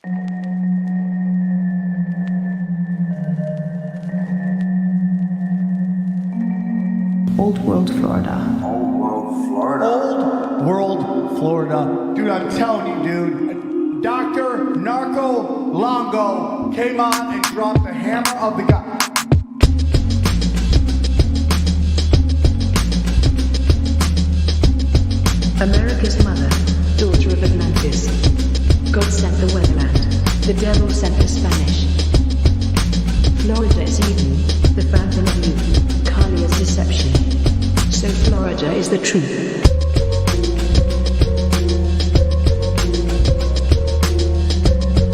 Old World, Florida. Old World, Florida. Old World, Florida. Dude, I'm telling you, dude. Dr. Narco Longo came on and dropped the hammer of the god. America's mother, daughter of Atlantis. God sent the weatherland, the devil sent the Spanish. Florida is Eden, the fountain of youth, Kali is deception. So Florida is the truth.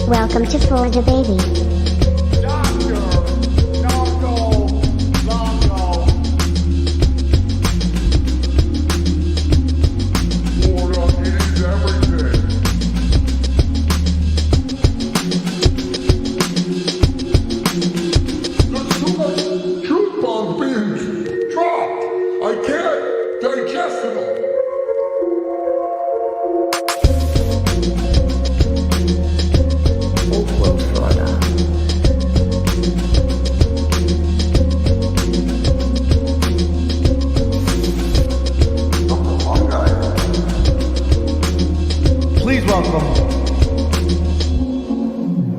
Welcome to Florida, baby. Dr. Narco Longo. Florida, it is everything. There's too much truth bombs being dropped. I can't digest it all. Old World, Florida. Please welcome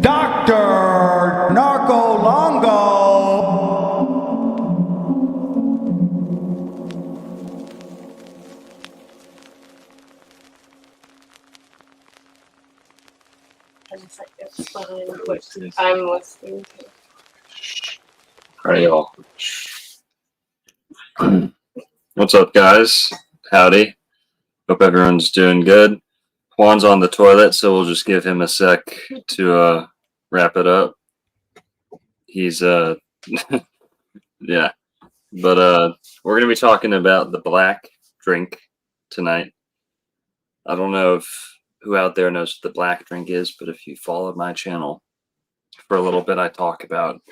Dr. Narco Longo. I'm listening. All right, y'all. What's up, guys? Howdy. Hope everyone's doing good. Juan's on the toilet, so we'll just give him a sec to wrap it up. He's yeah. But we're gonna be talking about the black drink tonight. I don't know if who out there knows what the black drink is, but if you followed my channel for a little bit, I talk about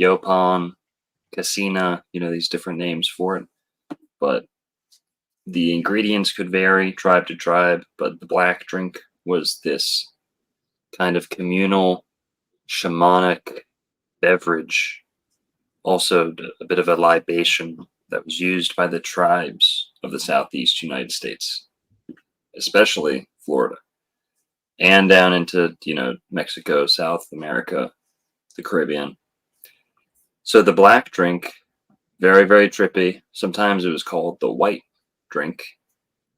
Yaupon, Cassina, these different names for it. But the ingredients could vary tribe to tribe, but the black drink was this kind of communal, shamanic beverage, also a bit of a libation that was used by the tribes of the Southeast United States, especially Florida, and down into, Mexico, South America, the Caribbean. So the black drink, very, very trippy. Sometimes it was called the white drink.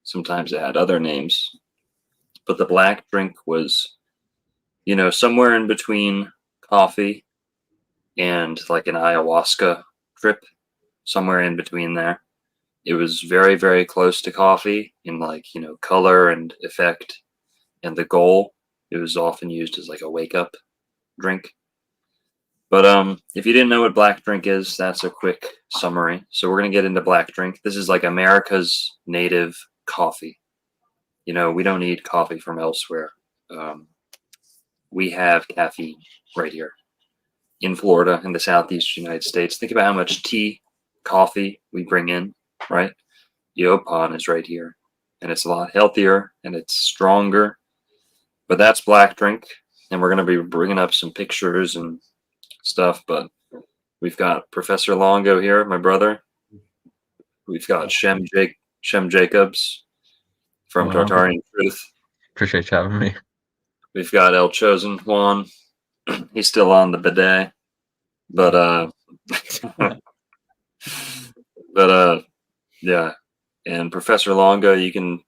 Sometimes it had other names. But the black drink was, somewhere in between coffee and like an ayahuasca trip, somewhere in between there. It was very, very close to coffee in color and effect. And the goal, it was often used as like a wake up drink. But if you didn't know what black drink is, that's a quick summary. So we're going to get into black drink. This is like America's native coffee. We don't need coffee from elsewhere. We have caffeine right here in Florida, in the Southeast United States. Think about how much tea, coffee we bring in, right? Yaupon is right here. And it's a lot healthier and it's stronger. But that's black drink. And we're going to be bringing up some pictures and stuff, but we've got Professor Longo here, my brother. We've got Shem Jacobs from Tartarian Truth. Appreciate you having me. We've got El Chosen Juan. He's still on the bidet, but yeah. And Professor Longo, you can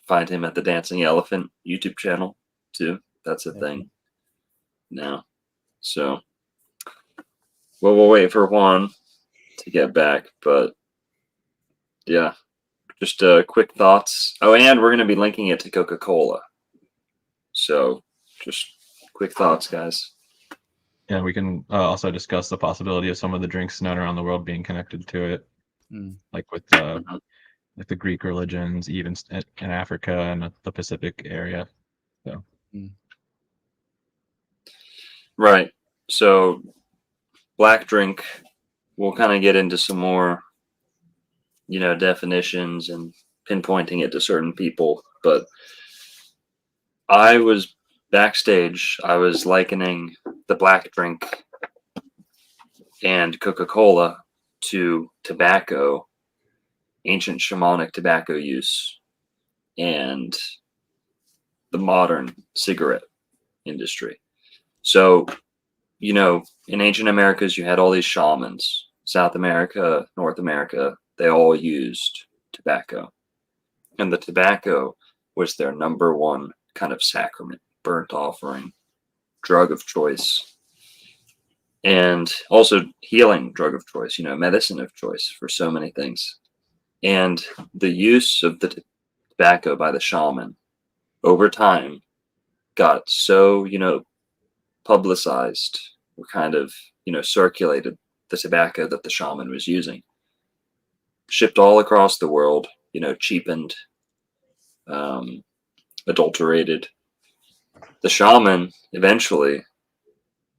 find him at the Dancing Elephant YouTube channel too. That's a thing now. So well, we'll wait for Juan to get back, but yeah, just quick thoughts. Oh, and we're going to be linking it to Coca-Cola. So just quick thoughts, guys. Yeah, we can also discuss the possibility of some of the drinks known around the world being connected to it, like with the Greek religions, even in Africa and the Pacific area. So, right. So black drink, we'll kind of get into some more, definitions and pinpointing it to certain people. But I was backstage, I was likening the black drink and Coca-Cola to tobacco, ancient shamanic tobacco use, and the modern cigarette industry. So, you know, in ancient Americas, you had all these shamans. South America, North America, they all used tobacco. And the tobacco was their number one kind of sacrament, burnt offering, drug of choice, and also healing drug of choice, you know, medicine of choice for so many things. And the use of the tobacco by the shaman over time got so, you know, publicized or kind of, you know, circulated, the tobacco that the shaman was using, shipped all across the world, you know, cheapened, adulterated. The shaman eventually,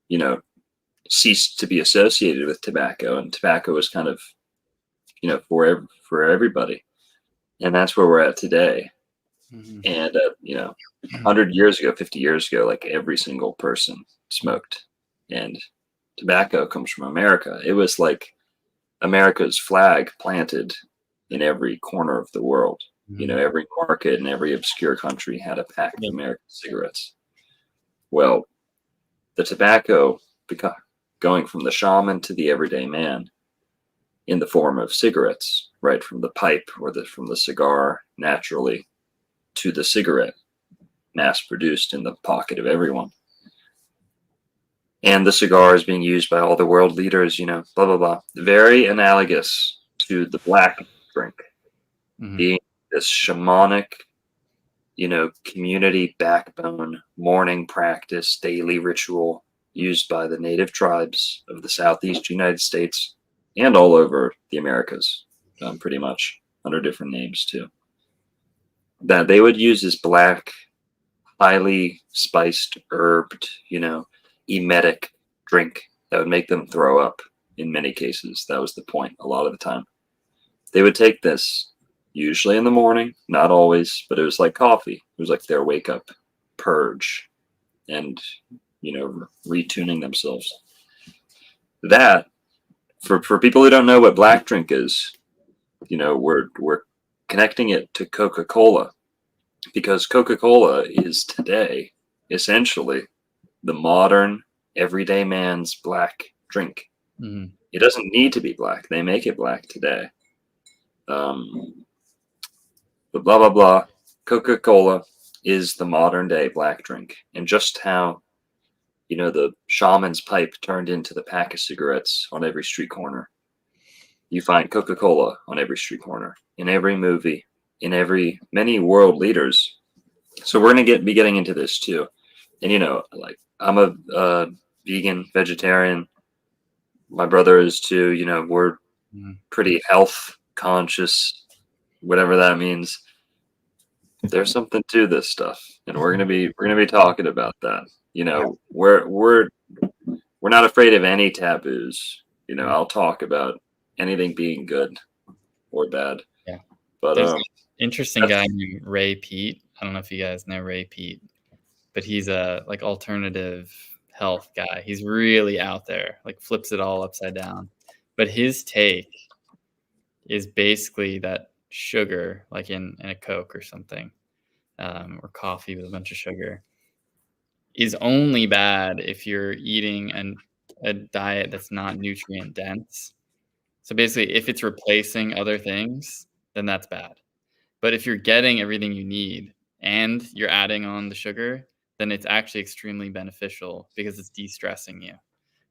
you know, ceased to be associated with tobacco, and tobacco was kind of, you know, for everybody. And that's where we're at today. And you know, 100 years ago, 50 years ago, like every single person smoked, and tobacco comes from America. It was like America's flag planted in every corner of the world. You know, every market and every obscure country had a pack of American cigarettes. Well, the tobacco going from the shaman to the everyday man in the form of cigarettes, right from the pipe or from the cigar naturally to the cigarette, mass produced in the pocket of everyone. And the cigar is being used by all the world leaders, you know, blah, blah, blah. Very analogous to the black drink, being this shamanic, you know, community backbone, morning practice, daily ritual used by the native tribes of the Southeastern United States and all over the Americas, pretty much under different names too. That they would use this black, highly spiced, herbed, you know, emetic drink that would make them throw up in many cases. That was the point a lot of the time. They would take this usually in the morning, not always, but it was like coffee. It was like their wake up purge and, you know, retuning themselves. That, for people who don't know what black drink is, you know, we're connecting it to Coca-Cola, because Coca-Cola is today essentially the modern everyday man's black drink. It doesn't need to be black. They make it black today. But blah, blah, blah. Coca-Cola is the modern day black drink. And just how, you know, the shaman's pipe turned into the pack of cigarettes on every street corner. You find Coca-Cola on every street corner, in every movie, in many world leaders. So we're going to be getting into this too. And, you know, like, I'm a vegan, vegetarian. My brother is too. You know, we're pretty health conscious, whatever that means. There's something to this stuff, and we're gonna be talking about that. You know, we're not afraid of any taboos. You know, I'll talk about anything being good or bad. Yeah, but there's an interesting guy named Ray Pete. I don't know if you guys know Ray Pete, but he's a like alternative health guy. He's really out there, like flips it all upside down. But his take is basically that sugar, like in a Coke or something, or coffee with a bunch of sugar, is only bad if you're eating a diet that's not nutrient dense. So basically, if it's replacing other things, then that's bad. But if you're getting everything you need and you're adding on the sugar, then it's actually extremely beneficial because it's de-stressing you.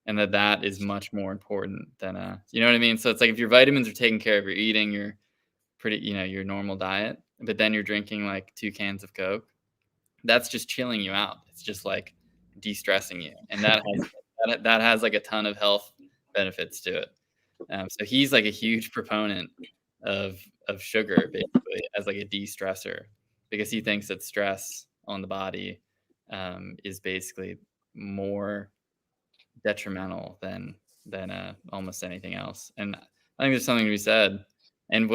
And that is much more important than you know what I mean? So it's like if your vitamins are taken care of, you're eating your pretty, you know, your normal diet, but then you're drinking like 2 cans of Coke, that's just chilling you out. It's just like de-stressing you. And that has like a ton of health benefits to it. So he's like a huge proponent of sugar basically as like a de-stressor, because he thinks that stress on the body is basically more detrimental than almost anything else. And I think there's something to be said. And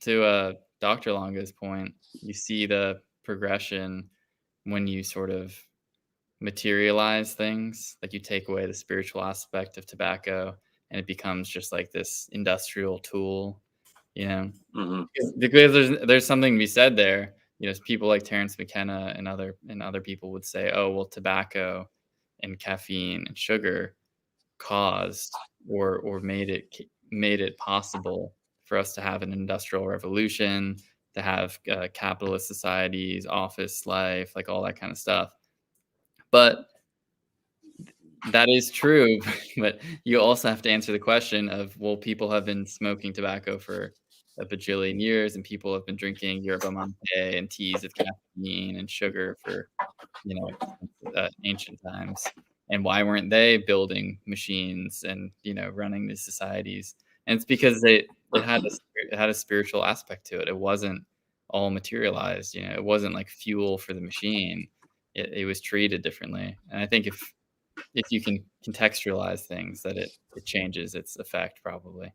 to Dr. Longo's point, you see the progression when you sort of materialize things. Like you take away the spiritual aspect of tobacco and it becomes just like this industrial tool, you know. Because there's something to be said there. You know, people like Terrence McKenna and other people would say, oh well, tobacco and caffeine and sugar caused or made it possible for us to have an industrial revolution, to have capitalist societies, office life, like all that kind of stuff. But that is true. But you also have to answer the question of, well, people have been smoking tobacco for a bajillion years, and people have been drinking yerba mate and teas with caffeine and sugar for, you know, ancient times. And why weren't they building machines and, you know, running these societies? And it's because it had a spiritual aspect to it. It wasn't all materialized. You know, it wasn't like fuel for the machine. It was treated differently. And I think if you can contextualize things, that it changes its effect probably.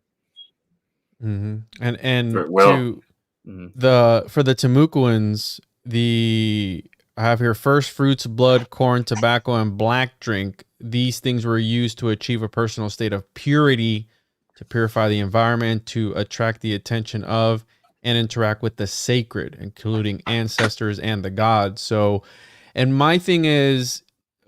And Well, for the Timucuans, I have here first fruits, blood, corn, tobacco, and black drink. These things were used to achieve a personal state of purity, to purify the environment, to attract the attention of and interact with the sacred, including ancestors and the gods. So, and my thing is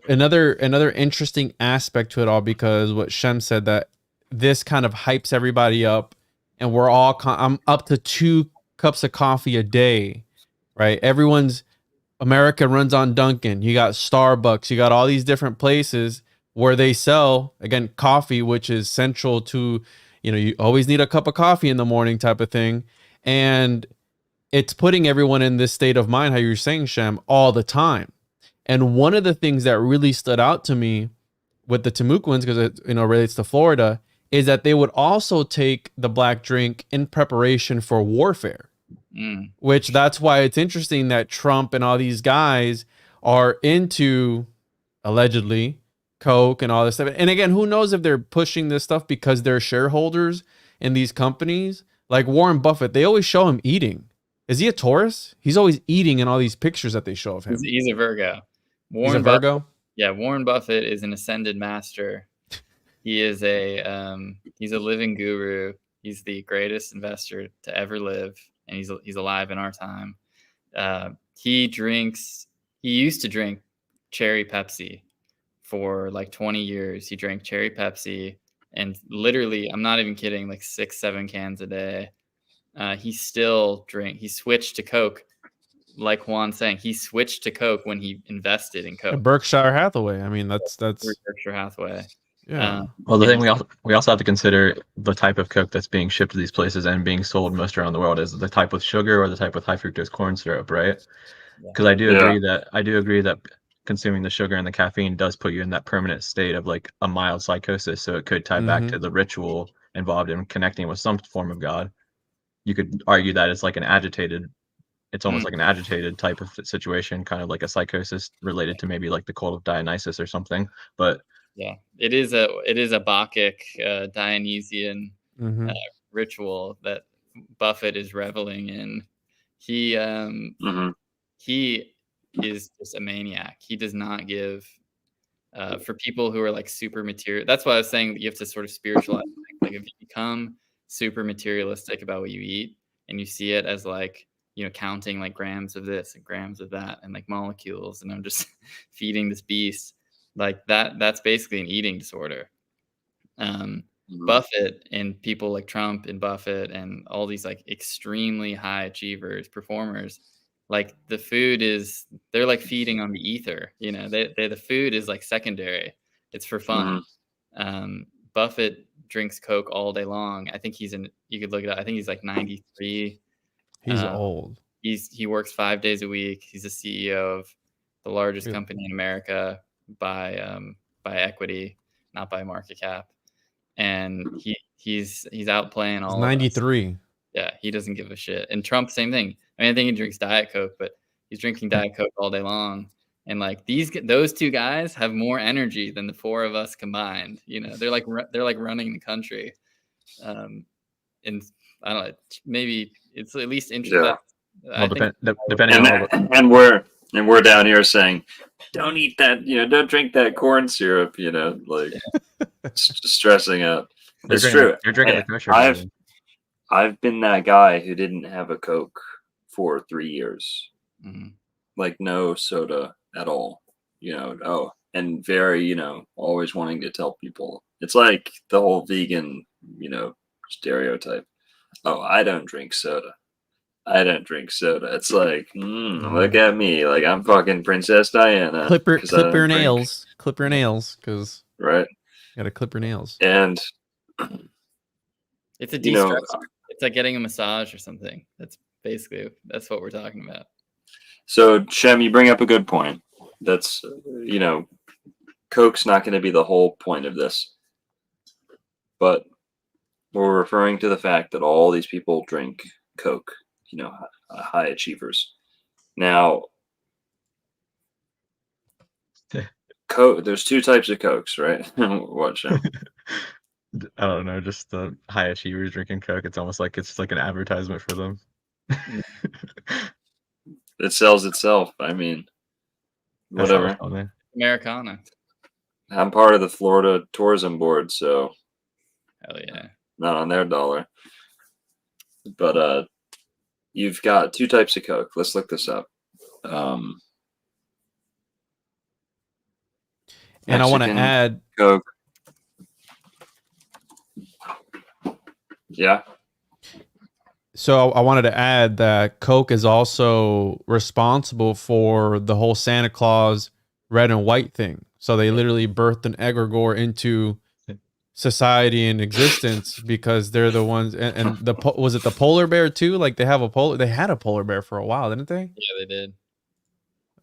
another interesting aspect to it all, because what Shem said, that this kind of hypes everybody up, and we're all I'm up to 2 cups of coffee a day, right? America runs on Dunkin'. You got Starbucks. You got all these different places where they sell, again, coffee, which is central to, you know, you always need a cup of coffee in the morning type of thing. And it's putting everyone in this state of mind, how you're saying, Shem, all the time. And one of the things that really stood out to me with the Timucuans, because it, you know, relates to Florida, is that they would also take the black drink in preparation for warfare. Which that's why it's interesting that Trump and all these guys are into, allegedly, Coke and all this stuff. And again, who knows if they're pushing this stuff because they're shareholders in these companies. Like Warren Buffett, they always show him eating. Is he a Taurus? He's always eating in all these pictures that they show of him. He's a Virgo. He's a Virgo? Buffett, Warren Buffett is an ascended master. He is he's a living guru. He's the greatest investor to ever live. And he's alive in our time. He used to drink cherry Pepsi for like 20 years. He drank cherry Pepsi, and literally, I'm not even kidding, like 6-7 cans a day. He switched to Coke. Like Juan's saying, he switched to Coke when he invested in Coke. Berkshire Hathaway. I mean, that's Berkshire Hathaway. Yeah. Well, the thing we also have to consider the type of Coke that's being shipped to these places and being sold most around the world. Is the type with sugar or the type with high fructose corn syrup, right? Because I do agree that consuming the sugar and the caffeine does put you in that permanent state of like a mild psychosis. So it could tie back to the ritual involved in connecting with some form of God. You could argue that it's like it's almost like an agitated type of situation, kind of like a psychosis related to maybe like the cult of Dionysus or something. But yeah, it is a Bacchic Dionysian ritual that Buffett is reveling in. He is just a maniac. He does not give for people who are like super material. That's why I was saying that you have to sort of spiritualize. Like if you become super materialistic about what you eat and you see it as like, you know, counting like grams of this and grams of that and like molecules, and I'm just feeding this beast. Like that's basically an eating disorder. Buffett and people like Trump and Buffett and all these like extremely high achievers, performers, like the food they're like feeding on the ether, you know, the food is like secondary. It's for fun. Buffett drinks Coke all day long. I think you could look it up. I think he's like 93. He's old. He works 5 days a week. He's the CEO of the largest company in America by equity, not by market cap, and he's out playing all. He's 93. Yeah, he doesn't give a shit. And Trump, same thing. I mean, I think he drinks Diet Coke, but he's drinking Diet Coke all day long. And like those two guys have more energy than the four of us combined. You know, they're like running the country. And I don't know, maybe it's at least interesting. Yeah. Depending on and we're down here saying don't eat that, don't drink that corn syrup, like stressing out. It's true. You're drinking Hey, the kosher I've version. I've been that guy who didn't have a Coke for 3 years. Mhm. Like no soda at all. And very, always wanting to tell people. It's like the whole vegan, stereotype. Oh, I don't drink soda. I don't drink soda. It's like, look at me, like I'm fucking Princess Diana. Clip 'cause I don't your drink, nails. Clip your nails, because right? you gotta clip your nails. And It's a You know, de-stressor. It's like getting a massage or something. That's what we're talking about. so Shem, you bring up a good point. That's Coke's not going to be the whole point of this, but we're referring to the fact that all these people drink Coke. High achievers. Now, Coke. There's two types of Cokes, right? What, Shem? I don't know, just the high achievers drinking Coke. It's almost like it's like an advertisement for them. It sells itself. I mean, That's not whatever. funny. Americana. I'm part of the Florida Tourism Board, so Hell yeah. not on their dollar. But you've got two types of Coke. Let's look this up. And I want to Mexican add, Coke. Yeah. so I wanted to add that Coke is also responsible for the whole Santa Claus red and white thing. So they literally birthed an egregore into society and existence because they're the ones. And was it the polar bear too? Like they had a polar bear for a while, didn't they? Yeah, they did.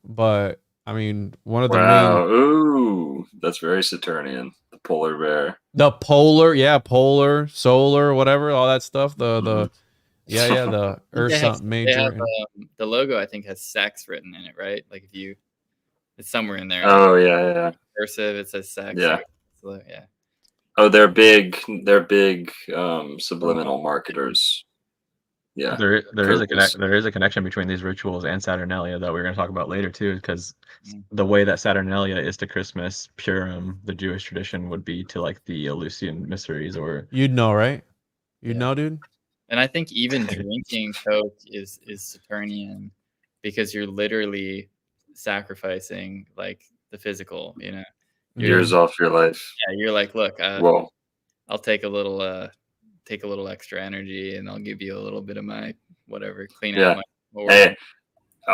But I mean, one of the Wow. main, Ooh, that's very Saturnian. The polar bear. polar, solar, whatever, all that stuff. The Earth They have, something major. the logo, I think, has sex written in it, right? Like if you, it's somewhere in there. Oh yeah. Cursive, it says sex. Yeah. So, yeah. Oh, they're big. They're big subliminal marketers. Yeah. There is Coke a connection between these rituals and Saturnalia that we're going to talk about later too, because the way that Saturnalia is to Christmas, Purim, the Jewish tradition, would be to like the Eleusinian mysteries. Or You'd know, right? You'd know, dude. And I think even drinking Coke is Saturnian because you're literally sacrificing like the physical, years off your life. Yeah, you're like, look, Whoa. I'll take a little extra energy and I'll give you a little bit of my whatever, clean out my Hey,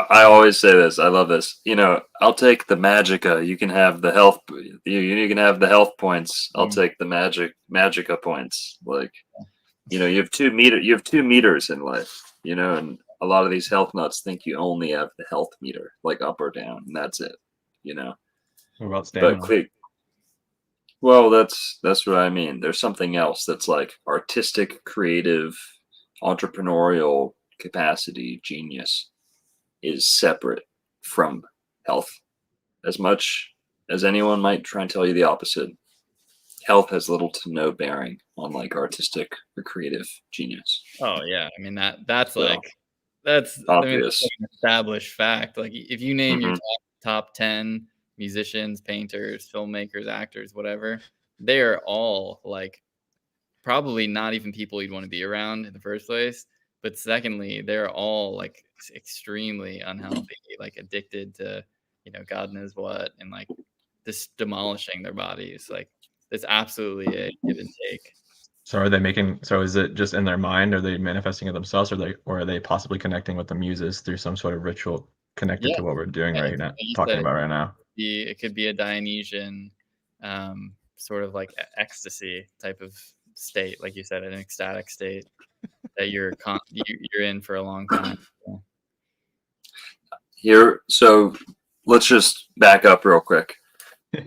I always say this. I love this. I'll take the magica. You can have the health. You can have the health points. I'll take the magica points. Like, you have 2 meters in life. And a lot of these health nuts think you only have the health meter, like up or down, and that's it. what about stamina? But well, that's what I mean. There's something else that's like artistic, creative, entrepreneurial capacity, genius is separate from health. As much as anyone might try and tell you the opposite, health has little to no bearing on like artistic or creative genius. Oh yeah, I mean that's So, that's obvious. Like an established fact. Like if you name your top 10 musicians, painters, filmmakers, actors, whatever, they are all like probably not even people you'd want to be around in the first place. But secondly, they're all like extremely unhealthy, like addicted to, God knows what, and like just demolishing their bodies. Like it's absolutely a give and take. So is it just in their mind? Are they manifesting it themselves, or are they possibly connecting with the muses through some sort of ritual connected to what we're doing right now, talking about right now? It could be a Dionysian sort of like ecstasy type of state, like you said, an ecstatic state that you're in for a long time. Here, so let's just back up real quick.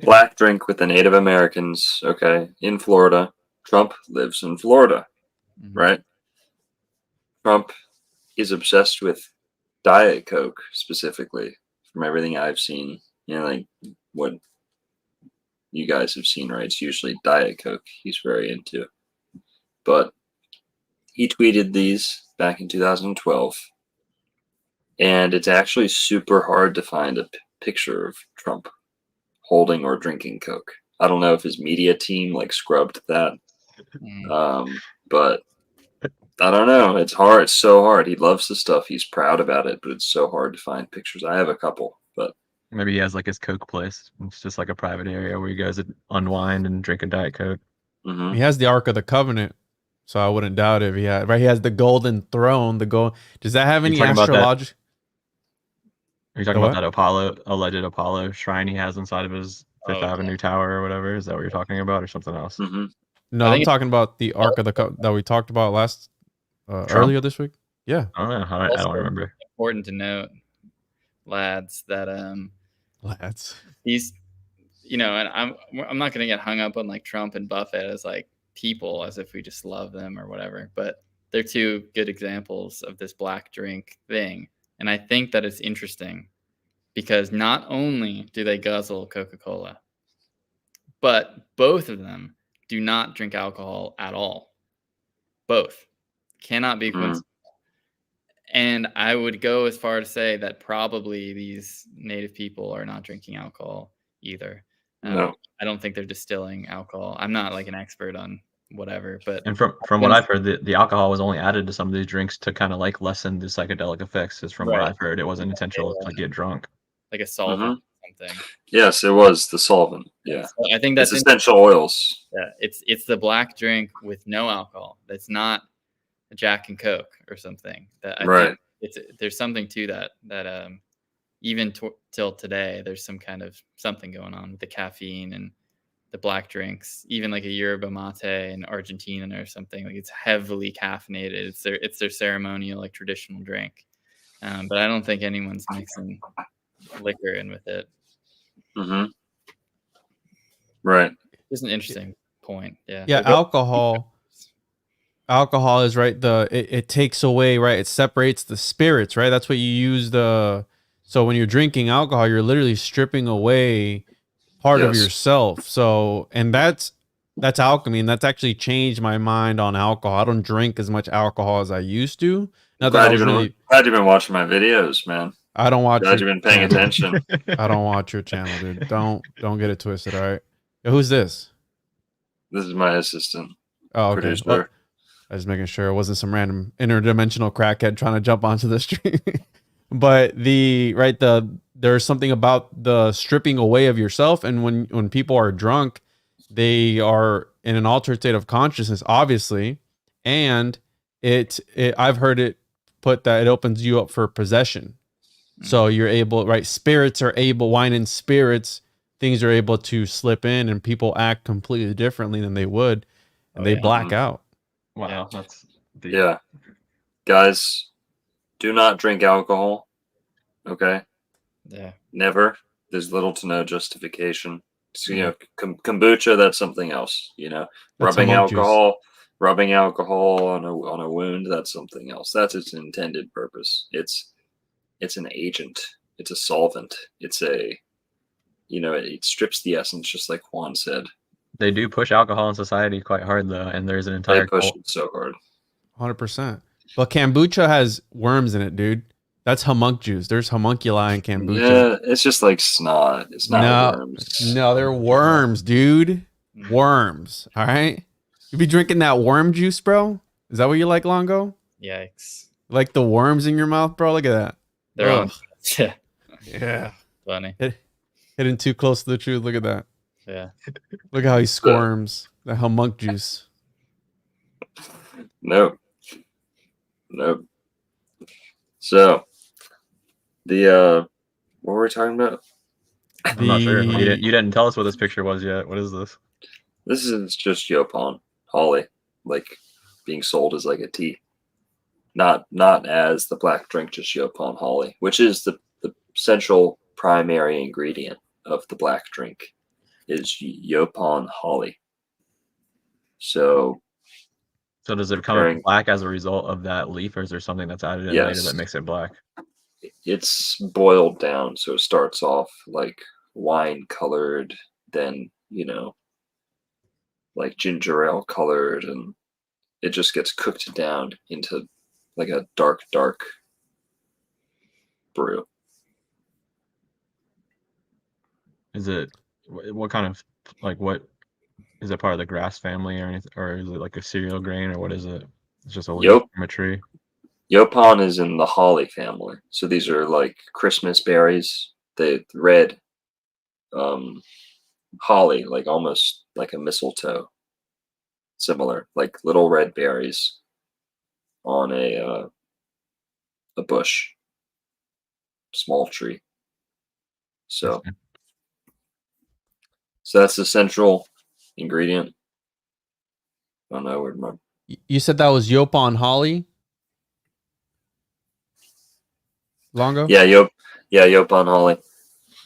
Black drink with the Native Americans, okay, in Florida. Trump lives in Florida, right? Trump is obsessed with Diet Coke specifically, from everything I've seen. Like what you guys have seen, right? It's usually Diet Coke he's very into. But he tweeted these back in 2012. And it's actually super hard to find a picture of Trump holding or drinking Coke. I don't know if his media team like scrubbed that, but I don't know. It's hard. It's so hard. He loves the stuff. He's proud about it, but it's so hard to find pictures. I have a couple, but Maybe he has like his Coke place. It's just like a private area where you guys would unwind and drink a Diet Coke. He has the Ark of the Covenant, so I wouldn't doubt it if he had. Right, he has the golden throne. Does that have any astrology? Are you talking about that alleged Apollo shrine he has inside of his Fifth Avenue Tower or whatever? Is that what you're talking about, or something else? No, I'm talking about the Ark of the Covenant that we talked about earlier this week. Yeah, I don't remember. Important to note, lads, that these, and I'm not gonna get hung up on like Trump and Buffett as like people, as if we just love them or whatever, but they're two good examples of this black drink thing. And I think that it's interesting because not only do they guzzle Coca-Cola, but both of them do not drink alcohol at all. Both cannot be coincidental. And I would go as far to say that probably these native people are not drinking alcohol either. No. I don't think they're distilling alcohol. I'm not like an expert on whatever, but from what I've heard, the alcohol was only added to some of these drinks to kind of like lessen the psychedelic effects. Is from what I've heard, it wasn't intentional to get drunk, like a solvent or something. Yes, it was the solvent. Yeah, so I think that's essential oils. Yeah, it's the black drink with no alcohol. That's not a Jack and Coke or something. That I think there's something to that even till today, there's some kind of something going on with the caffeine and the black drinks, even like a yerba mate in Argentina or something. Like it's heavily caffeinated. It's their ceremonial, like traditional drink. But I don't think anyone's mixing liquor in with it. Right. It's an interesting point. Yeah. Yeah. Alcohol is right. It takes away, right. It separates the spirits, right. That's what you use so when you're drinking alcohol, you're literally stripping away part of yourself. So, and that's alchemy, and that's actually changed my mind on alcohol. I don't drink as much alcohol as I used to. Glad you've been watching my videos, man. I don't watch. Glad you've been paying attention. I don't watch your channel, dude. Don't get it twisted. All right. Yo, who's this? This is my assistant. Oh, okay. Producer. Well, I was making sure it wasn't some random interdimensional crackhead trying to jump onto the stream. But there's something about the stripping away of yourself, and when people are drunk, they are in an altered state of consciousness, obviously, and I've heard it put that it opens you up for possession. So you're able, right? Spirits are able, wine and spirits, things are able to slip in, and people act completely differently than they would, and they black out. Wow, that's deep. Yeah, guys, do not drink alcohol. Okay. Yeah. Never. There's little to no justification. So, kombucha, that's something else. Rubbing alcohol on a wound, that's something else. That's its intended purpose. It's an agent. It's a solvent. It's it strips the essence, just like Juan said. They do push alcohol in society quite hard, though, and there's an entire they push it so hard. 100%. But kombucha has worms in it, dude. That's homunk juice. There's homunculi in kombucha. Yeah, it's just like snot. It's not worms. No, they're worms, dude. Worms. All right. You be drinking that worm juice, bro? Is that what you like, Longo? Yikes. Like the worms in your mouth, bro? Look at that. They're on. Yeah. Yeah. Funny. Hitting too close to the truth. Look at that. Yeah. Look how he squirms. The homunk juice. Nope. So, what were we talking about? I'm not sure. You didn't tell us what this picture was yet. What is this? This is just Yaupon holly, like being sold as like a tea, not as the black drink, just Yaupon holly, which is the central primary ingredient of the black drink, is Yaupon holly. So does it become black as a result of that leaf, or is there something that's added in later that makes it black? It's boiled down, so it starts off like wine colored, then like ginger ale colored, and it just gets cooked down into like a dark brew. Is it what kind of what is it part of the grass family or anything, or is it like a cereal grain, or what is it? It's just a leaf from a tree. Yaupon is in the holly family. So these are like Christmas berries. The red holly, like almost like a mistletoe, similar, like little red berries on a bush, small tree. So, so that's the central ingredient. I don't know where my. You said that was Yaupon holly? Longo? Yeah, Yaupon holly.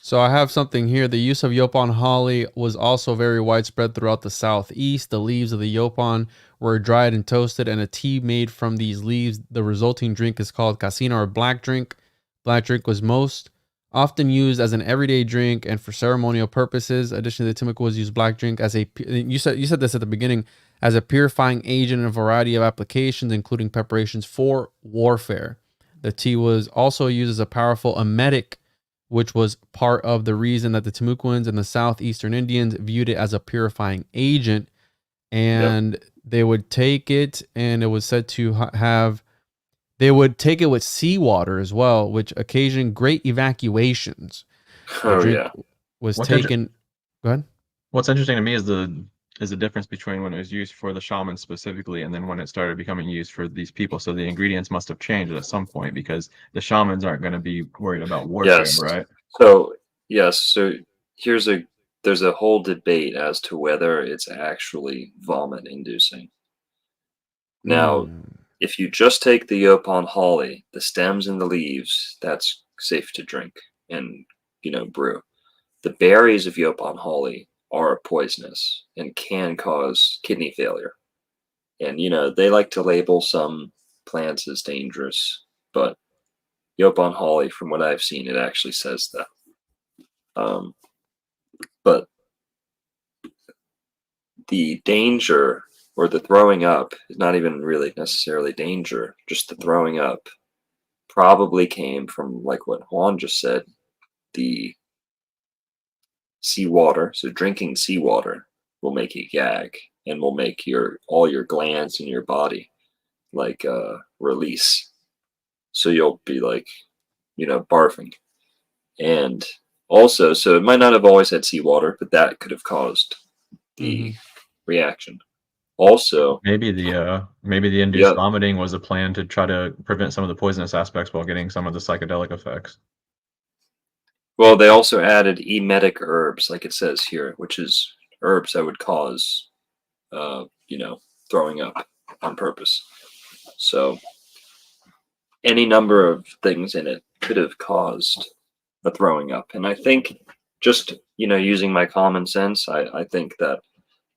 So I have something here. The use of Yaupon holly was also very widespread throughout the Southeast. The leaves of the Yaupon were dried and toasted, and a tea made from these leaves. The resulting drink is called Cassina or black drink. Black drink was most often used as an everyday drink and for ceremonial purposes. Additionally, the Timucua was used black drink as a. You said this at the beginning, as a purifying agent in a variety of applications, including preparations for warfare. The tea was also used as a powerful emetic, which was part of the reason that the Timucuans and the Southeastern Indians viewed it as a purifying agent. And they would take it, and it was said to have, they would take it with seawater as well, which occasioned great evacuations. Oh, yeah. Was taken. Go ahead. What's interesting to me is the difference between when it was used for the shamans specifically and then when it started becoming used for these people. So the ingredients must have changed at some point, because the shamans aren't going to be worried about warfare, right? So yes, so there's a whole debate as to whether it's actually vomit inducing. Now, if you just take the Yaupon holly, the stems and the leaves, that's safe to drink and brew. The berries of Yaupon holly are poisonous and can cause kidney failure. And they like to label some plants as dangerous, but Yaupon holly, from what I've seen, it actually says that. But the danger or the throwing up is not even really necessarily danger. Just the throwing up probably came from, like what Juan just said, the seawater. So drinking seawater will make you gag and will make all your glands in your body like release. So you'll be like, barfing. And also, so it might not have always had seawater, but that could have caused the reaction. Also, maybe the induced vomiting was a plan to try to prevent some of the poisonous aspects while getting some of the psychedelic effects. Well, they also added emetic herbs, like it says here, which is herbs that would cause, throwing up on purpose. So any number of things in it could have caused a throwing up. And I think just, using my common sense, I think that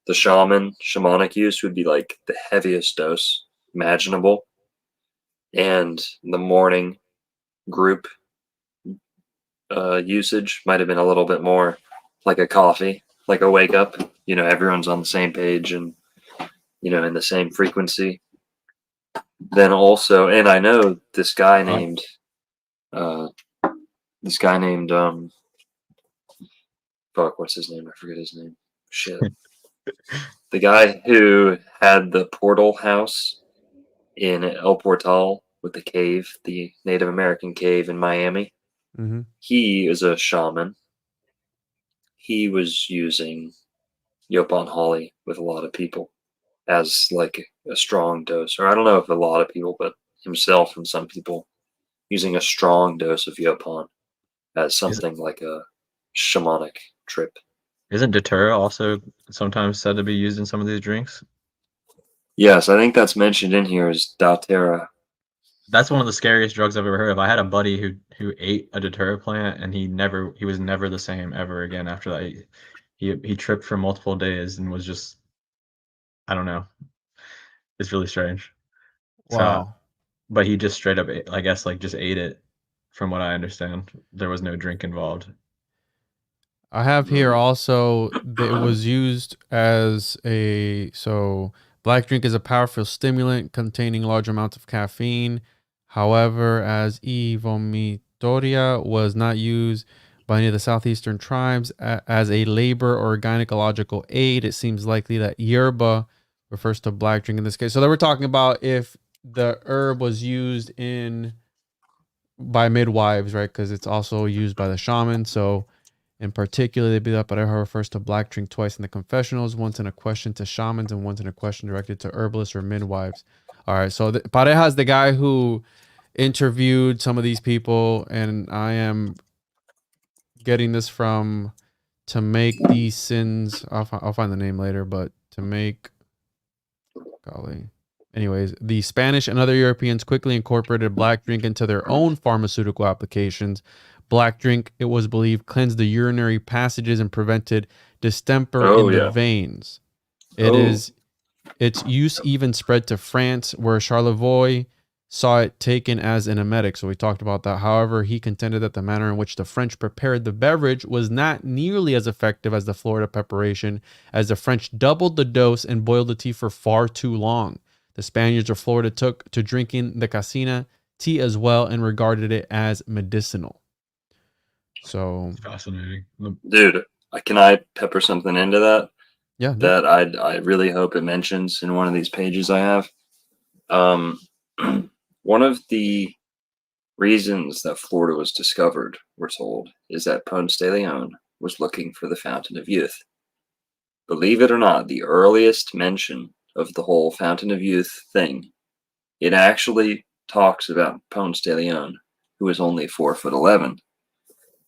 the shamanic use would be like the heaviest dose imaginable. And the morning group usage might have been a little bit more like a coffee, like a wake up. Everyone's on the same page and, in the same frequency. Then also, and I know this guy named, fuck, what's his name? I forget his name. Shit. The guy who had the portal house in El Portal with the cave, the Native American cave in Miami. He is a shaman. He was using Yaupon holly with a lot of people as like a strong dose, or I don't know if a lot of people, but himself and some people using a strong dose of Yaupon as something like a shamanic trip. Isn't datura also sometimes said to be used in some of these drinks? Yes, I think that's mentioned in here as datura. That's one of the scariest drugs I've ever heard of. I had a buddy who ate a datura plant, and he was never the same ever again after that. He tripped for multiple days and was just, I don't know. It's really strange. Wow. So, but he just straight up, I guess, just ate it. From what I understand, there was no drink involved. I have here also that it was used as black drink is a powerful stimulant containing large amounts of caffeine. However, as vomitoria was not used by any of the southeastern tribes as a labor or gynecological aid. It seems likely that yerba refers to black drink in this case. So they were talking about if the herb was used by midwives, right? Because it's also used by the shaman. So in particular, they believe that pareja refers to black drink twice in the confessionals, once in a question to shamans and once in a question directed to herbalists or midwives. All right, so pareja is the guy who interviewed some of these people, and I am getting this from To Make These Sins. I'll find the name later, but To Make, golly. Anyways, the Spanish and other Europeans quickly incorporated black drink into their own pharmaceutical applications. Black drink, it was believed, cleansed the urinary passages and prevented distemper in the veins. Its use even spread to France, where Charlevoix saw it taken as an emetic. So we talked about that. However, he contended that the manner in which the French prepared the beverage was not nearly as effective as the Florida preparation, as the French doubled the dose and boiled the tea for far too long. The Spaniards of Florida took to drinking the Cassina tea as well and regarded it as medicinal. So fascinating, dude. Can I pepper something into that? Yeah, that I really hope it mentions in one of these pages I have. One of the reasons that Florida was discovered, we're told, is that Ponce de Leon was looking for the Fountain of Youth. Believe it or not, the earliest mention of the whole Fountain of Youth thing, it actually talks about Ponce de Leon, who was only 4'11",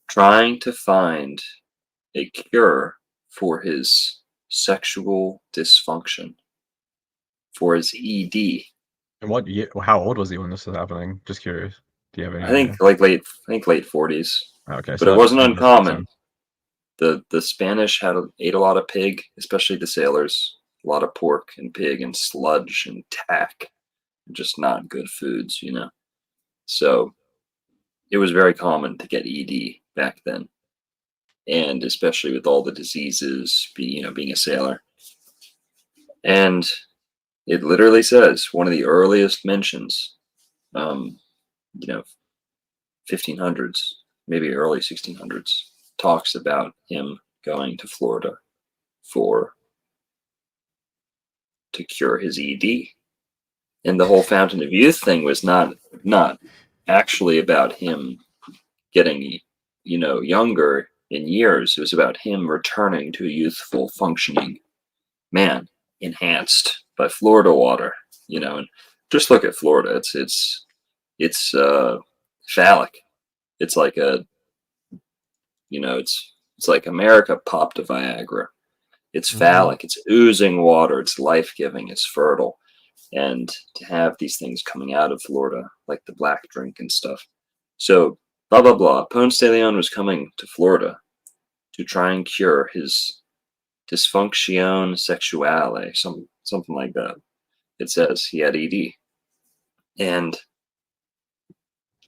trying to find a cure for his sexual dysfunction, for his ED. And what year, how old was he when this was happening? Just curious. Do you have any I think idea? late 40s. Okay, but so it wasn't uncommon. sense. The Spanish ate a lot of pig, especially the sailors. A lot of pork and pig and sludge and tack, just not good foods, you know. So it was very common to get ED back then, and especially with all the diseases, being a sailor. And it literally says one of the earliest mentions, 1500s, maybe early 1600s, talks about him going to Florida to cure his ED. And the whole Fountain of Youth thing was not actually about him getting, younger in years. It was about him returning to a youthful, functioning man, enhanced by Florida water, and just look at Florida. It's phallic. It's like it's like America popped to Viagra. It's phallic. It's oozing water. It's life-giving. It's fertile. And to have these things coming out of Florida, like the black drink and stuff. So, blah, blah, blah. Ponce de Leon was coming to Florida to try and cure his dysfunction sexuale, something like that. It says he had ED. And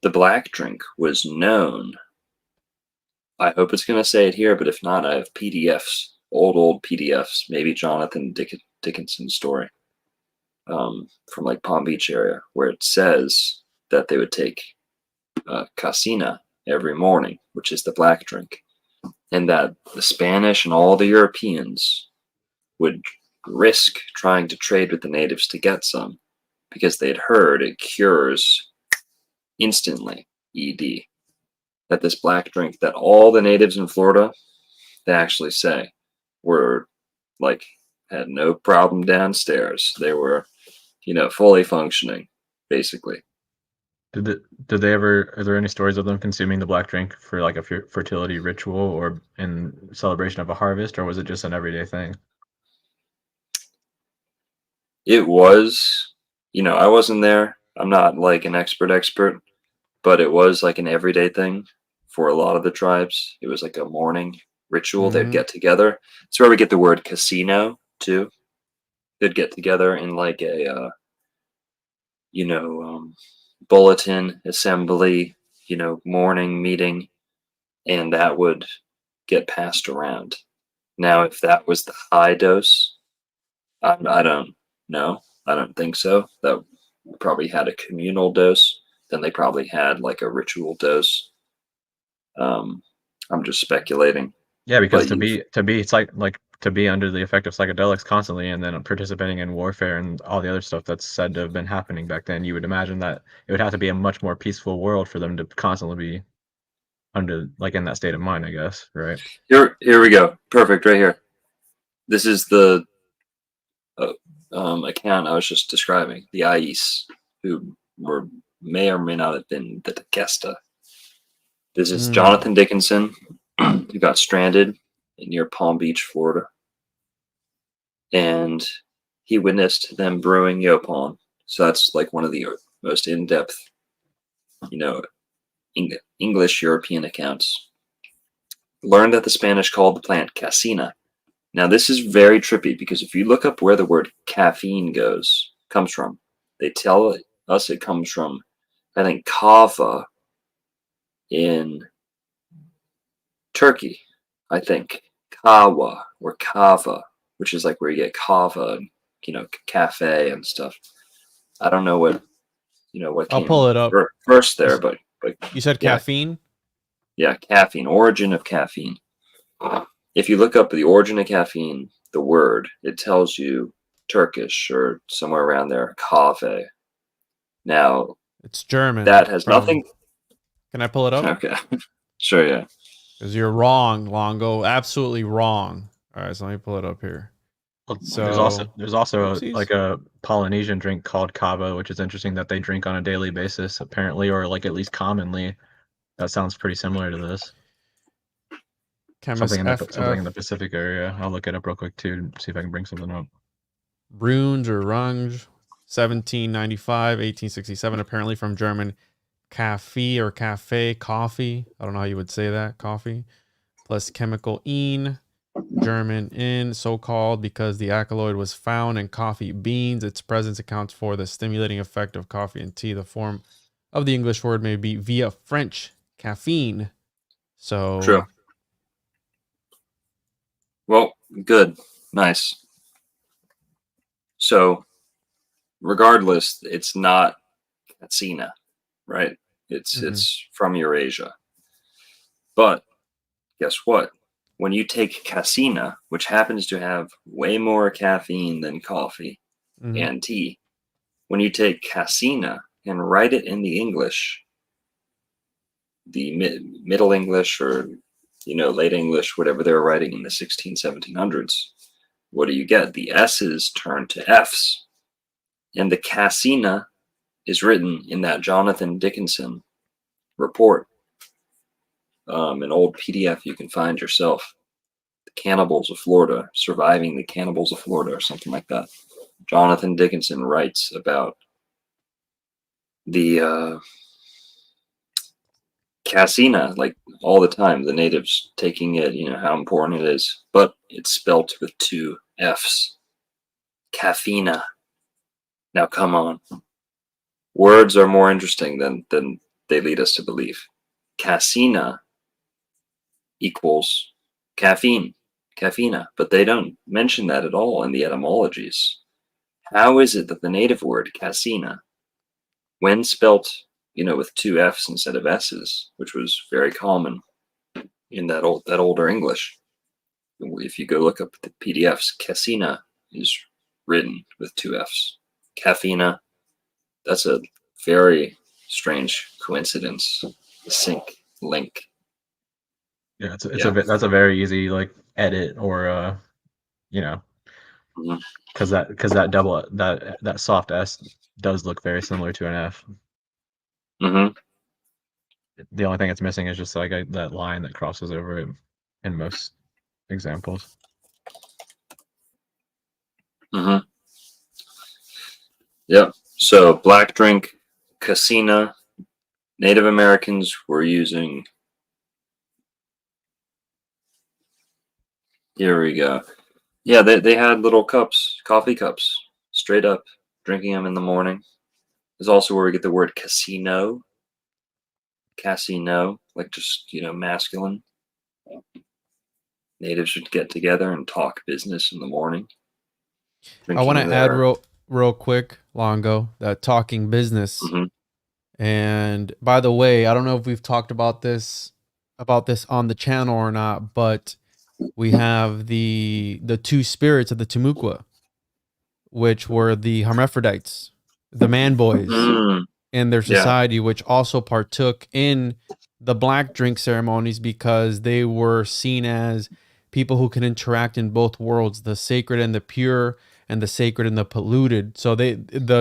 the black drink was known. I hope it's going to say it here, but if not, I have PDFs, old PDFs, maybe Jonathan Dickinson's story from like Palm Beach area, where it says that they would take Cassina every morning, which is the black drink, and that the Spanish and all the Europeans would risk trying to trade with the natives to get some, because they'd heard it cures instantly ED. That this black drink that all the natives in Florida, they actually say, were like, had no problem downstairs. They were, fully functioning, basically. Did they ever, are there any stories of them consuming the black drink for like a fertility ritual or in celebration of a harvest, or was it just an everyday thing? It was, I wasn't there. I'm not like an expert, but it was like an everyday thing for a lot of the tribes. It was like a morning ritual. They'd get together. It's where we get the word casino too. They'd get together in like a, bulletin assembly, morning meeting, and that would get passed around. Now, if that was the high dose, I don't know. I don't think so. That probably had a communal dose. Then they probably had like a ritual dose. I'm just speculating. Yeah, because But to be under the effect of psychedelics constantly and then participating in warfare and all the other stuff that's said to have been happening back then, you would imagine that it would have to be a much more peaceful world for them to constantly be under like in that state of mind, I guess, right? Here we go. Perfect, right here. This is the account I was just describing. The Ais, who may or may not have been the Gesta. This is Jonathan Dickinson, who got stranded near Palm Beach, Florida, and he witnessed them brewing Yaupon. So that's like one of the most in-depth, English European accounts. Learned that the Spanish called the plant Cassina. Now this is very trippy because if you look up where the word caffeine comes from, they tell us it comes from, I think, kava in Turkey. I think kawa or kava, which is like where you get kava and cafe and stuff. I don't know what I'll came pull it up. first there, but You said yeah. caffeine? Yeah, caffeine, origin of caffeine. If you look up the origin of caffeine, the word, it tells you Turkish or somewhere around there, kave. Now, It's German. that has nothing. Can I pull it up? Okay. Sure, yeah. Because you're wrong, Longo. Absolutely wrong. All right, so let me pull it up here. Well, So there's also Oopsies. like a Polynesian drink called kava, which is interesting that they drink on a daily basis, apparently, or like at least commonly. That sounds pretty similar to this. Chemist Something in the Pacific area. I'll look it up real quick too, see if I can bring something up. Brunge or Runge, 1795, 1867, apparently from German Kaffee or cafe, coffee. I don't know how you would say that, coffee. Plus chemical "ine," German "in," so called because the alkaloid was found in coffee beans. Its presence accounts for the stimulating effect of coffee and tea. The form of the English word may be via French caffeine. So True. Well, good. Nice. So, regardless, it's not Cassina, right? It's from Eurasia. But guess what? When you take Cassina, which happens to have way more caffeine than coffee and tea, when you take Cassina and write it in the English, the Middle English or late English, whatever they were writing in the 1700s, what do you get? The S's turn to F's. And the Cassina is written in that Jonathan Dickinson report, an old PDF you can find yourself. The Cannibals of Florida, Surviving the Cannibals of Florida, or something like that. Jonathan Dickinson writes about the Cassina, like all the time, the natives taking it, how important it is, but it's spelt with 2 F's. Caffeina. Now, come on. Words are more interesting than they lead us to believe. Cassina equals caffeine, caffeina, but they don't mention that at all in the etymologies. How is it that the native word Cassina, when spelt with 2 F's instead of S's, which was very common in that older English. If you go look up the PDFs, Cassina is written with 2 F's. Caffeina, that's a very strange coincidence. Link. Yeah, that's a very easy like edit or because that double that soft S does look very similar to an F. The only thing it's missing is just like that line that crosses over it in most examples. Yep. So black drink, Cassina. Native Americans were using. Here we go. Yeah, they had little cups, coffee cups, straight up, drinking them in the morning. Is also where we get the word casino. Casino, like just, masculine. Natives would get together and talk business in the morning. I want to add real quick, Longo, that talking business. And by the way, I don't know if we've talked about this about this on the channel or not, but we have the two spirits of the Timucua, which were the hermaphrodites, the man boys Mm, in their yeah. society, which also partook in the black drink ceremonies because they were seen as people who can interact in both worlds, the sacred and the pure, and the sacred and the polluted. So the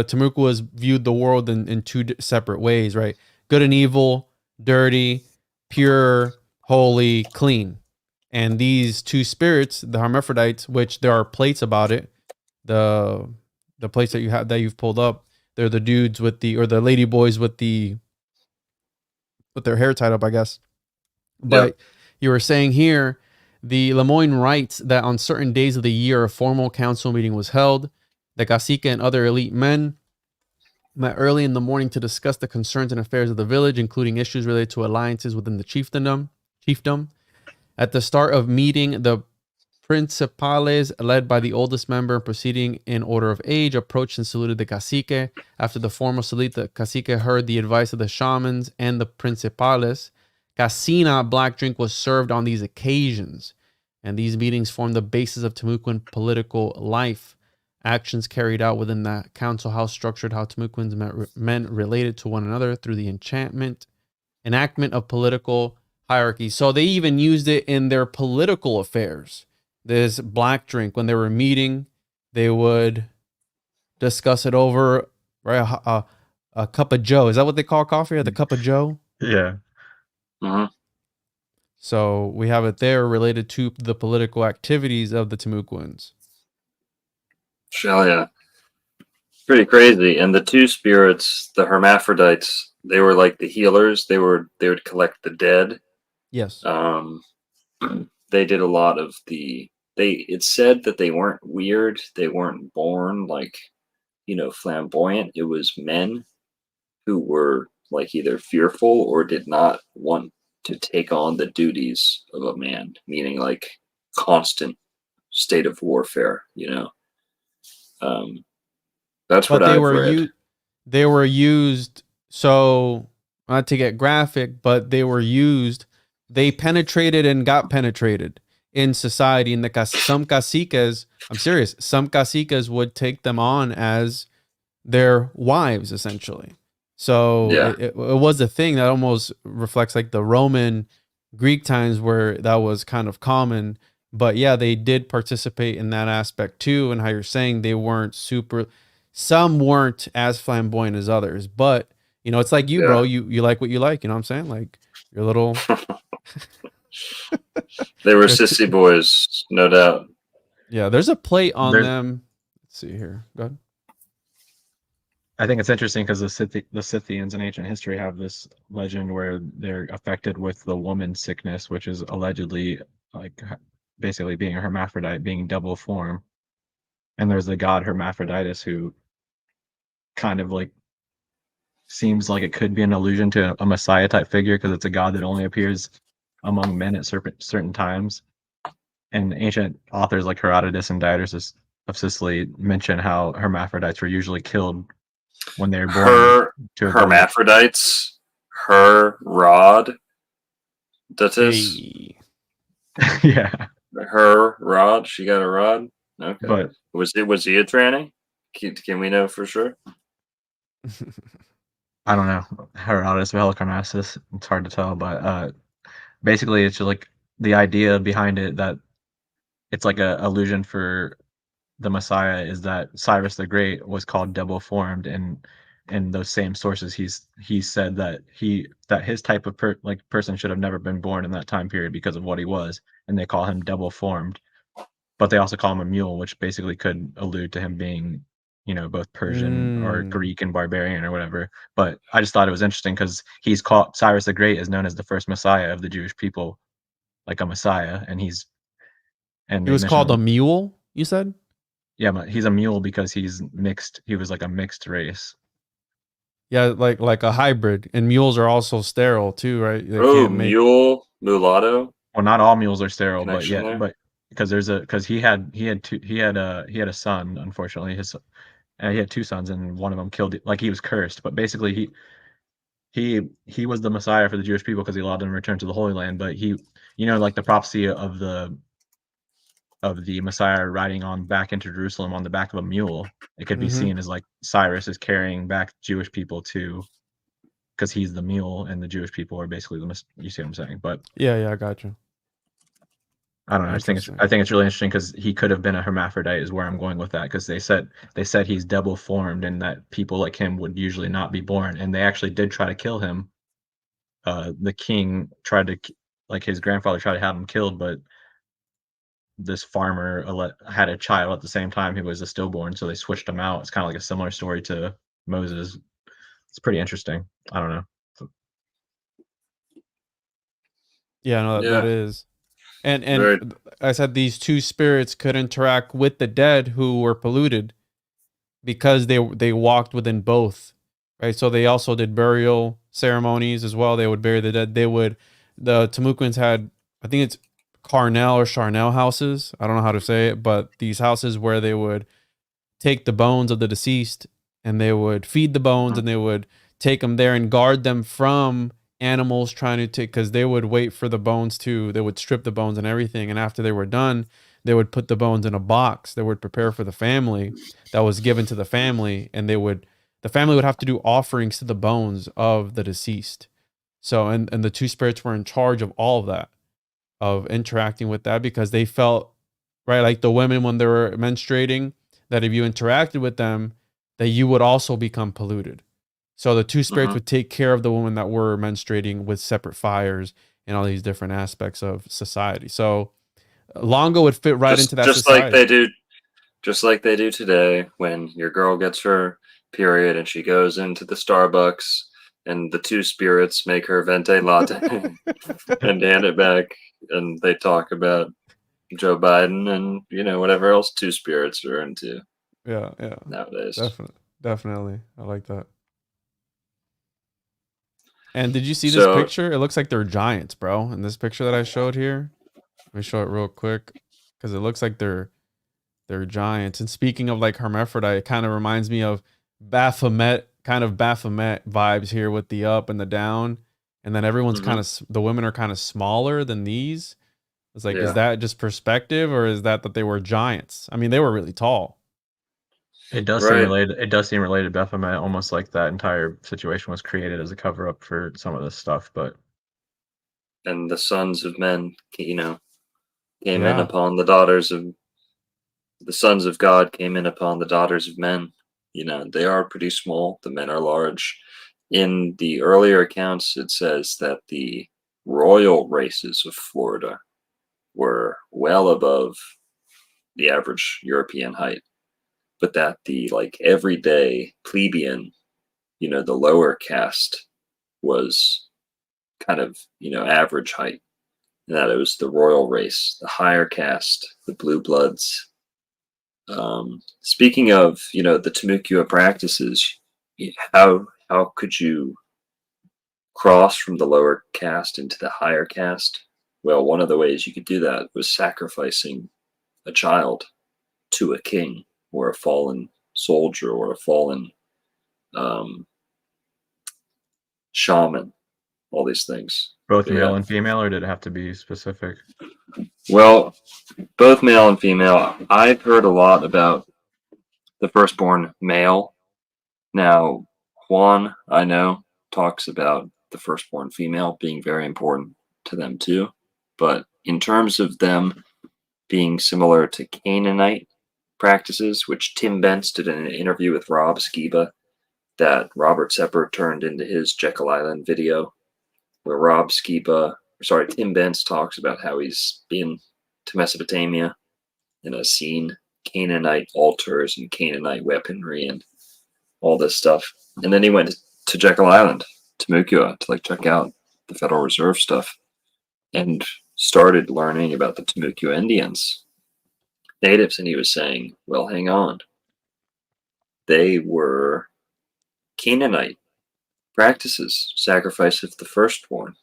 Timucuas viewed the world in two separate ways, right? Good and evil, dirty, pure, holy, clean. And these two spirits, the hermaphrodites, which there are plates about it, the plates that you've pulled up, they're the dudes with the lady boys with their hair tied up, I guess. But you were saying here, the Lemoyne writes that on certain days of the year, a formal council meeting was held. The cacique and other elite men met early in the morning to discuss the concerns and affairs of the village, including issues related to alliances within the chiefdom. At the start of meeting, the principales, led by the oldest member, proceeding in order of age, approached and saluted the cacique. After the formal salute, the cacique heard the advice of the shamans and the principales. Cassina black drink was served on these occasions, and these meetings formed the basis of Timucuan political life. Actions carried out within the council house structured how Timucuans men related to one another through the enactment of political hierarchy. So they even used it in their political affairs. This black drink, when they were meeting, they would discuss it over, right? A cup of Joe. Is that what they call coffee? Or the cup of Joe? Yeah. Uh-huh. So we have it there related to the political activities of the Timucuans. Hell yeah. Pretty crazy. And the two spirits, the hermaphrodites, they were like the healers. They would collect the dead. Yes. They did a lot of it said that they weren't weird. They weren't born like, flamboyant. It was men who were like either fearful or did not want to take on the duties of a man, meaning like constant state of warfare, That's what I've read. They were used, so not to get graphic, but they were used. They penetrated and got penetrated in society. And some caciques, I'm serious, some caciques would take them on as their wives, essentially. So it was a thing that almost reflects like the Roman, Greek times where that was kind of common. But yeah, they did participate in that aspect too. And how you're saying they weren't some weren't as flamboyant as others. But, it's like you, bro. You like what you like. You know what I'm saying? Like your little... They were sissy boys, no doubt. Yeah, there's a plate on them. Let's see here. Go ahead. I think it's interesting because the Scythians in ancient history have this legend where they're affected with the woman sickness, which is allegedly like basically being a hermaphrodite, being double form. And there's the god Hermaphroditus who kind of like seems like it could be an allusion to a messiah type figure because it's a god that only appears among men at certain times. And ancient authors like Herodotus and Diodorus of Sicily mention how hermaphrodites were usually killed when they were born. Hermaphrodites, her rod. That is. Yeah. Her rod. She got a rod. Okay. But was he a tranny? Can we know for sure? I don't know. Herodotus or Helicarnassus. It's hard to tell, but basically it's just like the idea behind it that it's like a allusion for the Messiah is that Cyrus the Great was called double formed, and in those same sources he said that his type of person should have never been born in that time period because of what he was, and they call him double formed. But they also call him a mule, which basically could allude to him being, both Persian or Greek and barbarian or whatever. But I just thought it was interesting because Cyrus the Great is known as the first Messiah of the Jewish people, like a Messiah, and he was called a mule, you said? Yeah, but he's a mule because he's mixed. He was like a mixed race. Yeah, like a hybrid. And mules are also sterile too, right? Mule, mulatto. Well, not all mules are sterile, but because he had a son, unfortunately. He had two sons, and one of them killed. Like he was cursed, but basically he was the Messiah for the Jewish people because he allowed them to return to the Holy Land. But he, like the prophecy of the Messiah riding on back into Jerusalem on the back of a mule, it could be seen as like Cyrus is carrying back Jewish people to, because he's the mule and the Jewish people are basically you see what I'm saying? But Yeah, I got you. I don't know. I think it's really interesting because he could have been a hermaphrodite is where I'm going with that, because they said he's double formed and that people like him would usually not be born, and they actually did try to kill him. The king tried to, like his grandfather tried to have him killed, but this farmer had a child at the same time who was a stillborn, so they switched him out. It's kind of like a similar story to Moses. It's pretty interesting. I don't know. Yeah, no, that Yeah. is. And Very- I said these two spirits could interact with the dead who were polluted because they walked within both, right? So they also did burial ceremonies as well. They would bury the dead. The Timucuans had, I think it's Carnell or Charnel houses. I don't know how to say it, but these houses where they would take the bones of the deceased and they would feed the bones and they would take them there and guard them from animals trying to take, because they would wait for the bones they would strip the bones and everything, and after they were done they would put the bones in a box they would prepare for the family that was given to the family, and the family would have to do offerings to the bones of the deceased. So and the two spirits were in charge of all of that, of interacting with that, because they felt, right, like the women when they were menstruating, that if you interacted with them that you would also become polluted. So the two spirits would take care of the women that were menstruating with separate fires and all these different aspects of society. So Longo would fit right into that society. Just like they do today when your girl gets her period and she goes into the Starbucks and the two spirits make her venti latte and hand it back, and they talk about Joe Biden and whatever else two spirits are into. Yeah. Nowadays. Definitely. I like that. And did you see this picture? It looks like they're giants, bro. In this picture that I showed here, let me show it real quick, because it looks like they're giants. And speaking of like hermaphrodite, it kind of reminds me of Baphomet vibes here with the up and the down, and then everyone's the women are kind of smaller than these. It's like, is that just perspective, or is that they were giants? I mean, they were really tall. It does seem related. It does seem related to Baphomet, almost like that entire situation was created as a cover up for some of this stuff. And the sons of men, came in upon the daughters of the sons of God came in upon the daughters of men. They are pretty small. The men are large. In the earlier accounts, it says that the royal races of Florida were well above the average European height, but that the everyday plebeian, the lower caste, was kind of average height, and that it was the royal race, the higher caste, the blue bloods. Speaking of the Timucua practices, how could you cross from the lower caste into the higher caste? Well, one of the ways you could do that was sacrificing a child to a king or a fallen soldier or a fallen shaman, all these things. Both male and female, or did it have to be specific? Well, both male and female. I've heard a lot about the firstborn male. Now, Juan, I know, talks about the firstborn female being very important to them too. But in terms of them being similar to Canaanite practices, which Tim Bentz did in an interview with Rob Skiba that Robert Sepper turned into his Jekyll Island video, where Tim Bentz talks about how he's been to Mesopotamia and has seen Canaanite altars and Canaanite weaponry and all this stuff. And then he went to Jekyll Island, Timucua, to check out the Federal Reserve stuff, and started learning about the Timucua Indians, natives, and he was saying, well, hang on. They were Canaanite practices, sacrifice of the firstborn.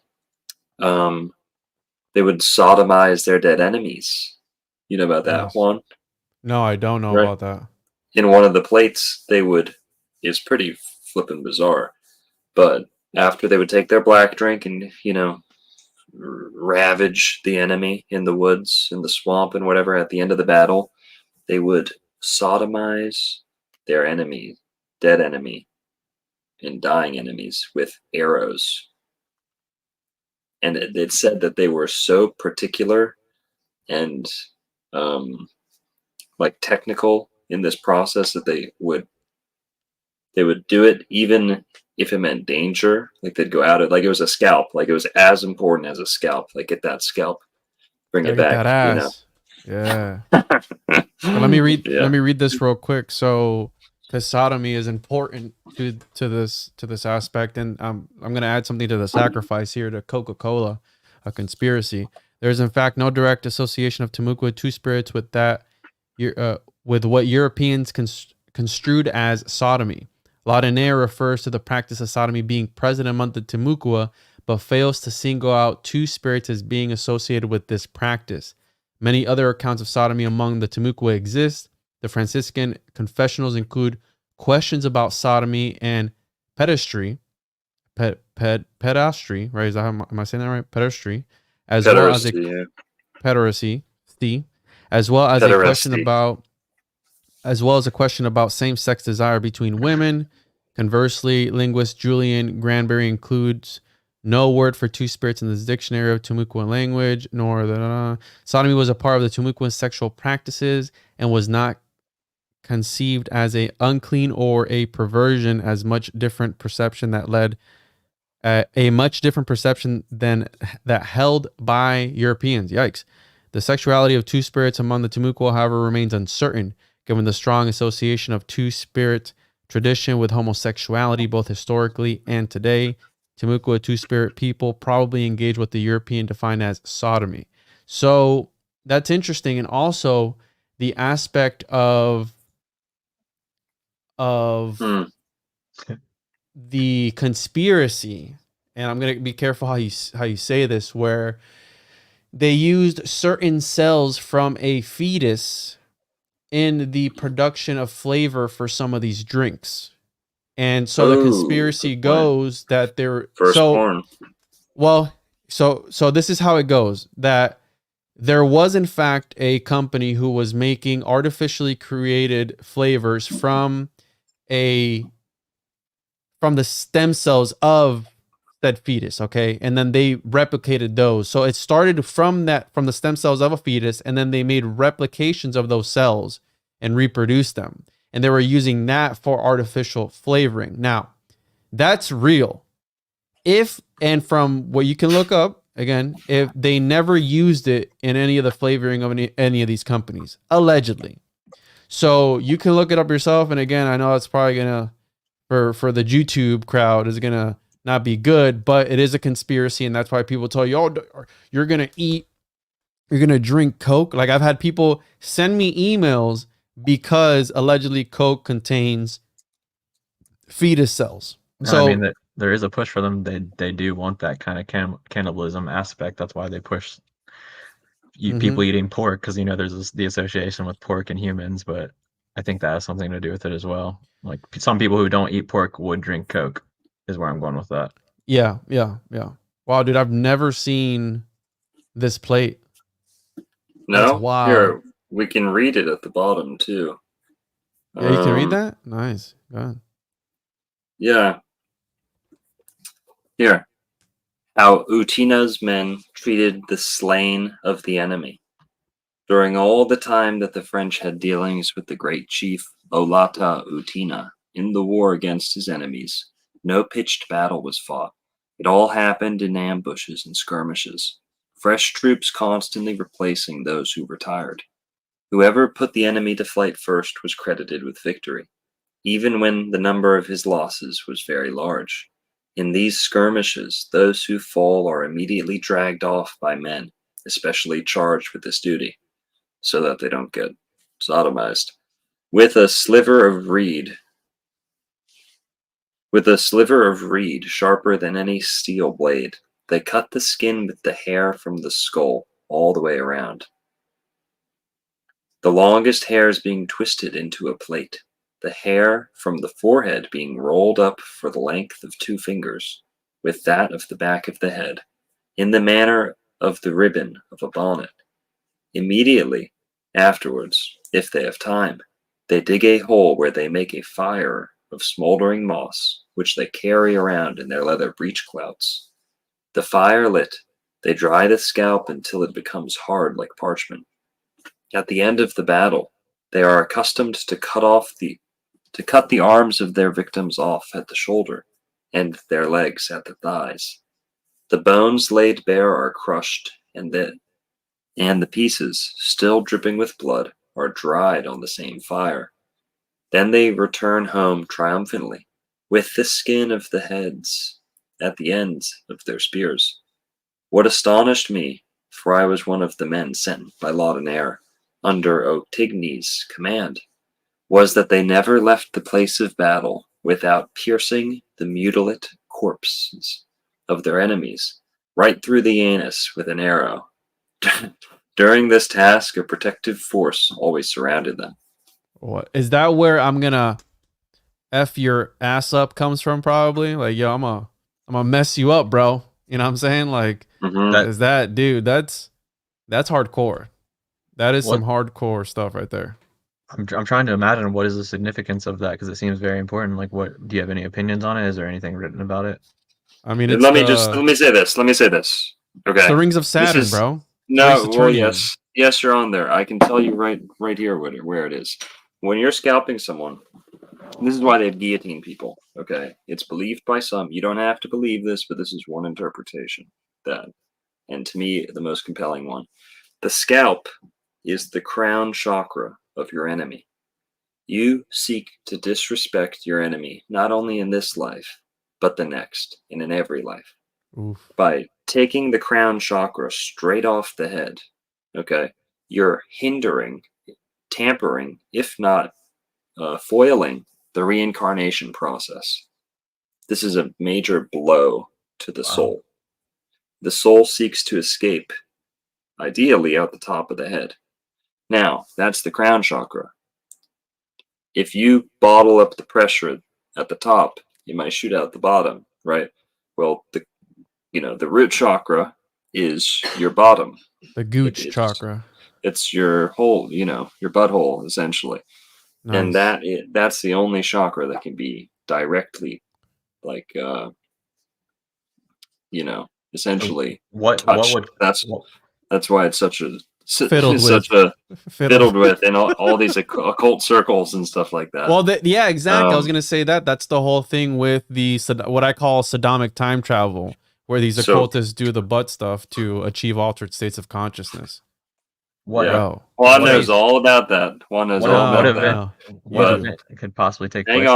They would sodomize their dead enemies. You know about that, Juan? No, I don't know about that. In one of the plates, it's pretty flippin' bizarre, but after they would take their black drink and, ravage the enemy in the woods, in the swamp, and whatever, at the end of the battle, they would sodomize their enemy, dead enemy, and dying enemies with arrows. And it said that they were so particular and like technical in this process that they would do it even if it meant danger. Like they'd go out it like it was a scalp, like it was as important as a scalp. Like get that scalp, bring Gotta it get back. that ass. Yeah. But let me read. Yeah. Let me read this real quick. So, because sodomy is important to this aspect, and I'm going to add something to the sacrifice here to Coca-Cola, a conspiracy. There is in fact no direct association of Timucua two spirits with that, with what Europeans construed as sodomy. Laudenaire refers to the practice of sodomy being present among the Timucua, but fails to single out two spirits as being associated with this practice. Many other accounts of sodomy among the Timucua exist. The Franciscan confessionals include questions about sodomy and pedestry, pedastry, right? Is that am I saying that right? Pedestry, as well as pederasty, as well as a question about same-sex desire between women. Conversely, linguist Julian Granberry includes no word for two spirits in this dictionary of Timucuan language, nor the sodomy was a part of the Timucuan sexual practices and was not conceived as a unclean or a perversion, as much different perception that led a much different perception than that held by Europeans. Yikes. The sexuality of two spirits among the Timucua, however, remains uncertain, given the strong association of two spirit tradition with homosexuality, both historically and today. Timucua two-spirit people probably engage what the European defined as sodomy. So that's interesting. And also the aspect of the conspiracy, and I'm going to be careful how you say this, where they used certain cells from a fetus in the production of flavor for some of these drinks. And so the conspiracy goes that they're firstborn. So this is how it goes, that there was in fact a company who was making artificially created flavors from the stem cells of that fetus, okay? And then they replicated those. So it started from the stem cells of a fetus, and then they made replications of those cells and reproduced them. And they were using that for artificial flavoring. Now, that's real. And from what you can look up, again, if they never used it in any of the flavoring of any of these companies, allegedly. So you can look it up yourself. And again, I know it's probably going to, for the YouTube crowd, is going to not be good, but it is a conspiracy. And that's why people tell you, oh, you're going to drink Coke. Like I've had people send me emails because allegedly Coke contains fetus cells. So I mean, there is a push for them. They do want that kind of cannibalism aspect. That's why they push people eating pork, because there's the association with pork and humans. But I think that has something to do with it as well. Like some people who don't eat pork would drink Coke, is where I'm going with that. Yeah. Wow, dude, I've never seen this plate. No, wow. Here, we can read it at the bottom too. Yeah, you can read that? Nice. Go ahead. Yeah. Here. How Utina's men treated the slain of the enemy. During all the time that the French had dealings with the great chief Olata Utina in the war against his enemies, no pitched battle was fought. It all happened in ambushes and skirmishes, fresh troops constantly replacing those who retired. Whoever put the enemy to flight first was credited with victory, even when the number of his losses was very large. In these skirmishes, those who fall are immediately dragged off by men, especially charged with this duty, so that they don't get sodomized. With a sliver of reed sharper than any steel blade, they cut the skin with the hair from the skull all the way around. The longest hairs being twisted into a plate, the hair from the forehead being rolled up for the length of 2 fingers. with that of the back of the head, in the manner of the ribbon of a bonnet. Immediately afterwards, if they have time, they dig a hole where they make a fire of smoldering moss, which they carry around in their leather breechclouts. The fire lit, they dry the scalp until it becomes hard like parchment. At the end of the battle, they are accustomed to cut the arms of their victims off at the shoulder, and their legs at the thighs. The bones laid bare are crushed, and the pieces, still dripping with blood, are dried on the same fire. Then they return home triumphantly, with the skin of the heads at the ends of their spears. What astonished me, for I was one of the men sent by Laudonnière under Otigny's command, was that they never left the place of battle without piercing the mutilate corpses of their enemies right through the anus with an arrow. During this task, a protective force always surrounded them. What is that? Where I'm gonna f your ass up comes from? Probably like, yo, I'm gonna mess you up, bro. You know what I'm saying? Like, is that, dude? That's hardcore. That is some hardcore stuff right there. I'm trying to imagine what is the significance of that, because it seems very important. Like, what do you have any opinions on it? Is there anything written about it? I mean, it's let me say this. Okay, the Rings of Saturn, bro. No, well, yes, you're on there. I can tell you right here where it is. When you're scalping someone, this is why they guillotine people. Okay, it's believed by some. You don't have to believe this, but this is one interpretation. And to me, the most compelling one. The scalp is the crown chakra of your enemy. You seek to disrespect your enemy, not only in this life, but the next, and in every life. Oof. By taking the crown chakra straight off the head, okay, you're hindering, tampering, if not foiling, the reincarnation process. This is a major blow to the soul. The soul seeks to escape, ideally out the top of the head. Now, that's the crown chakra. If you bottle up the pressure at the top, you might shoot out the bottom, right? Well, the root chakra is your bottom. The gooch chakra. It's your hole, your butthole, essentially. Nice. And that's the only chakra that can be directly, like, essentially touched. That's why it's such a fiddled with in all these occult circles and stuff like that. Well, yeah, exactly. I was gonna say that's the whole thing with what I call Sodomic time travel, where these occultists do the butt stuff to achieve altered states of consciousness. Juan knows all about that. Juan knows all about that. What event could possibly take place?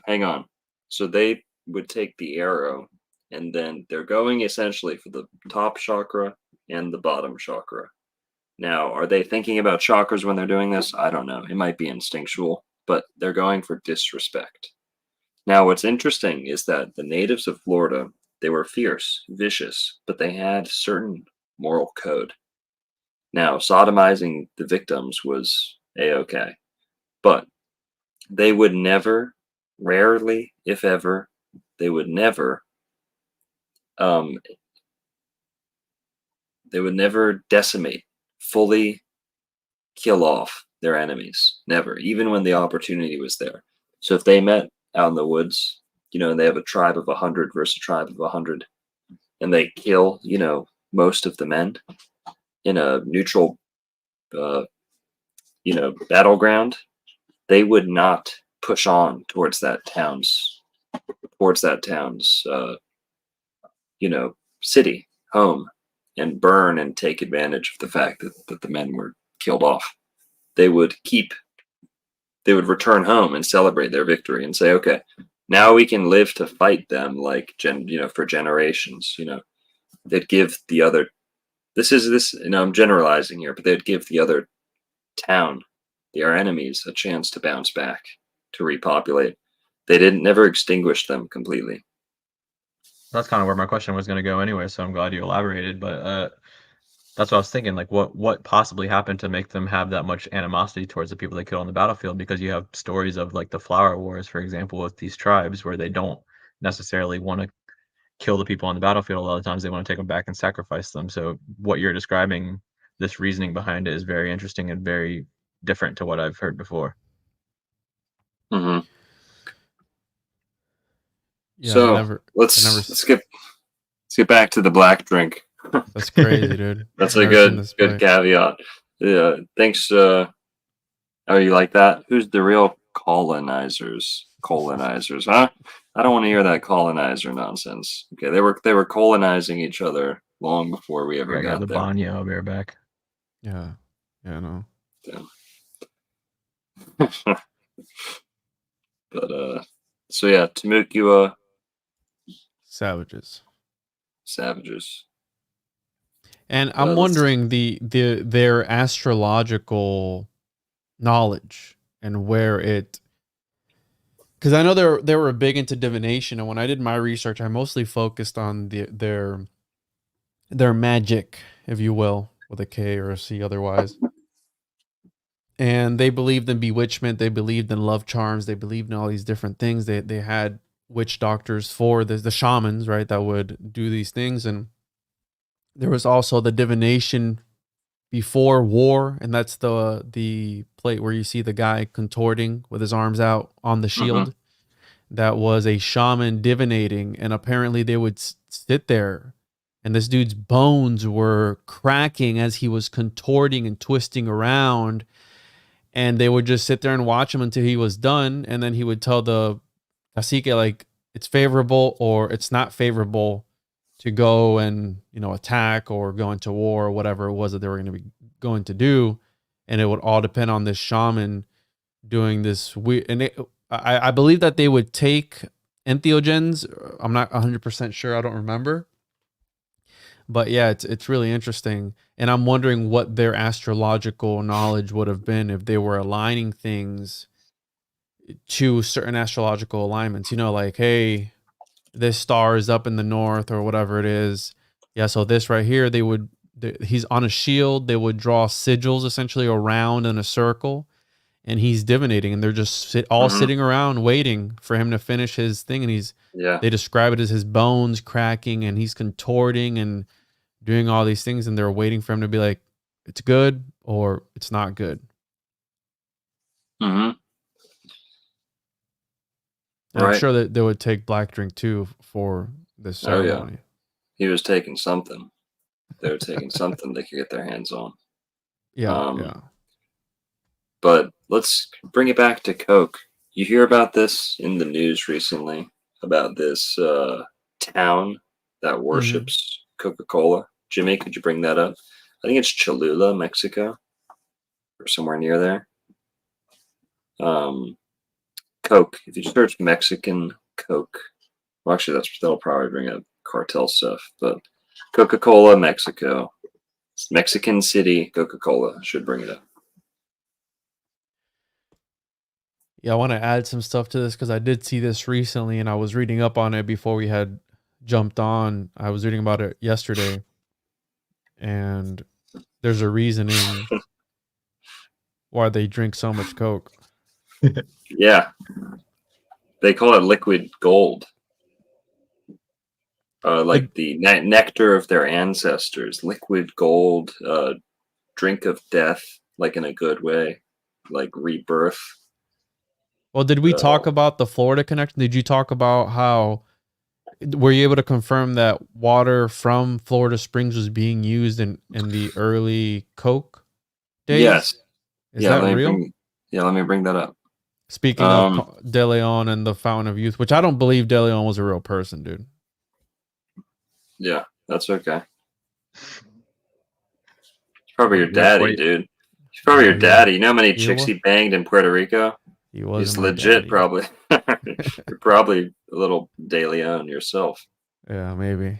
Hang on. So they would take the arrow, and then they're going essentially for the top chakra and the bottom chakra. Now, are they thinking about chakras when they're doing this? I don't know. It might be instinctual, but they're going for disrespect. Now, what's interesting is that the natives of Florida, they were fierce, vicious, but they had certain moral code. Now, sodomizing the victims was a-okay, but they would never, rarely, if ever, they would never decimate, fully kill off their enemies. Never, even when the opportunity was there. So if they met out in the woods, and they have a tribe of 100 versus a tribe of 100, and they kill, most of the men in a neutral, battleground, they would not push on towards that town's, city, home, and burn and take advantage of the fact that the men were killed off. They would return home and celebrate their victory and say, okay, now we can live to fight them for generations. They'd give the other, I'm generalizing here, but they'd give the other town, their enemies, a chance to bounce back, to repopulate. They never extinguish them completely. That's kind of where my question was going to go anyway, so I'm glad you elaborated. But that's what I was thinking. Like, what possibly happened to make them have that much animosity towards the people they killed on the battlefield? Because you have stories of, like, the Flower Wars, for example, with these tribes where they don't necessarily want to kill the people on the battlefield. A lot of times they want to take them back and sacrifice them. So what you're describing, this reasoning behind it, is very interesting and very different to what I've heard before. Mm-hmm. Yeah, So let's get back to the black drink. That's crazy, dude. That's I've a never seen this good play. caveat. Yeah, thanks. Oh, you like that? Who's the real colonizers? Colonizers, huh? I don't want to hear that colonizer nonsense. Okay, they were colonizing each other long before we ever got the there. Banyo bareback. Yeah, no. Yeah. But so yeah, Timucua Savages. And I'm wondering their astrological knowledge and where it, because I know they were big into divination, and when I did my research, I mostly focused on their magic, if you will, with a K or a C otherwise. And they believed in bewitchment, they believed in love charms, they believed in all these different things. They had witch doctors for the shamans, right, that would do these things. And there was also the divination before war, and that's the plate where you see the guy contorting with his arms out on the shield. That was a shaman divinating, and apparently they would sit there, and this dude's bones were cracking as he was contorting and twisting around, and they would just sit there and watch him until he was done, and then he would tell the cacique, like, it's favorable or it's not favorable to go and, you know, attack or go into war or whatever it was that they were going to be going to do. And it would all depend on this shaman doing this weird. And I believe that they would take entheogens. I'm not 100% sure. I don't remember. But yeah, it's really interesting. And I'm wondering what their astrological knowledge would have been if they were aligning things to certain astrological alignments. You know, like, hey, this star is up in the north or whatever it is. Yeah, so this right here, he's on a shield. They would draw sigils essentially around in a circle, and he's divinating, and they're just sitting around waiting for him to finish his thing. And they describe it as his bones cracking, and he's contorting and doing all these things, and they're waiting for him to be like, it's good or it's not good. Mm-hmm. And I'm sure that they would take black drink too for this ceremony. Oh, yeah. He was taking something. They were taking something they could get their hands on. Yeah. But let's bring it back to Coke. You hear about this in the news recently, about this town that worships Coca-Cola. Jimmy, could you bring that up? I think it's Cholula, Mexico, or somewhere near there. Coke. If you search Mexican Coke, well, actually, that'll probably bring up cartel stuff. But Coca-Cola, Mexico, Mexican City, Coca-Cola should bring it up. Yeah, I want to add some stuff to this because I did see this recently, and I was reading up on it before we had jumped on. I was reading about it yesterday, and there's a reasoning why they drink so much Coke. Yeah. They call it liquid gold. Like the nectar of their ancestors. Liquid gold, drink of death, like in a good way, like rebirth. Well, did we talk about the Florida connection? Did you talk about how, were you able to confirm that water from Florida Springs was being used in the early Coke days? Yes. Is that real? Let me bring that up. Speaking of De Leon and the Fountain of Youth, which I don't believe De Leon was a real person, dude. Yeah, that's okay. He's probably your daddy, dude. He's probably your daddy. You know how many chicks he banged in Puerto Rico? He's legit, probably. You're probably a little De Leon yourself. Yeah, maybe.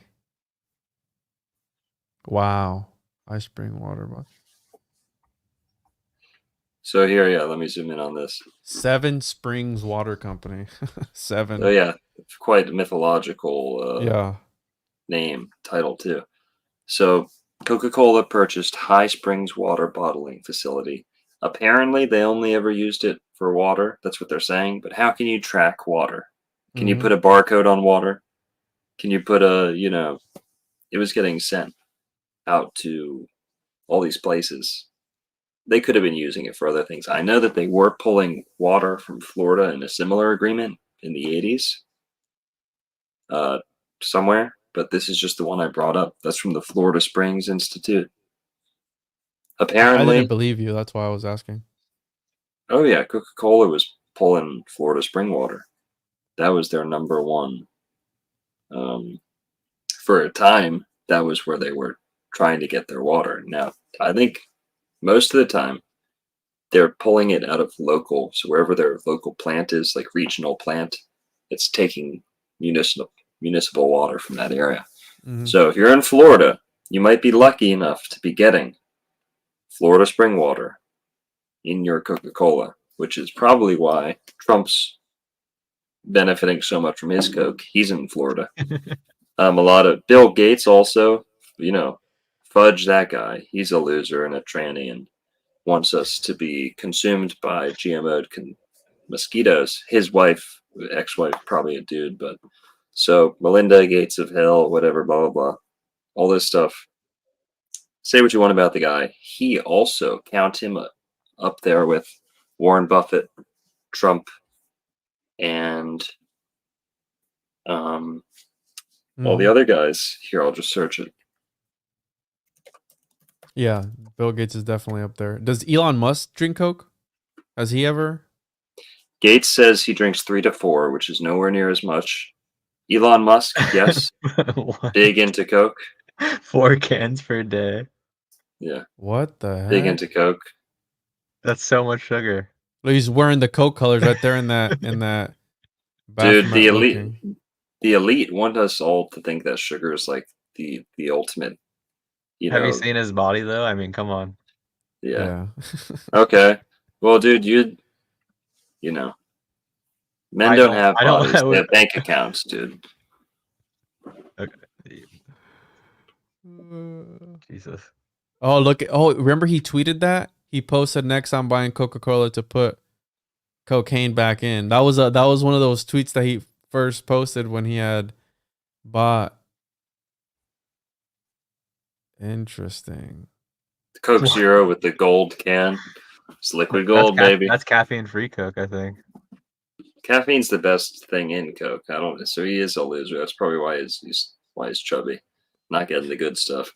Wow. High spring water. So here, let me zoom in on this. Seven Springs Water Company. 7. Oh yeah, quite a mythological name, title too. So Coca-Cola purchased High Springs Water Bottling Facility. Apparently, they only ever used it for water. That's what they're saying. But how can you track water? Can you put a barcode on water? Can you put it was getting sent out to all these places. They could have been using it for other things. I know that they were pulling water from Florida in a similar agreement in the 80s somewhere, but this is just the one I brought up. That's from the Florida Springs Institute. I Apparently, didn't believe you. That's why I was asking. oh yeah, Coca-Cola was pulling Florida spring water. That was their number one. For a time, that was where they were trying to get their water. Now, I think most of the time, they're pulling it out of local. So wherever their local plant is, like regional plant, it's taking municipal water from that area. Mhm. So if you're in Florida, you might be lucky enough to be getting Florida spring water in your Coca-Cola, which is probably why Trump's benefiting so much from his Coke. He's in Florida. A lot of Bill Gates also, fudge that guy. He's a loser and a tranny and wants us to be consumed by GMO'd mosquitoes. His wife, ex-wife, probably a dude, but so Melinda Gates of hell, whatever, blah, blah, blah. All this stuff. Say what you want about the guy. He also, count him up there with Warren Buffett, Trump, and all the other guys. Here, I'll just search it. Yeah, Bill Gates is definitely up there. Does Elon Musk drink Coke? Has he ever? Gates says he drinks 3 to 4, which is nowhere near as much. Elon Musk, yes, big into Coke. 4 cans per day. Yeah. What the heck? Big into Coke. That's so much sugar. He's wearing the Coke colors right there in that Dude, bathroom the elite want us all to think that sugar is like the ultimate. Have you seen his body though? I mean, come on. Yeah. Okay. Well, dude, men don't have bodies. They have bank accounts, dude. Okay. Jesus. Oh, look. Oh, remember he tweeted that? He posted, next I'm buying Coca-Cola to put cocaine back in. That was one of those tweets that he first posted when he had bought. Interesting. The Coke Zero with the gold can. It's liquid gold, baby. That's caffeine-free Coke, I think. Caffeine's the best thing in Coke. So he is a loser. That's probably why he's chubby, not getting the good stuff.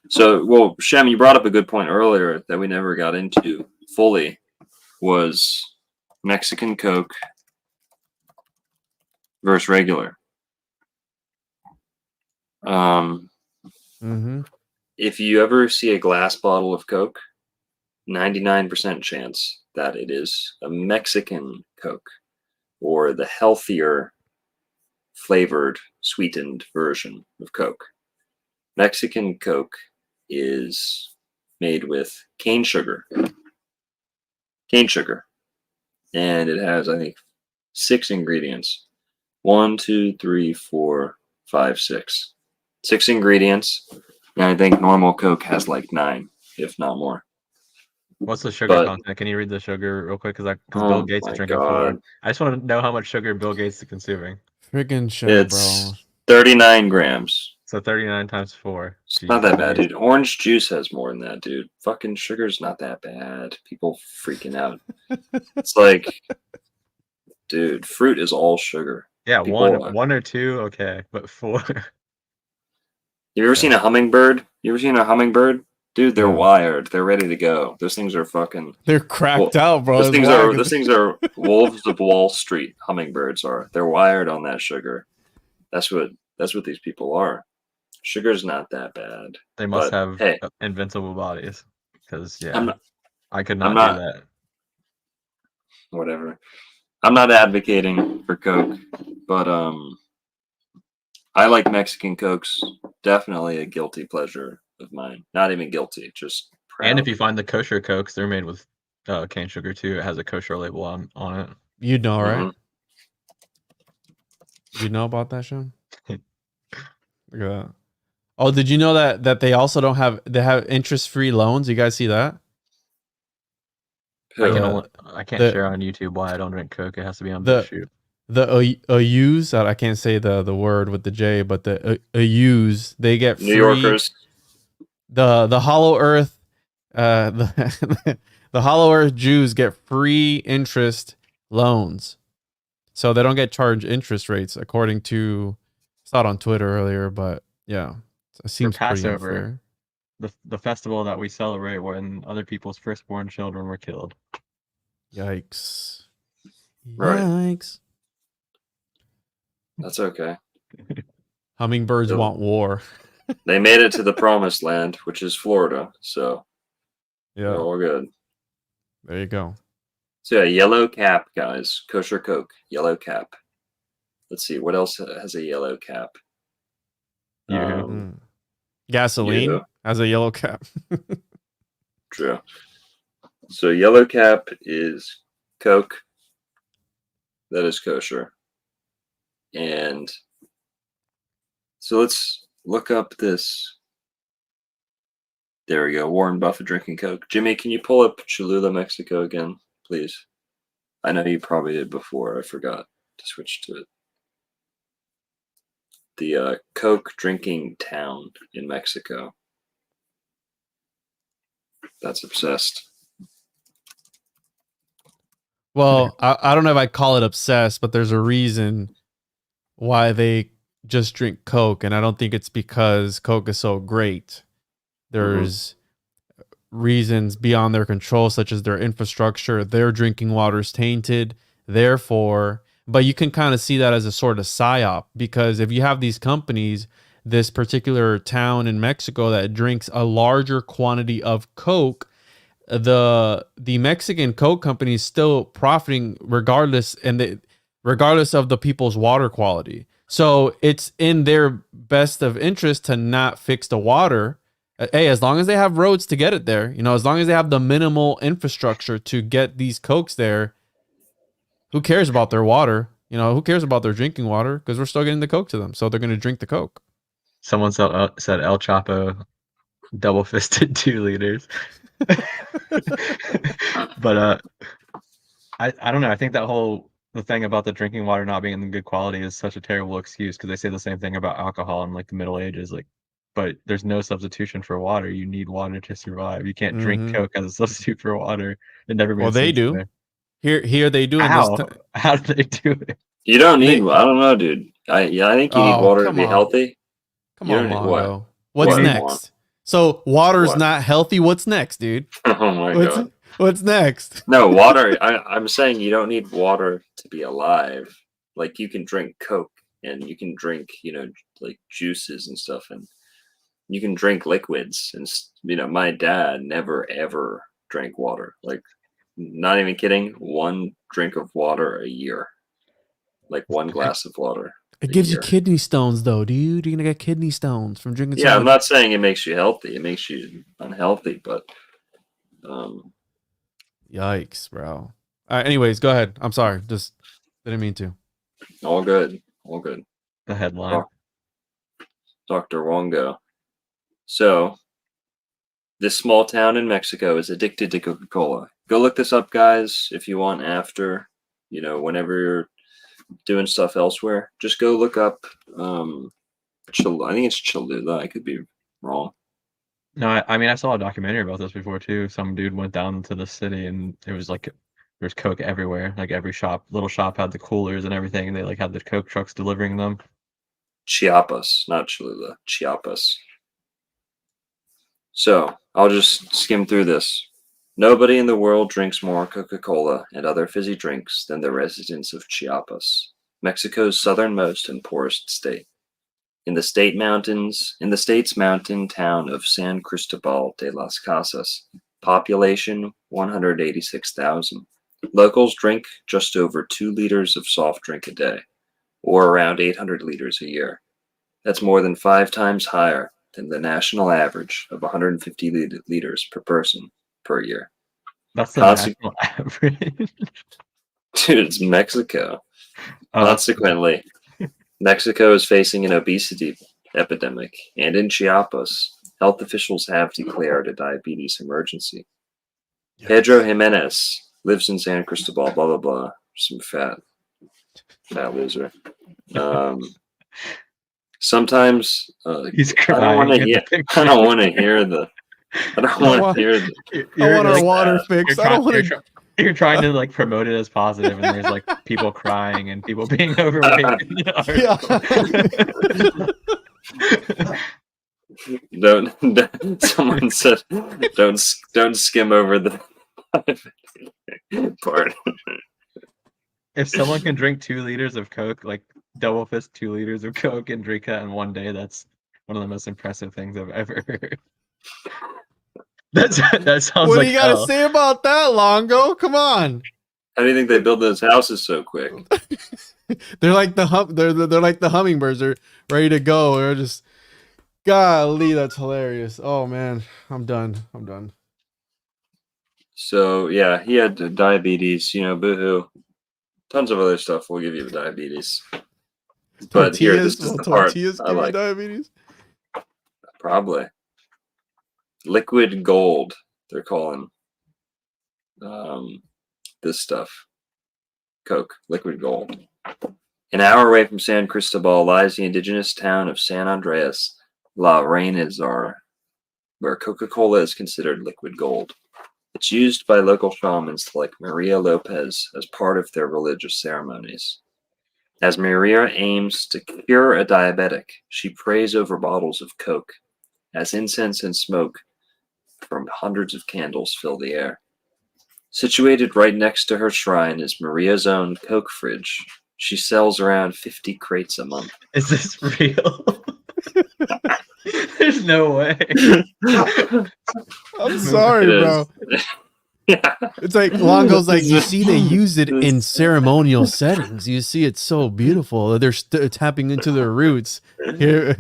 So, well, Shem, you brought up a good point earlier that we never got into fully, was Mexican Coke versus regular. If you ever see a glass bottle of Coke, 99% chance that it is a Mexican Coke or the healthier flavored sweetened version of Coke. Mexican Coke is made with cane sugar. And it has, I think, 6 ingredients. 1, 2, 3, 4, 5, 6. 6 ingredients. And I think normal Coke has like 9, if not more. What's the sugar content? Can you read the sugar real quick? Because Bill Gates is drinking 4. I just want to know how much sugar Bill Gates is consuming. Freaking shit, it's 39 grams. So 39 times 4. It's not that bad, dude. Orange juice has more than that, dude. Fucking sugar's not that bad. People freaking out. It's like, dude, fruit is all sugar. Yeah, one or 2, okay, but 4. You ever seen a hummingbird? Dude, they're wired. They're ready to go. Those things are fucking. They're cracked out, bro. Those things are wolves of Wall Street. Hummingbirds are. They're wired on that sugar. That's what these people are. Sugar's not that bad. They must have invincible bodies. Because I could not do that. Whatever. I'm not advocating for Coke, but I like Mexican Cokes. Definitely a guilty pleasure of mine. Not even guilty, just proud. And if you find the kosher Cokes, they're made with cane sugar too. It has a kosher label on it. You know, right? You know about that, Sean? Look at that. Oh, did you know that they also they have interest-free loans? You guys see that? I can't share on YouTube why I don't drink Coke. It has to be on the shoot. the Ayus, I can't say the word with the J, but the Ayus, they get free. New Yorkers. The Hollow Earth, the Hollow Earth Jews get free interest loans, so they don't get charged interest rates according to. I saw it on Twitter earlier, but yeah, it seems pretty Passover, unfair. the festival that we celebrate when other people's firstborn children were killed. Yikes! Right. Yikes! That's okay. Hummingbirds want war. They made it to the promised land, which is Florida. So Yeah, they're all good. there you go. So yeah, yellow cap, guys. Kosher Coke, yellow cap. Let's see, what else has a yellow cap? Gasoline Yoo-hoo. has a yellow cap. True. So yellow cap is Coke. That is kosher. And so let's look up this. There we go. Warren Buffett drinking Coke. Jimmy, can you pull up Cholula, Mexico again, please? I know you probably did before. I forgot to switch to it. The Coke drinking town in Mexico. That's obsessed. Well, I don't know if I'd call it obsessed, but there's a reason why they just drink Coke, and I don't think it's because Coke is so great. There's reasons beyond their control, such as their infrastructure. Their drinking water is tainted, therefore. But you can kind of see that as a sort of psyop, because if you have these companies, this particular town in Mexico that drinks a larger quantity of Coke, the Mexican Coke company is still profiting regardless, and regardless of the people's water quality. So it's in their best of interest to not fix the water. Hey, as long as they have roads to get it there, as long as they have the minimal infrastructure to get these Cokes there, who cares about their water? Who cares about their drinking water? Because we're still getting the Coke to them, so they're going to drink the Coke. Someone said El Chapo double fisted 2 liters. But I don't know. I think the thing about the drinking water not being in good quality is such a terrible excuse, because they say the same thing about alcohol in like the Middle Ages. But there's no substitution for water. You need water to survive. You can't drink Coke as a substitute for water. It never made sense. Well, they do. Here they do. How do they do it? You don't need. I don't know, dude. I think you need water to be healthy. Come on, Longo. What's next? So water's not healthy. What's next, dude? Oh my god. What's next? No, water. I'm saying you don't need water to be alive. Like, you can drink Coke and you can drink, like juices and stuff, and you can drink liquids. And my dad never ever drank water. Like, not even kidding. 1 drink of water a year. Like 1 glass of water. It gives you kidney stones, though, dude. You're gonna get kidney stones from drinking. Yeah, I'm not saying it makes you healthy. It makes you unhealthy, but yikes, bro. All right, anyways, go ahead. I'm sorry. Just didn't mean to. All good. All good. The headline. Dr. Wongo. So, this small town in Mexico is addicted to Coca-Cola. Go look this up, guys, if you want after, whenever you're doing stuff elsewhere. Just go look up, I think it's Cholula. I could be wrong. No, I mean, I saw a documentary about this before, too. Some dude went down to the city, and it was like, there's Coke everywhere. Like, every little shop had the coolers and everything, and they, like, had the Coke trucks delivering them. Chiapas, not Cholula. Chiapas. So, I'll just skim through this. Nobody in the world drinks more Coca-Cola and other fizzy drinks than the residents of Chiapas, Mexico's southernmost and poorest state. In the state's mountain town of San Cristobal de las Casas, population 186,000. Locals drink just over 2 liters of soft drink a day, or around 800 liters a year. That's more than 5 times higher than the national average of 150 liters per person per year. That's the national average. Dude, it's Mexico. Consequently, Mexico is facing an obesity epidemic, and in Chiapas, health officials have declared a diabetes emergency. Yes. Pedro Jimenez lives in San Cristobal, blah, blah, blah. Some fat Fat loser. Sometimes He's I don't want to crying in hear. the I picture. don't want to hear the. I don't want to hear the. I want our like, water that. fixed. You're I don't trying, want to. you're trying to like promote it as positive, and there's like people crying and people being overweight. In the Don't. Someone said, don't skim over the part. If someone can drink 2 liters of Coke, like double fist 2 liters of Coke and drink that in one day, that's one of the most impressive things I've ever heard. That sounds What like do you got to hell. say about that, Longo? Come on. How do you think they build those houses so quick? They're like they're like the hummingbirds. They're ready to go. They're just, golly, that's hilarious. Oh man, I'm done. So yeah, he had diabetes. Boohoo. Tons of other stuff will give you diabetes. But here, this is the part tortillas I give you like. diabetes. Probably. Liquid gold, they're calling this stuff. Coke, liquid gold. An hour away from San Cristobal lies the indigenous town of San Andreas La Reynezar, where Coca-Cola is considered liquid gold. It's used by local shamans like Maria Lopez as part of their religious ceremonies. As Maria aims to cure a diabetic, she prays over bottles of Coke, as incense and smoke from hundreds of candles fill the air. Situated right next to her shrine is Maria's own Coke fridge. She sells around 50 crates a month. Is this real? There's no way. I'm sorry, bro. Yeah. It's like Longo's like, you see, they use it in ceremonial settings. You see, it's so beautiful. They're tapping into their roots. Here,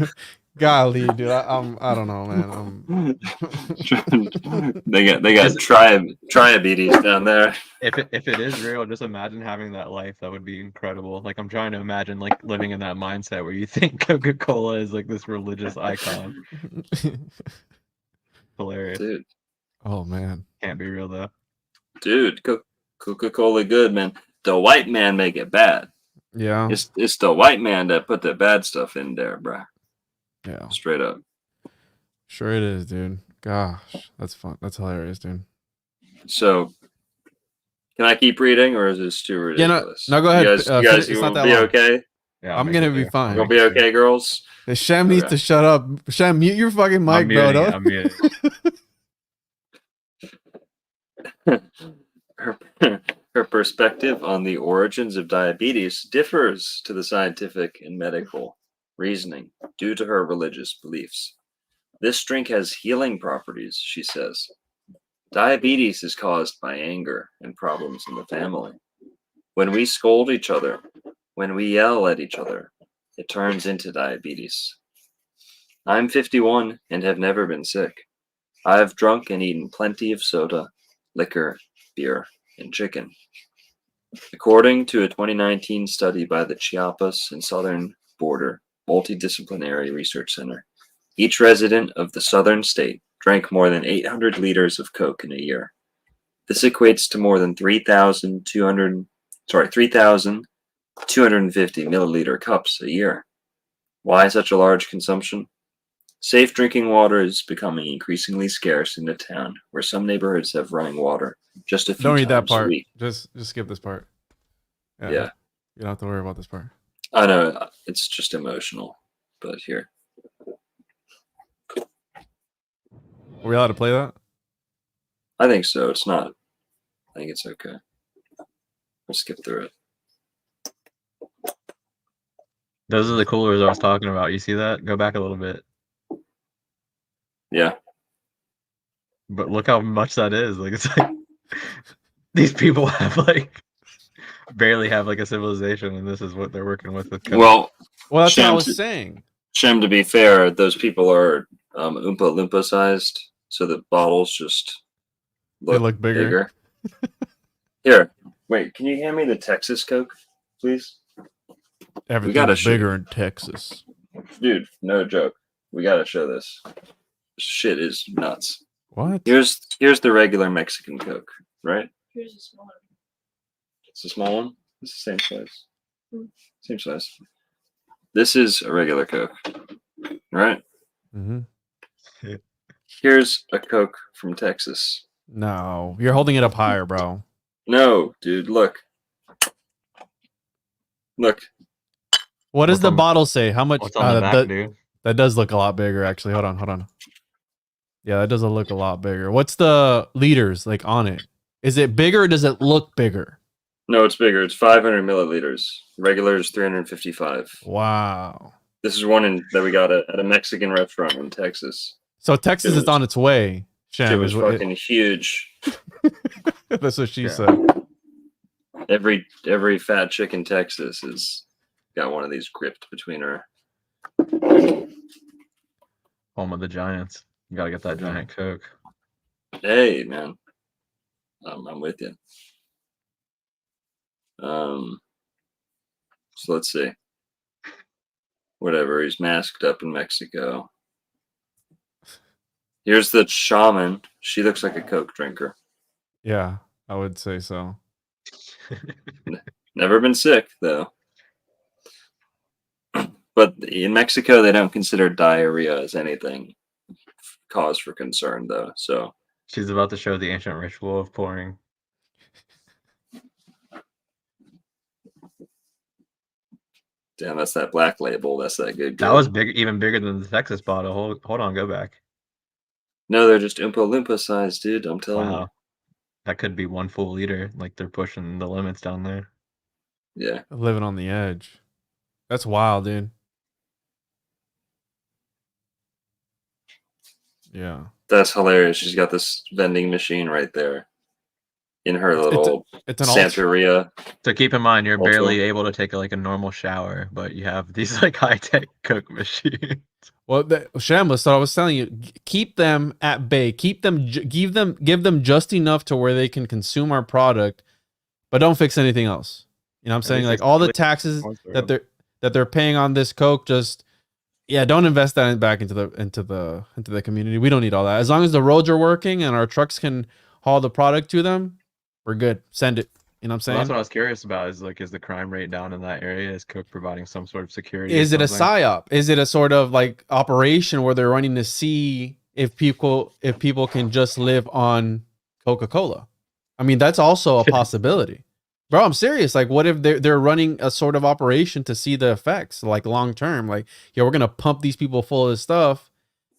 golly, dude, I don't know, man. They got triabetes down there. If it is real, just imagine having that life. That would be incredible. Like I'm trying to imagine like living in that mindset where you think Coca-Cola is like this religious icon. Hilarious. Dude. Oh man. Can't be real though. Dude, Coca-Cola good, man. The white man make it bad. Yeah. It's the white man that put the bad stuff in there, bruh. Yeah. Straight up. Sure it is, dude. Gosh, that's fun. That's hilarious, dude. So, can I keep reading, or is this too ridiculous? Yeah, no, go ahead. You guys, you not want that to be long. okay? Yeah, I'm gonna be fine. You'll be okay, girls? Shem needs to shut up. Shem, mute your fucking mic, bro. I'm muting. Her perspective on the origins of diabetes differs to the scientific and medical reasoning due to her religious beliefs. This drink has healing properties, she says. Diabetes is caused by anger and problems in the family. When we scold each other, when we yell at each other, it turns into diabetes. I'm 51 and have never been sick. I have drunk and eaten plenty of soda, liquor, beer, and chicken. According to a 2019 study by the Chiapas and Southern Border Multidisciplinary Research Center, each resident of the southern state drank more than 800 liters of Coke in a year. This equates to more than 3,250 milliliter cups a year. Why such a large consumption? Safe drinking water is becoming increasingly scarce in the town, where some neighborhoods have running water just a few Don't read that times a part. week. Just skip this part. Yeah. You don't have to worry about this part. I know, it's just emotional, but here. Are we allowed to play that? I think so. It's not. I think it's okay. We'll skip through it. Those are the coolers I was talking about. You see that? Go back a little bit. Yeah. But look how much that is. Like it's like these people have like barely have like a civilization, and this is what they're working with Coke. Well, that's Shem, what I was saying. Shem, to be fair, those people are Oompa Loompa sized, so the bottles just look bigger. Here, wait, can you hand me the Texas Coke, please? Everything's bigger in Texas. Dude, no joke. We gotta show this. Shit is nuts. What? Here's the regular Mexican Coke, right? Here's a small one. It's a small one. It's the same size. Seems nice. This is a regular Coke. All right. Mm-hmm. Here's a Coke from Texas. No, you're holding it up higher, bro. No, dude, look. Look. What does What's the on- bottle say? How much? What's on the back, dude? That does look a lot bigger, actually. Hold on. Yeah, that does look a lot bigger. What's the liters like on it? Is it bigger or does it look bigger? No, it's bigger. It's 500 milliliters. Regular is 355. Wow. This is one that we got at a Mexican restaurant in Texas. So Texas is on its way. Sham, It was is what fucking huge. that's what she said. Every fat chick in Texas has got one of these gripped between her. Home of the Giants. You gotta get that giant Coke. Hey, man. I'm with you. So let's see. Whatever, he's masked up in Mexico. Here's the shaman. She looks like a Coke drinker. Yeah, I would say so. Never been sick, though. But in Mexico, they don't consider diarrhea as anything cause for concern, though. So She's about to show the ancient ritual of pouring. damn, that's that black label. That's that good. That was big, even bigger than the Texas bottle. Hold on, go back. No, they're just Oompa Loompa size, dude. I'm telling Wow. That could be 1 full liter. Like they're pushing the limits down there. you. Yeah. Living on the edge. That's wild, dude. Yeah. That's hilarious. She's got this vending machine right there in her little It's an Santeria. So keep in mind, you're Ultra. barely able to take like a normal shower, but you have these like high-tech Coke machines. Well, Shamless, so I was telling you, keep them at bay. Keep them, give them just enough to where they can consume our product, but don't fix anything else. You know what I'm saying? Like all the taxes that they're paying on this Coke, just don't invest that back into the community. We don't need all that. As long as the roads are working and our trucks can haul the product to them, we're good. Send it. You know what I'm saying? Well, that's what I was curious about. Is the crime rate down in that area? Is Coke providing some sort of security? Is it a psyop? Is it a sort of like operation where they're running to see if people can just live on Coca-Cola? I mean, that's also a possibility. Bro, I'm serious. Like, what if they're running a sort of operation to see the effects, like long term? Like, we're gonna pump these people full of this stuff,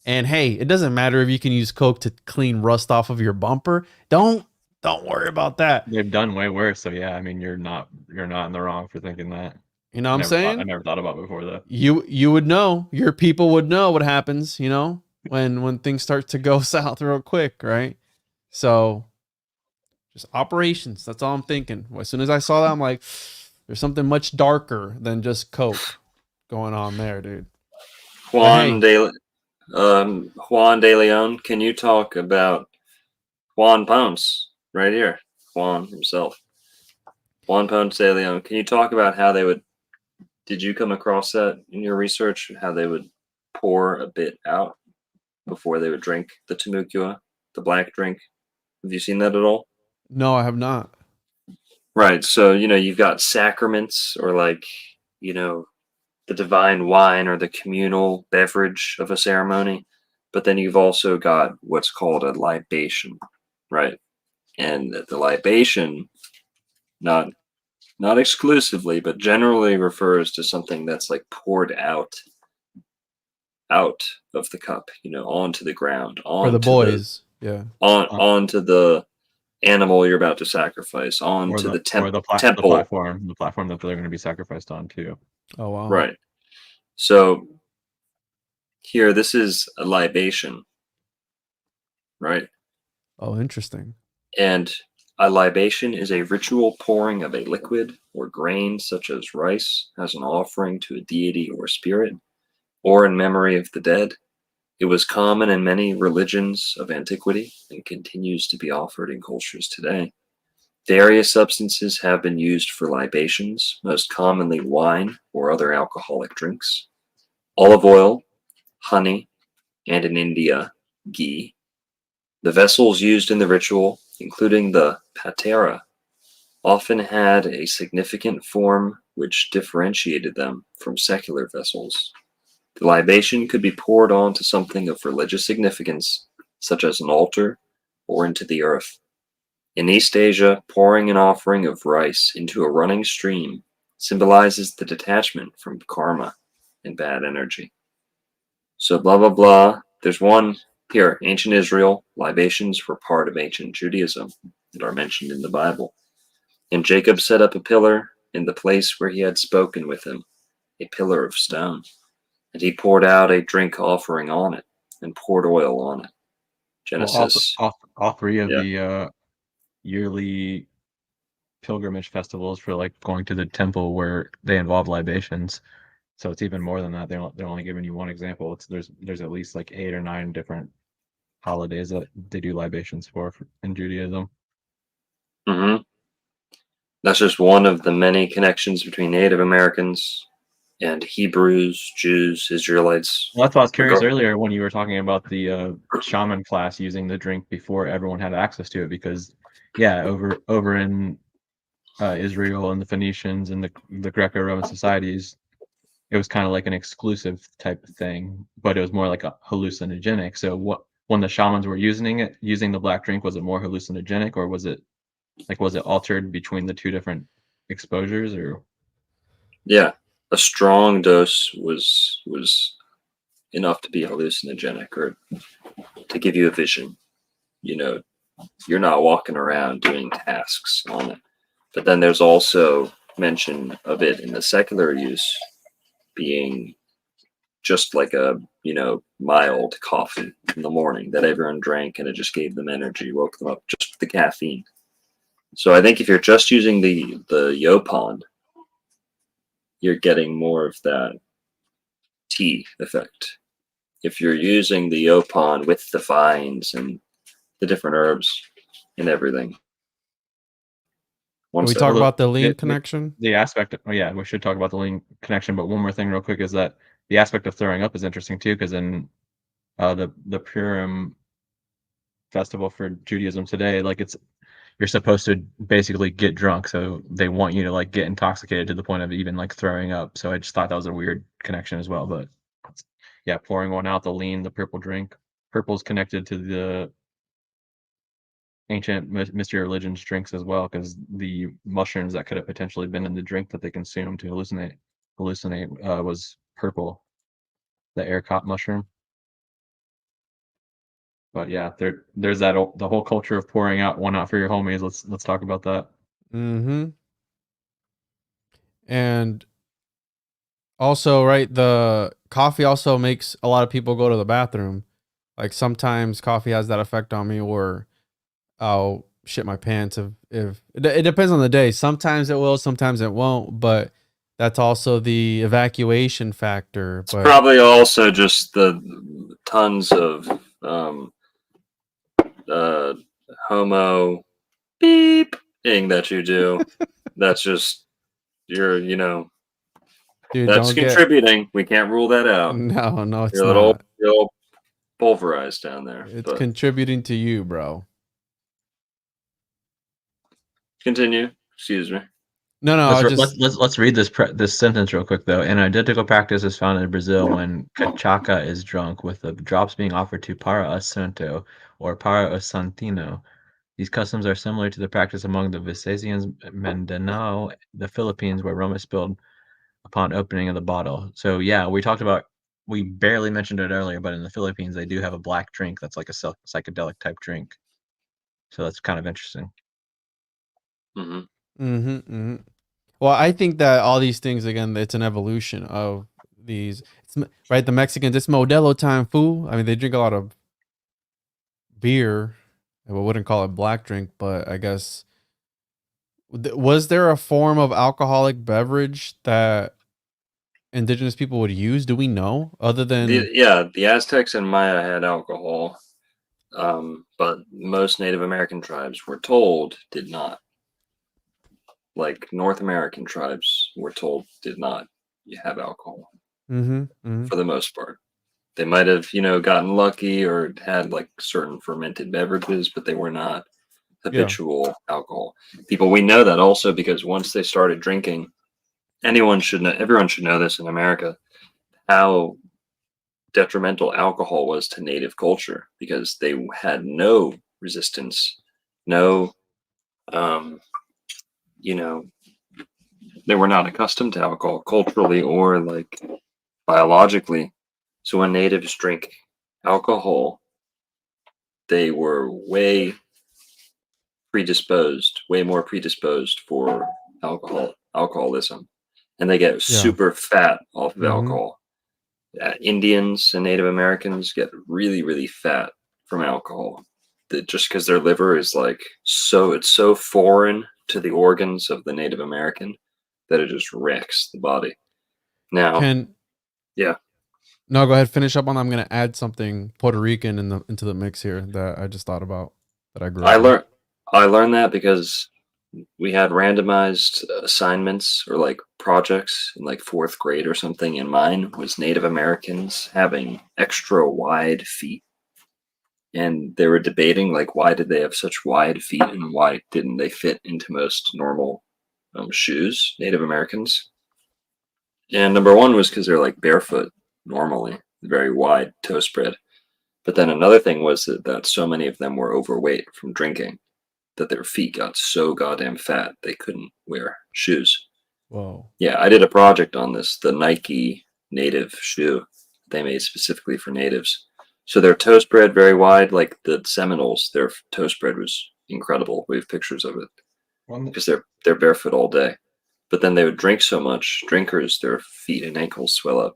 and hey, it doesn't matter if you can use Coke to clean rust off of your bumper. Don't worry about that. They've done way worse. So yeah, I mean, you're not in the wrong for thinking that. You know what I'm saying? I never thought about it before though. You would know. Your people would know what happens. You know, when things start to go south real quick, right? So. Just operations. That's all I'm thinking. As soon as I saw that, I'm like, there's something much darker than just Coke going on there, dude. Juan De Leon, can you talk about Juan Ponce right here? Juan himself. Juan Ponce de Leon. Can you talk about how they would, did you come across that in your research? How they would pour a bit out before they would drink the Timucua, the black drink? Have you seen that at all? No, I have not. Right. So, you've got sacraments or the divine wine or the communal beverage of a ceremony. But then you've also got what's called a libation, right? And the libation, not exclusively, but generally refers to something that's like poured out of the cup, onto the ground. For the boys. Onto the animal you're about to sacrifice, onto the temple. The platform that they're going to be sacrificed on too. Oh wow! Right. So here, this is a libation, right? Oh, interesting. And a libation is a ritual pouring of a liquid or grain, such as rice, as an offering to a deity or spirit, or in memory of the dead. It was common in many religions of antiquity and continues to be offered in cultures today. Various substances have been used for libations, most commonly wine or other alcoholic drinks, olive oil, honey, and in India, ghee. The vessels used in the ritual, including the patera, often had a significant form which differentiated them from secular vessels. The libation could be poured onto something of religious significance, such as an altar, or into the earth. In East Asia, pouring an offering of rice into a running stream symbolizes the detachment from karma and bad energy. So blah, blah, blah. There's one here. Ancient Israel, libations were part of ancient Judaism that are mentioned in the Bible. And Jacob set up a pillar in the place where he had spoken with him, a pillar of stone. And he poured out a drink offering on it and poured oil on it. Genesis. Well, all three of Yeah. the yearly pilgrimage festivals for like going to the temple where they involve libations. So it's even more than that. They're only giving you one example. There's at least like 8 or 9 different holidays that they do libations for in Judaism. Mm-hmm. That's just one of the many connections between Native Americans and Hebrews, Jews, Israelites. Well, that's why I was curious earlier when you were talking about the shaman class using the drink before everyone had access to it, because yeah, over in Israel and the Phoenicians and the Greco-Roman societies, it was kind of like an exclusive type of thing, but it was more like a hallucinogenic. So when the shamans were using the black drink, was it more hallucinogenic, or was it altered between the two different exposures, or? Yeah, a strong dose was enough to be hallucinogenic or to give you a vision. You know, you're not walking around doing tasks on it. But then there's also mention of it in the secular use being just like a, mild coffee in the morning that everyone drank and it just gave them energy, woke them up, just the caffeine. So I think if you're just using the Yaupon, you're getting more of that tea effect. If you're using the Yaupon with the vines and the different herbs and everything. Can we talk about the lean connection? The aspect of, we should talk about the lean connection, but one more thing real quick is that the aspect of throwing up is interesting too, because in the Purim festival for Judaism today, like you're supposed to basically get drunk, so they want you to like get intoxicated to the point of even like throwing up. So I just thought that was a weird connection as well. But yeah, pouring one out, the lean, the purple drink. Purple's connected to the ancient mystery religions drinks as well, because the mushrooms that could have potentially been in the drink that they consumed to hallucinate was purple, the apricot mushroom. But yeah, there's the whole culture of pouring out one out for your homies. Let's talk about that. Mm-hmm. And also, right, the coffee also makes a lot of people go to the bathroom. Like sometimes coffee has that effect on me, or I'll shit my pants if it depends on the day. Sometimes it will, sometimes it won't, but that's also the evacuation factor. But Probably also just the tons of homo beeping that you do. That's just dude, that's contributing. We can't rule that out. No, it's you're not. You're a little pulverized down there. It's contributing to you, bro. Continue. Excuse me. No. Let's read this sentence real quick though. An identical practice is found in Brazil when cachaca is drunk, with the drops being offered to para o santo or para o santino. These customs are similar to the practice among the Visayas, Mindanao, the Philippines, where rum is spilled upon opening of the bottle. So yeah, we barely mentioned it earlier, but in the Philippines they do have a black drink that's like a psychedelic type drink. So that's kind of interesting. Well, I think that all these things, again, it's an evolution of these. Right, the Mexicans, it's Modelo time, fool. I mean, they drink a lot of beer. I wouldn't call it black drink, but I guess, was there a form of alcoholic beverage that indigenous people would use? Do we know, other than the Aztecs and Maya had alcohol, but most Native American tribes were told did not. Like North American tribes were told did not have alcohol for the most part. They might have, gotten lucky or had like certain fermented beverages, but they were not habitual alcohol people. We know that also because once they started drinking everyone should know this in America, how detrimental alcohol was to native culture, because they had no resistance, no, you know, they were not accustomed to alcohol culturally or like biologically. So when natives drink alcohol, they were way more predisposed for alcoholism, and they get Yeah. super fat off of Mhm. alcohol. Indians and Native Americans get really, really fat from alcohol. Just because their liver is like it's so foreign to the organs of the Native American that it just wrecks the body. Now, yeah, No, go ahead. Finish up on. I'm gonna add something Puerto Rican into the mix here that I just thought about that I grew up with. I learned that because we had randomized assignments or like projects in like 4th grade or something, and mine was Native Americans having extra wide feet. And they were debating like, why did they have such wide feet and why didn't they fit into most normal shoes, Native Americans? And number one was because they're like barefoot normally, very wide toe spread. But then another thing was that so many of them were overweight from drinking that their feet got so goddamn fat they couldn't wear shoes. Whoa. Yeah, I did a project on this, the Nike native shoe they made specifically for natives. So their toe spread very wide, like the Seminoles, their toe spread was incredible. We have pictures of it because they're barefoot all day. But then they would drink so much, drinkers, their feet and ankles swell up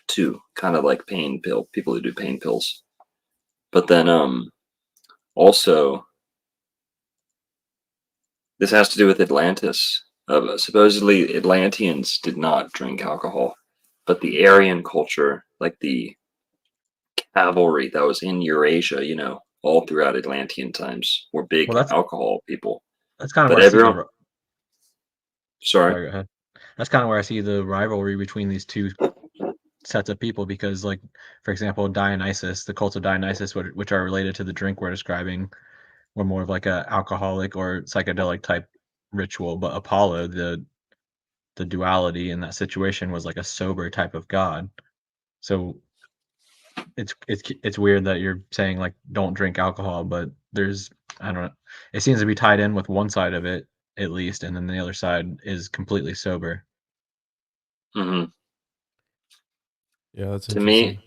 too, kind of like people who do pain pills. But then also this has to do with Atlantis. Supposedly Atlanteans did not drink alcohol, but the Aryan culture, like the cavalry that was in Eurasia, all throughout Atlantean times, were big alcohol people. That's kind of But where I see everyone. Sorry. Go ahead. That's kind of where I see the rivalry between these two sets of people, because, like, for example, Dionysus, the cult of Dionysus, which are related to the drink we're describing, were more of like a alcoholic or psychedelic type ritual. But Apollo, the duality in that situation, was like a sober type of god. So it's weird that you're saying like don't drink alcohol, but I don't know. It seems to be tied in with one side of it at least, and then the other side is completely sober. Mm-hmm. Yeah, that's To interesting.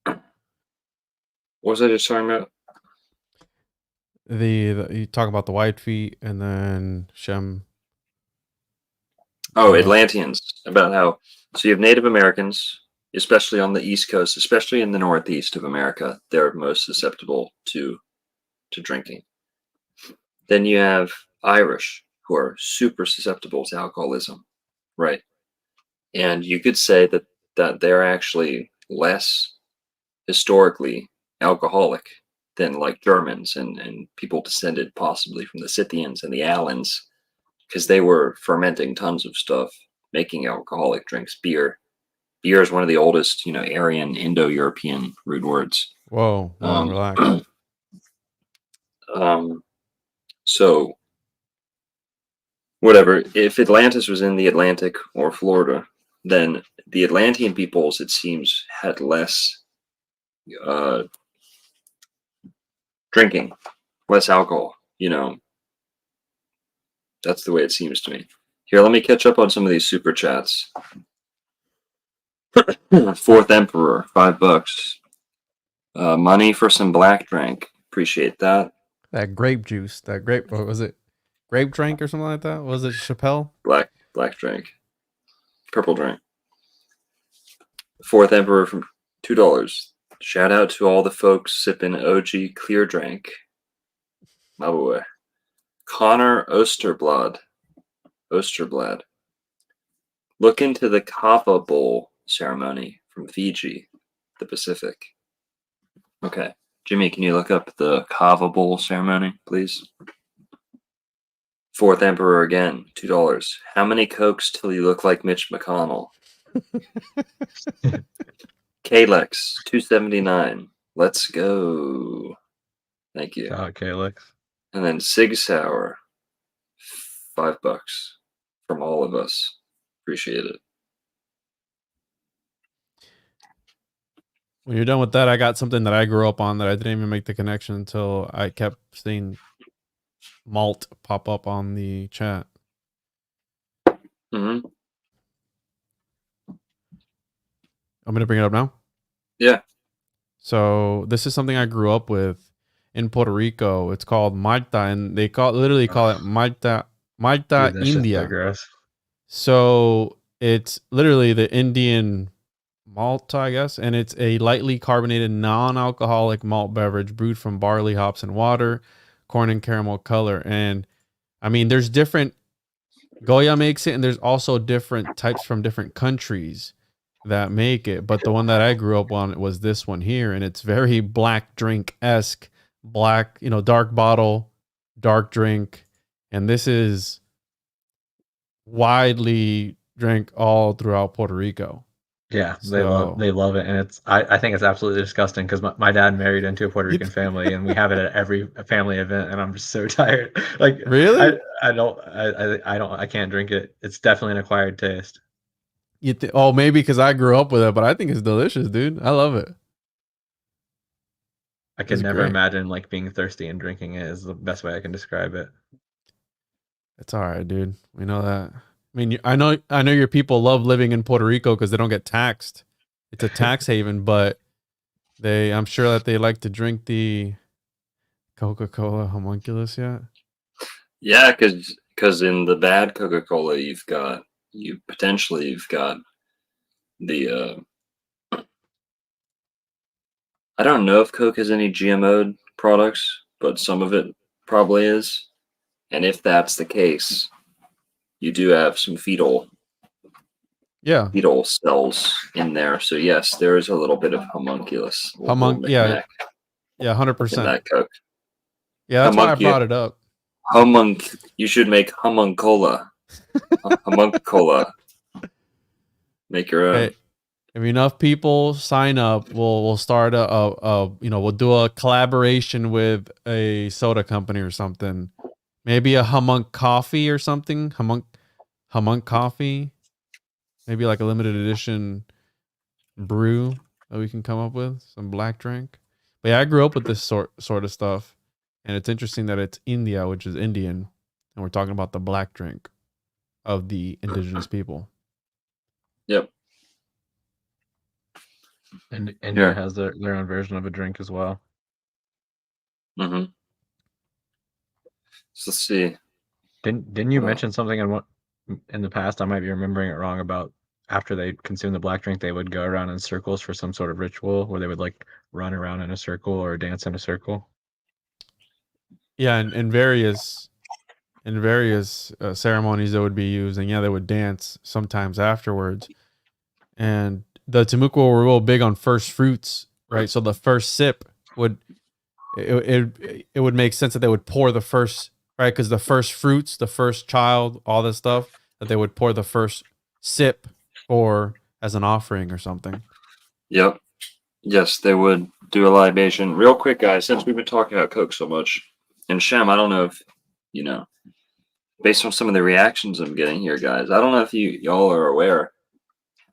me, what was I just talking about? You talk about the wide feet, and then Shem. Oh, Atlanteans. About how so you have Native Americans, especially on the East Coast, especially in the Northeast of America, they're most susceptible to drinking. Then you have Irish, who are super susceptible to alcoholism, right? And you could say that they're actually less historically alcoholic than like Germans and people descended possibly from the Scythians and the Alans, because they were fermenting tons of stuff, making alcoholic drinks. Beer is one of the oldest, Aryan Indo-European root words. Whoa, relax. So whatever, if Atlantis was in the Atlantic or Florida, then the Atlantean peoples, it seems, had less drinking, less alcohol. That's the way it seems to me. Here, let me catch up on some of these super chats. Fourth Emperor, $5. Money for some black drink. Appreciate that. That grape juice. What was it? Grape drink or something like that? Was it Chappelle? Black drink. Purple drink. Fourth Emperor from $2. Shout out to all the folks sipping OG clear drink. My boy. Connor Osterblad. Look into the Kava Bowl ceremony from Fiji, the Pacific. Okay. Jimmy, can you look up the Kava Bowl ceremony, please? Fourth Emperor again, $2. How many Cokes till you look like Mitch McConnell? Kalex, $2.79. Let's go. Thank you. Kalex. And then Sig Sauer, $5 from all of us. Appreciate it. When you're done with that, I got something that I grew up on that I didn't even make the connection until I kept seeing malt pop up on the chat. Mm-hmm. I'm going to bring it up now. Yeah. So this is something I grew up with in Puerto Rico. It's called Malta, and they literally call it Malta Dude, that shit's so India. gross. So it's literally the Indian Malta, I guess, and it's a lightly carbonated, non-alcoholic malt beverage brewed from barley, hops, and water, corn and caramel color. And I mean, there's different. Goya makes it, and there's also different types from different countries that make it. But the one that I grew up on was this one here, and it's very black drink-esque, black, dark bottle, dark drink, and this is widely drank all throughout Puerto Rico. Yeah, they love it, and I think it's absolutely disgusting because my dad married into a Puerto Rican family, and we have it at every family event, and I'm just so tired. Like, really, I can't drink it. It's definitely an acquired taste. Maybe because I grew up with it, but I think it's delicious, dude. I love it. I can never imagine like being thirsty and drinking it is the best way I can describe it. It's all right, dude. We know that. I mean, I know your people love living in Puerto Rico because they don't get taxed. It's a tax haven, but I'm sure that they like to drink the Coca-Cola homunculus yet. Yeah, because in the bad Coca-Cola, you've got the I don't know if Coke has any GMO products, but some of it probably is. And if that's the case, you do have some fetal cells in there. So yes, there is a little bit of homunculus. Yeah, 100%. In that Coke. Yeah, that's why I brought it up. You should make homuncola. Homuncola. Make your own. Hey, if enough people sign up, we'll start we'll do a collaboration with a soda company or something. Maybe a Humunk coffee or something. Humunk coffee. Maybe like a limited edition brew that we can come up with. Some black drink. But yeah, I grew up with this sort of stuff. And it's interesting that it's India, which is Indian. And we're talking about the black drink of the indigenous people. Yep. And India has their own version of a drink as well. Mm-hmm. So let's see. Didn't you mention something in the past? I might be remembering it wrong about after they consume the black drink, they would go around in circles for some sort of ritual where they would like run around in a circle or dance in a circle. Yeah, and in various ceremonies that would be used, and they would dance sometimes afterwards. And the Temuco were real big on first fruits, right? So the first sip would make sense that they would pour the first, right? Because the first fruits, the first child, all this stuff, that they would pour the first sip for as an offering or something. Yep. Yes, they would do a libation. Real quick, guys, since we've been talking about Coke so much, and Shem, I don't know if, based on some of the reactions I'm getting here, guys, I don't know if y'all are aware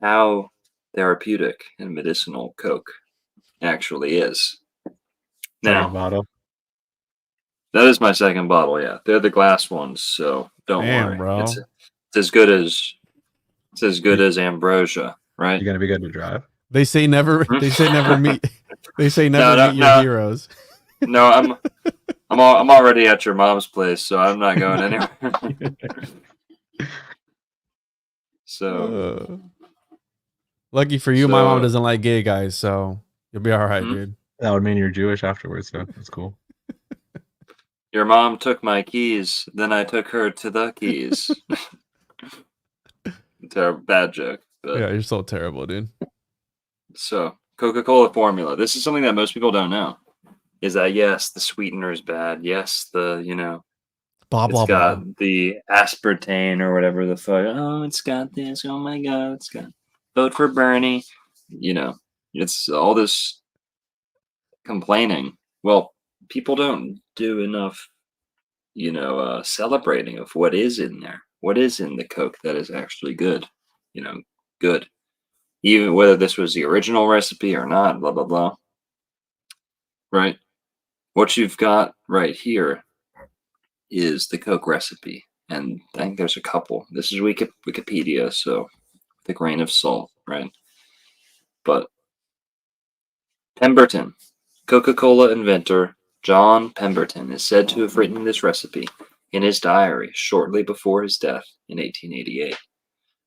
how therapeutic and medicinal Coke actually is. Now, bottle. That is my second bottle, yeah. They're the glass ones, so don't worry. Bro. It's as good as ambrosia, right? You're gonna be good to drive. They say never meet meet your heroes. No, I'm already at your mom's place, so I'm not going anywhere. So lucky for you, my mom doesn't like gay guys, so you'll be all right, dude. That would mean you're Jewish afterwards, so that's cool. Your mom took my keys, then I took her to the keys. Terrible, bad joke. But yeah, you're so terrible, dude. So, Coca-Cola formula. This is something that most people don't know. Is that yes, the sweetener is bad. Yes, the blah got the aspartame or whatever the fuck. Oh, it's got this. Oh my god, it's got vote for Bernie. It's all this complaining. Well, people don't do enough, celebrating of what is in there. What is in the Coke that is actually good. good. Even whether this was the original recipe or not, blah, blah, blah. Right? What you've got right here is the Coke recipe. And I think there's a couple. This is Wikipedia, so with a grain of salt, right? But Pemberton, Coca-Cola inventor John Pemberton is said to have written this recipe in his diary shortly before his death in 1888.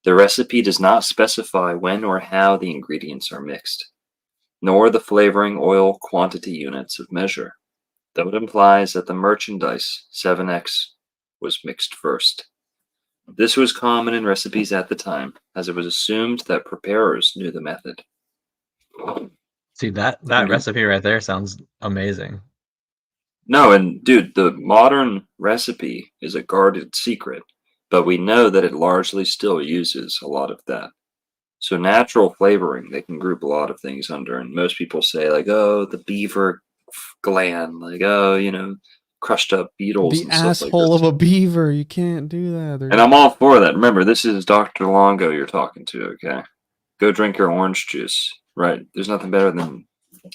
The recipe does not specify when or how the ingredients are mixed, nor the flavoring oil quantity units of measure, though it implies that the merchandise 7X was mixed first. This was common in recipes at the time, as it was assumed that preparers knew the method. See, that recipe right there sounds amazing. No, and dude, the modern recipe is a guarded secret, but we know that it largely still uses a lot of that. So natural flavoring, they can group a lot of things under, and most people say like, oh, the beaver gland, like, oh, crushed up beetles The and stuff like asshole this. of a beaver. You can't do that. And I'm all for that. Remember, this is Dr. Longo you're talking to, okay? Go drink your orange juice, right? There's nothing better than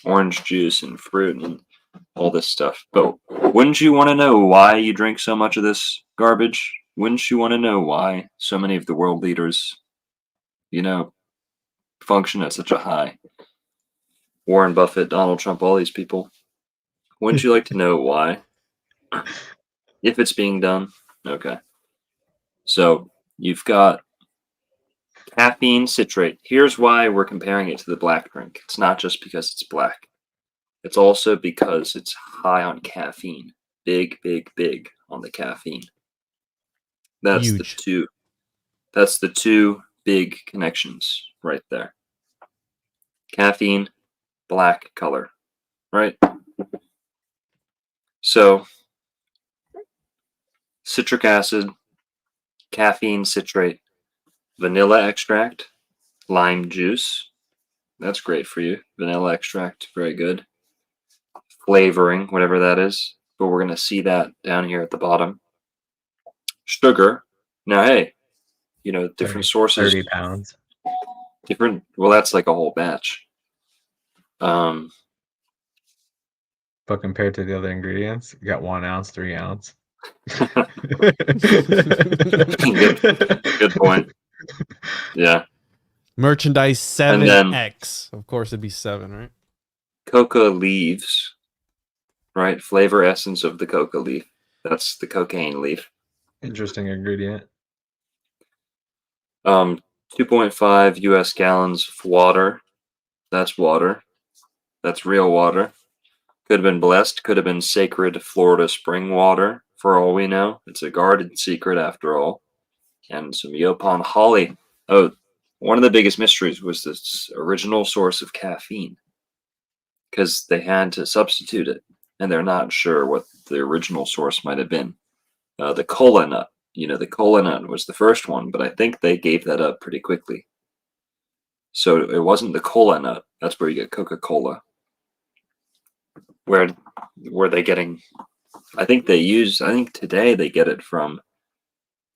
orange juice and fruit and all this stuff. But wouldn't you want to know why you drink so much of this garbage? Wouldn't you want to know why so many of the world leaders, function at such a high? Warren Buffett, Donald Trump, all these people. Wouldn't you like to know why? If it's being done? Okay. So you've got caffeine citrate. Here's why we're comparing it to the black drink. It's not just because it's black. It's also because it's high on caffeine. Big, big, big on the caffeine. That's Huge. the two big connections right there. Caffeine, black color, right? So citric acid, caffeine citrate, vanilla extract, lime juice. That's great for you. Vanilla extract, very good. Flavoring, whatever that is. But we're going to see that down here at the bottom. Sugar. Now, hey, different sources. 30 pounds. Well, that's like a whole batch. But compared to the other ingredients, you got 1 ounce, 3 ounce. Good point. Yeah. Merchandise 7X. Of course, it'd be 7, right? Coca leaves, right? Flavor essence of the coca leaf. That's the cocaine leaf. Interesting ingredient. 2.5 US gallons of water. That's water. That's real water. Could have been blessed. Could have been sacred Florida spring water, for all we know. It's a guarded secret after all. And some Yaupon holly. Oh, one of the biggest mysteries was this original source of caffeine, because they had to substitute it, and they're not sure what the original source might have been. The cola nut. The cola nut was the first one, but I think they gave that up pretty quickly. So it wasn't the cola nut. That's where you get Coca-Cola. Where were they getting? I think today they get it from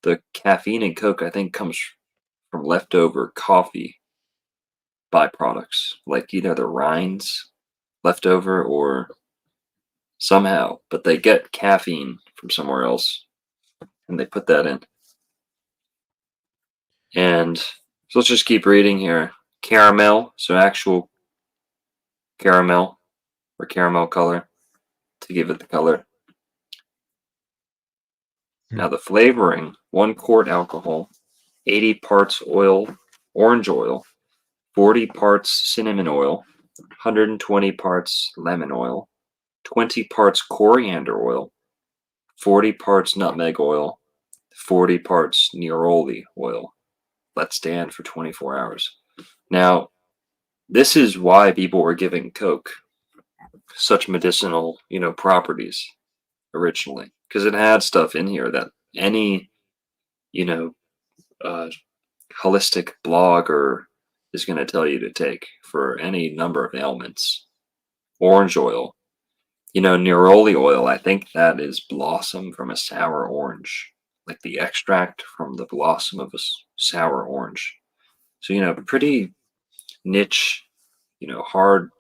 the caffeine in Coke. I think comes from leftover coffee byproducts, like either the rinds left over or somehow, but they get caffeine from somewhere else and they put that in. And so let's just keep reading here. Caramel, so actual caramel or caramel color to give it the color. Now the flavoring, 1 quart alcohol, 80 parts orange oil, 40 parts cinnamon oil, 120 parts lemon oil, 20 parts coriander oil, 40 parts nutmeg oil, 40 parts neroli oil. Let stand for 24 hours. Now, this is why people were giving Coke such medicinal, properties originally, because it had stuff in here that any, holistic blogger is going to tell you to take for any number of ailments. Orange oil, neroli oil, I think that is blossom from a sour orange, like the extract from the blossom of a sour orange. So, pretty niche, hard,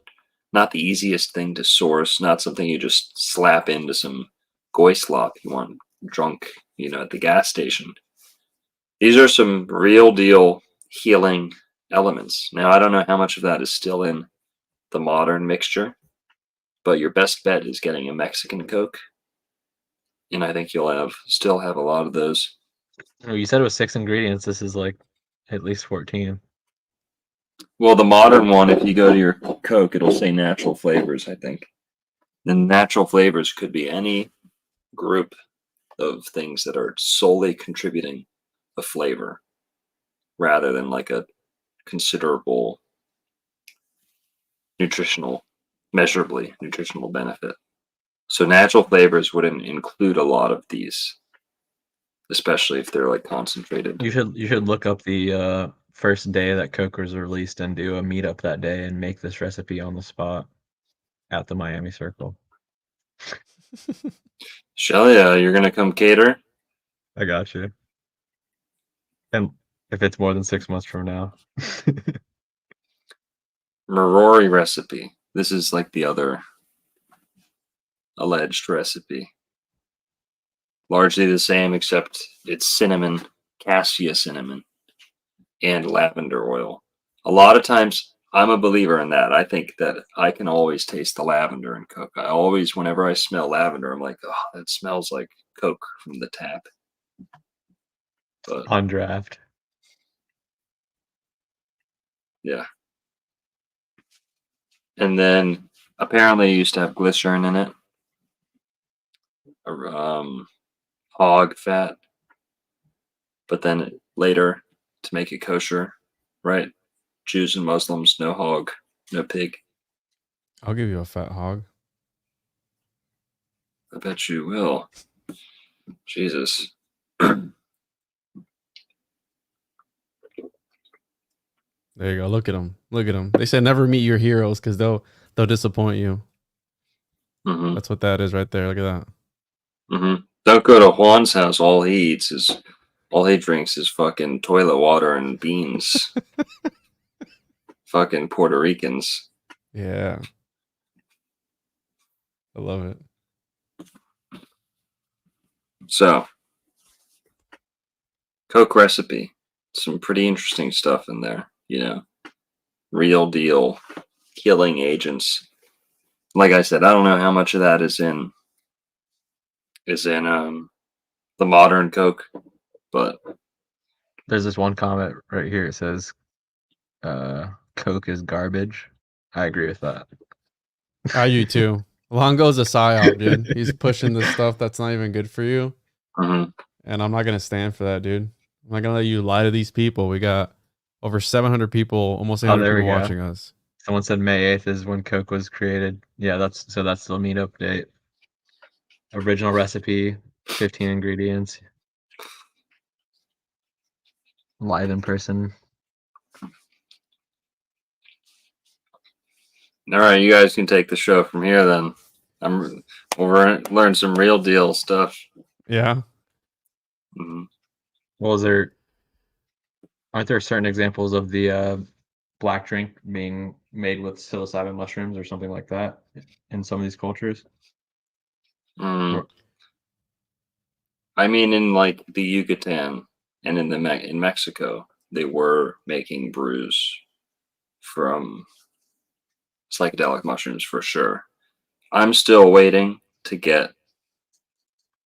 not the easiest thing to source, not something you just slap into some goy slop you want drunk, at the gas station. These are some real deal healing elements. Now, I don't know how much of that is still in the modern mixture, but your best bet is getting a Mexican Coke. And I think you'll still have a lot of those. Oh, you said it was 6 ingredients. This is like at least 14. Well, the modern one, if you go to your Coke, it'll say natural flavors, I think. The natural flavors could be any group of things that are solely contributing a flavor rather than like a considerable measurably nutritional benefit. So natural flavors wouldn't include a lot of these, especially if they're like concentrated. You should look up the first day that Coke was released and do a meetup that day and make this recipe on the spot at the Miami Circle. Shelia, you're gonna come cater? I got you. And if it's more than 6 months from now. Marori recipe. This is like the other alleged recipe. Largely the same, except it's cinnamon, cassia cinnamon, and lavender oil. A lot of times, I'm a believer in that. I think that I can always taste the lavender in Coke. I always, whenever I smell lavender, I'm like, oh, that smells like Coke from the tap. But On draft. yeah. And then apparently it used to have glycerin in it. Hog fat. But then later, to make it kosher, right? Jews and Muslims, no hog, no pig. I'll give you a fat hog. I bet you will. Jesus. There you go. Look at them. Look at them. They said never meet your heroes because they'll disappoint you. Mm-hmm. That's what that is right there. Look at that. Mm-hmm. Don't go to Juan's house. All he drinks is fucking toilet water and beans. Fucking Puerto Ricans. Yeah. I love it. So, Coke recipe. Some pretty interesting stuff in there, real deal healing agents. Like I said, I don't know how much of that is in the modern Coke, but There's this one comment right here. It says, Coke is garbage. I agree with that. I do too. Longo's a psyop, dude. He's pushing this stuff that's not even good for you. Mm-hmm. And I'm not going to stand for that, dude. I'm not going to let you lie to these people. We got over 700 people, almost 800 people watching us. Someone said May 8th is when Coke was created. Yeah, that's the meetup date. Original recipe, 15 ingredients. Live in person. All right, you guys can take the show from here then. We'll learn some real deal stuff. Yeah. Mm-hmm. Well, aren't there certain examples of the black drink being made with psilocybin mushrooms or something like that in some of these cultures? I mean, in like the Yucatan and in Mexico, they were making brews from psychedelic mushrooms for sure. I'm still waiting to get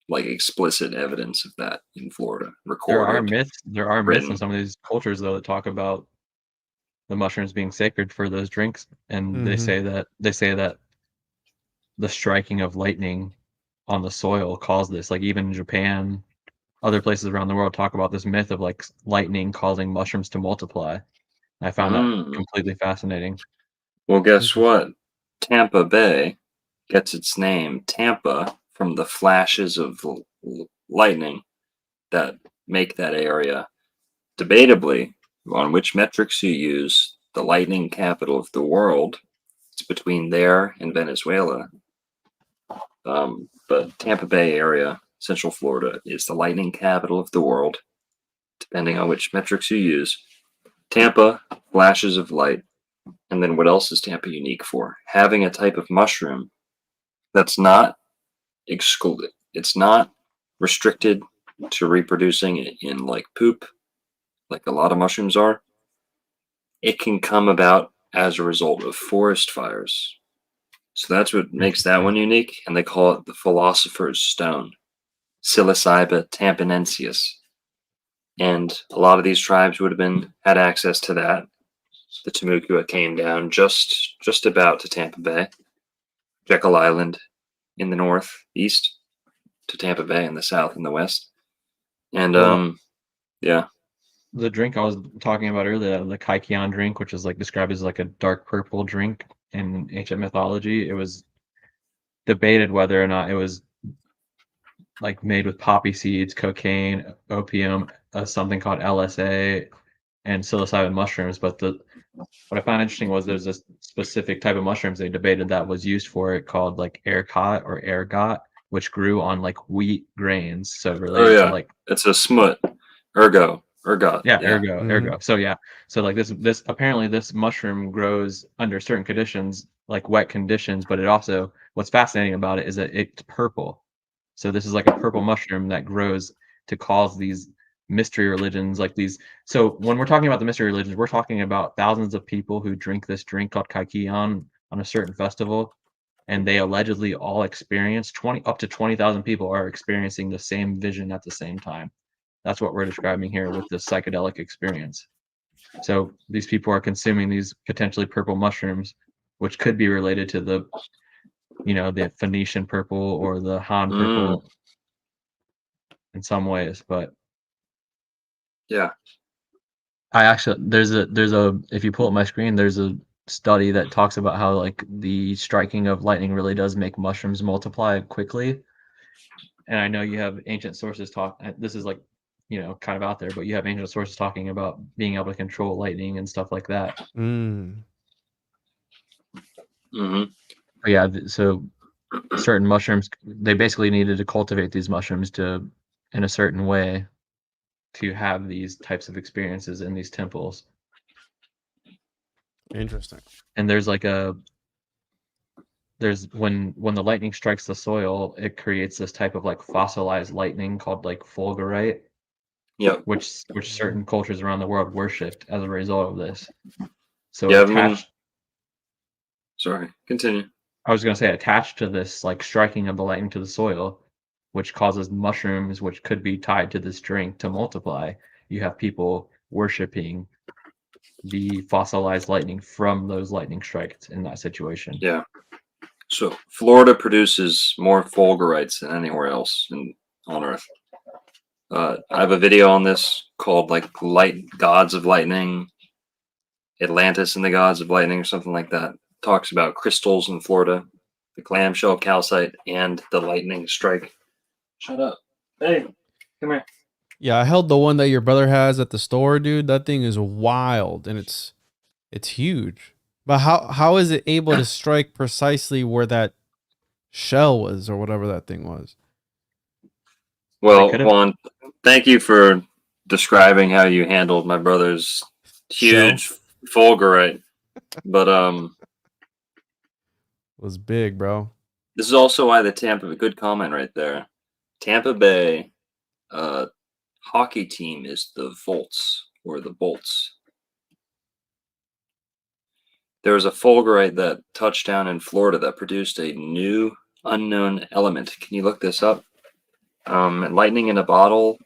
like explicit evidence of that in Florida recorded. There are myths in some of these cultures though that talk about the mushrooms being sacred for those drinks, and they say that the striking of lightning on the soil caused this. Like even in Japan, other places around the world talk about this myth of like lightning causing mushrooms to multiply. I found that completely fascinating. Well, guess what? Tampa Bay gets its name, Tampa, from the flashes of lightning that make that area. Debatably, on which metrics you use, the lightning capital of the world, it's between there and Venezuela. But Tampa Bay area, Central Florida, is the lightning capital of the world, depending on which metrics you use. Tampa, flashes of light. And then what else is Tampa unique for? Having a type of mushroom that's not excluded. It's not restricted to reproducing in like poop, like a lot of mushrooms are. It can come about as a result of forest fires. So that's what makes that one unique, and they call it the philosopher's stone, Psilocybe tampanensis. And a lot of these tribes would have had access to that. The Timucua came down just about to Tampa Bay, Jekyll Island in the northeast, to Tampa Bay in the south and the west. And yeah. The drink I was talking about earlier, the Kaikian drink, which is like described as like a dark purple drink in ancient mythology, it was debated whether or not it was like made with poppy seeds, cocaine, opium, something called LSA, and psilocybin mushrooms. But what I found interesting was there's this specific type of mushrooms they debated that was used for it called like ergot or ergot, which grew on like wheat grains. So related to like it's a smut, ergot. Yeah, ergo. So yeah, so like this apparently this mushroom grows under certain conditions, like wet conditions, but it also what's fascinating about it is that it's purple. So this is like a purple mushroom that grows to cause these mystery religions, like these. So when we're talking about the mystery religions, we're talking about thousands of people who drink this drink called Kaikian on a certain festival, and they allegedly all experience up to 20,000 people are experiencing the same vision at the same time. That's what we're describing here with this psychedelic experience. So these people are consuming these potentially purple mushrooms, which could be related to the Phoenician purple or the Han purple in some ways. But yeah, I actually there's a if you pull up my screen, there's a study that talks about how like the striking of lightning really does make mushrooms multiply quickly. And I know you have ancient sources this is like kind of out there, but you have ancient sources talking about being able to control lightning and stuff like that. But yeah, so certain mushrooms, they basically needed to cultivate these mushrooms in a certain way to have these types of experiences in these temples. Interesting. And there's when the lightning strikes the soil, it creates this type of like fossilized lightning called like fulgurite. Yeah. Which certain cultures around the world worshipped as a result of this. So sorry, continue. I was going to say attached to this like striking of the lightning to the soil, which causes mushrooms, which could be tied to this drink, to multiply. You have people worshiping the fossilized lightning from those lightning strikes in that situation. Yeah. So Florida produces more fulgurites than anywhere else on Earth. I have a video on this called like Gods of Lightning, Atlantis and the Gods of Lightning, or something like that. It talks about crystals in Florida, the clamshell calcite, and the lightning strike. Shut up. Hey, come here. Yeah, I held the one that your brother has at the store, dude. That thing is wild, and it's huge. But how is it able to strike precisely where that shell was, or whatever that thing was? Well, Juan, thank you for describing how you handled my brother's huge fulgurite. But it was big, bro. This is also why good comment right there. Tampa Bay hockey team is the Volts or the Bolts. There was a fulgurite that touched down in Florida that produced a new unknown element. Can you look this up? Lightning in a bottle,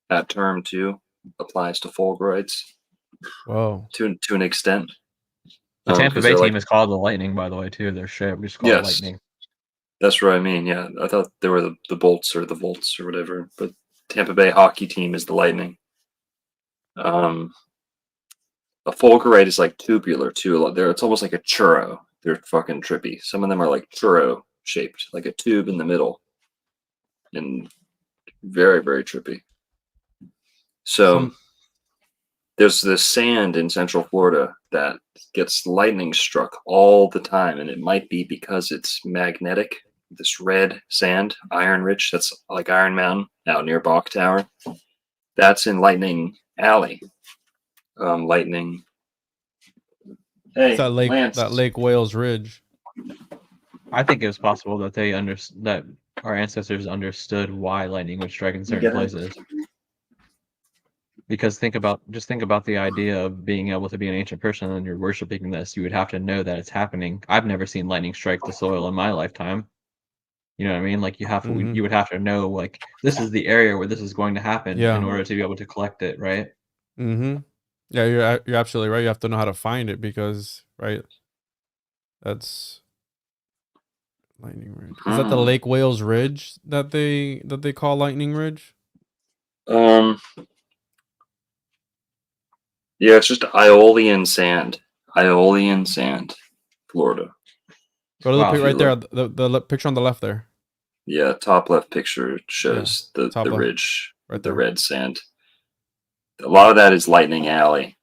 that term too applies to fulgurites. Whoa. To an extent. The Tampa Bay team is called the Lightning, by the way, too. They're just called Lightning. That's what I mean. Yeah, I thought they were the Bolts or the Volts or whatever, but Tampa Bay hockey team is the Lightning. A fulgurite is like tubular too. It's almost like a churro. They're fucking trippy. Some of them are like churro shaped, like a tube in the middle, and very, very trippy. So there's this sand in Central Florida that gets lightning struck all the time, and it might be because it's magnetic. This red sand, iron rich, that's like Iron Mountain out near Bach Tower. That's in Lightning Alley. lightning. Hey, It's that Lance. Lake Wales Ridge. I think it was possible that that our ancestors understood why lightning would strike in certain places. Because think about the idea of being able to be an ancient person and you're worshiping this. You would have to know that it's happening. I've never seen lightning strike the soil in my lifetime. You know what I mean? Like you would have to know like this is the area where this is going to happen in order to be able to collect it, right? Mm-hmm. Yeah, you're absolutely right. You have to know how to find it because that's Lightning Ridge. Is that the Lake Wales Ridge that they call Lightning Ridge? Yeah, it's just Aeolian sand. Florida. Go to the pic right there. The picture on the left there. Yeah, top left picture shows the left, ridge right with the there. red sand. A lot of that is Lightning Alley,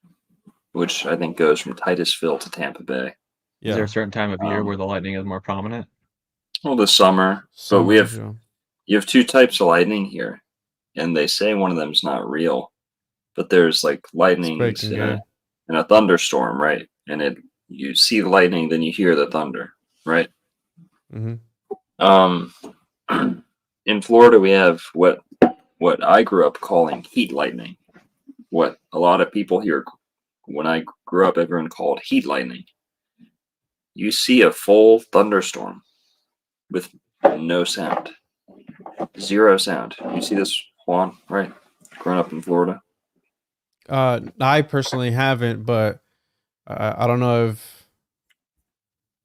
which I think goes from Titusville to Tampa Bay. Yeah. Is there a certain time of year where the lightning is more prominent? Well, the summer. But you have two types of lightning here, and they say one of them is not real. But there's like lightnings in a thunderstorm, right? And you see the lightning, then you hear the thunder, right? Mm-hmm. In Florida, we have what I grew up calling heat lightning. What a lot of people here, when I grew up, everyone called heat lightning. You see a full thunderstorm with no sound, zero sound. You see this, Juan, right? Growing up in Florida. I personally haven't, but I don't know if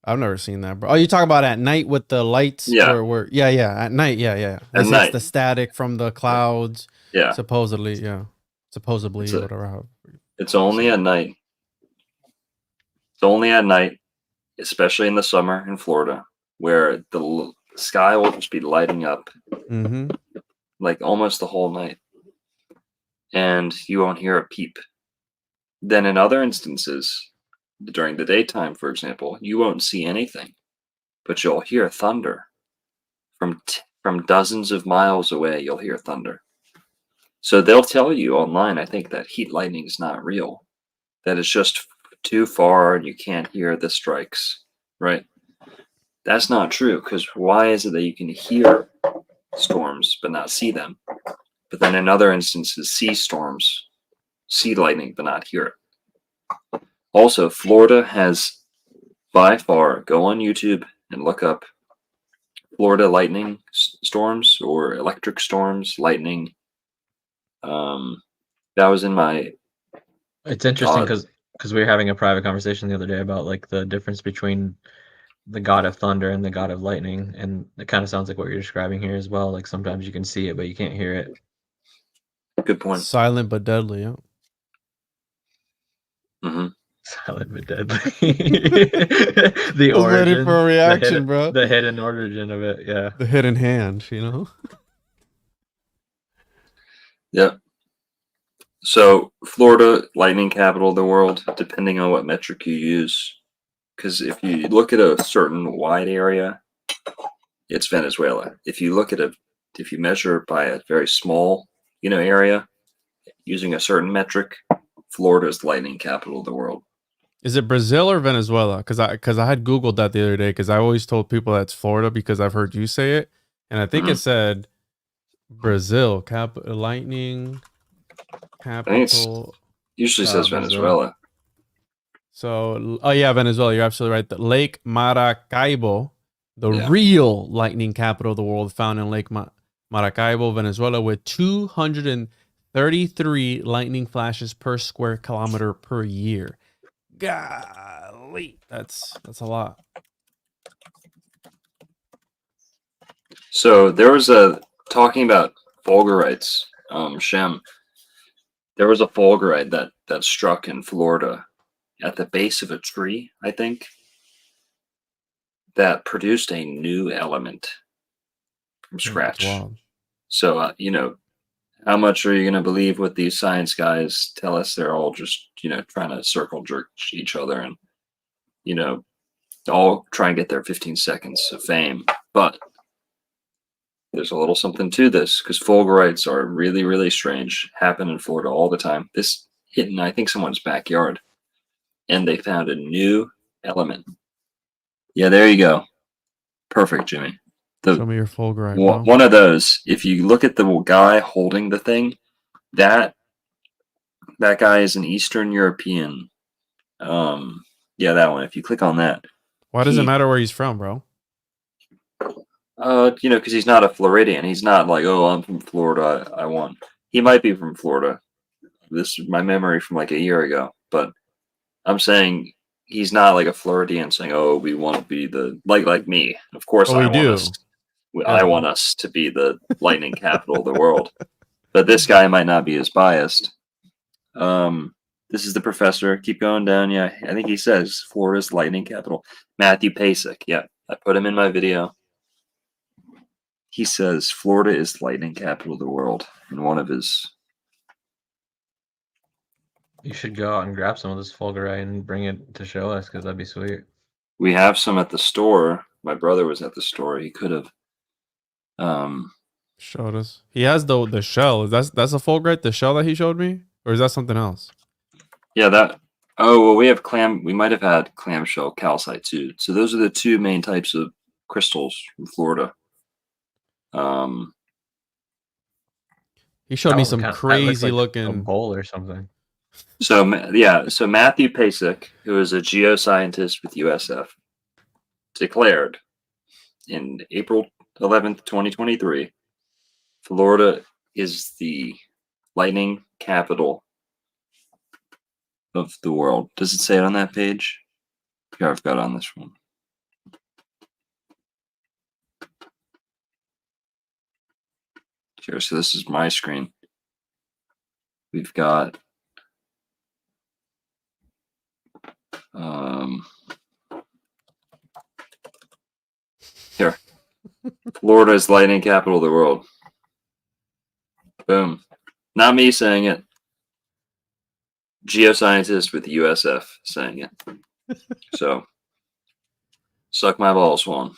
I've never seen that, bro. Oh, you talk about at night with the lights? Yeah. At night, yeah. It's the static from the clouds. Yeah. Supposedly, whatever. It's only at night. It's only at night, especially in the summer in Florida, where the sky will just be lighting up, like almost the whole night, and you won't hear a peep. Then in other instances, during the daytime, for example, you won't see anything, but you'll hear thunder from dozens of miles away. You'll hear thunder. So they'll tell you online, I think, that heat lightning is not real, that it's just too far and you can't hear the strikes, right? That's not true, because why is it that you can hear storms but not see them? But then in other instances, see lightning but not hear it. Also, Florida has by far, go on YouTube and look up Florida lightning storms or electric storms, lightning. That was in my. It's interesting because we were having a private conversation the other day about like the difference between the god of thunder and the god of lightning, and it kind of sounds like what you're describing here as well. Like sometimes you can see it, but you can't hear it. Good point. Silent but deadly. Yeah. Mm-hmm. Silent but deadly. The I was origin, ready for a reaction, bro. The hidden origin of it, yeah. The hidden hand, you know. Yeah. So Florida, lightning capital of the world, depending on what metric you use. Because if you look at a certain wide area, it's Venezuela. If you measure by a very small, area, using a certain metric, Florida is the lightning capital of the world. Is it Brazil or Venezuela? Because I had Googled that the other day, because I always told people that's Florida because I've heard you say it, and I think it said Brazil lightning capital. Usually says Venezuela. So, Venezuela. You're absolutely right. The Lake Maracaibo, the real lightning capital of the world, found in Lake Maracaibo, Venezuela, with 233 lightning flashes per square kilometer per year. Golly, that's a lot. So there was talking about fulgurites, Shem. There was a fulgurite that struck in Florida at the base of a tree, I think, that produced a new element from scratch. Wow. So, how much are you going to believe what these science guys tell us? They're all just, trying to circle jerk each other and, all try and get their 15 seconds of fame. But there's a little something to this, because fulgurites are really, really strange, happen in Florida all the time. This hidden, I think, someone's backyard, and they found a new element. Yeah, there you go. Perfect, Jimmy. Show me your Fulgurite, bro. One of those. If you look at the guy holding the thing, that guy is an Eastern European. Yeah, that one. If you click on that, Why does it matter where he's from, bro? because he's not a Floridian. He's not like, oh, I'm from Florida. I won. He might be from Florida. This is my memory from like a year ago, but I'm saying he's not like a Floridian saying, "Oh, we want to be the like me." Of course, Oh, we do. I want us to be the lightning capital of the world. But this guy might not be as biased. This is the professor. Keep going down. Yeah, I think he says Florida's lightning capital. Matthew Pasek. Yeah, I put him in my video. He says Florida is lightning capital of the world in one of his. You should go out and grab some of this Fulgurite and bring it to show us, because that'd be sweet. We have some at the store. My brother was at the store. He could have. Showed us. He has the shell. That's a Fulgurite, the shell that he showed me, or is that something else? Yeah, that. Oh well, we have clam. We might have had clamshell calcite too. So those are the two main types of crystals from Florida. He showed me some crazy looking a bowl or something. So Matthew Pasek, who is a geoscientist with USF, declared in April 11th, 2023, Florida is the lightning capital of the world. Does it say it on that page? Here, I've got it on this one. Here, so this is my screen. We've got here. Florida is lightning capital of the world. Boom. Not me saying it. Geoscientist with USF saying it. So, suck my balls, Swan.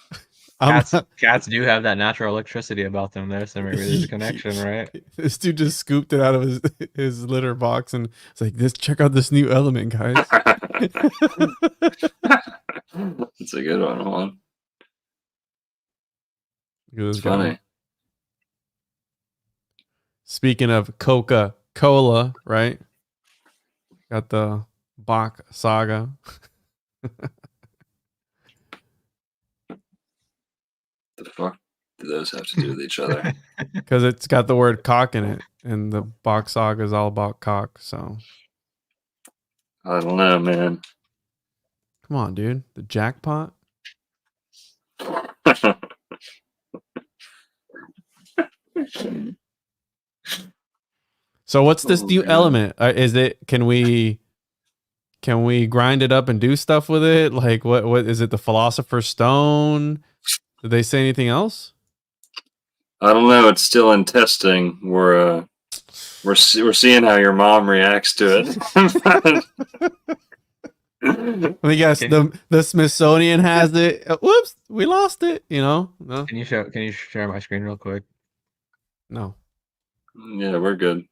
Cats do have that natural electricity about them there, so maybe there's a connection, right? This dude just scooped it out of his litter box and it's like, check out this new element, guys. It's a good one, Juan. It's funny. Speaking of Coca-Cola, right? Got the Bach saga. The fuck do those have to do with each other? Because it's got the word cock in it, and the Bach saga is all about cock. So I don't know, man. Come on, dude. The jackpot. So what's this new element? Is it? Can we grind it up and do stuff with it? Like what is it? The Philosopher's Stone? Did they say anything else? I don't know. It's still in testing. We're seeing how your mom reacts to it. Let me guess. The Smithsonian has it. Whoops, we lost it. You know. No. Can you share my screen real quick? No. Yeah, we're good.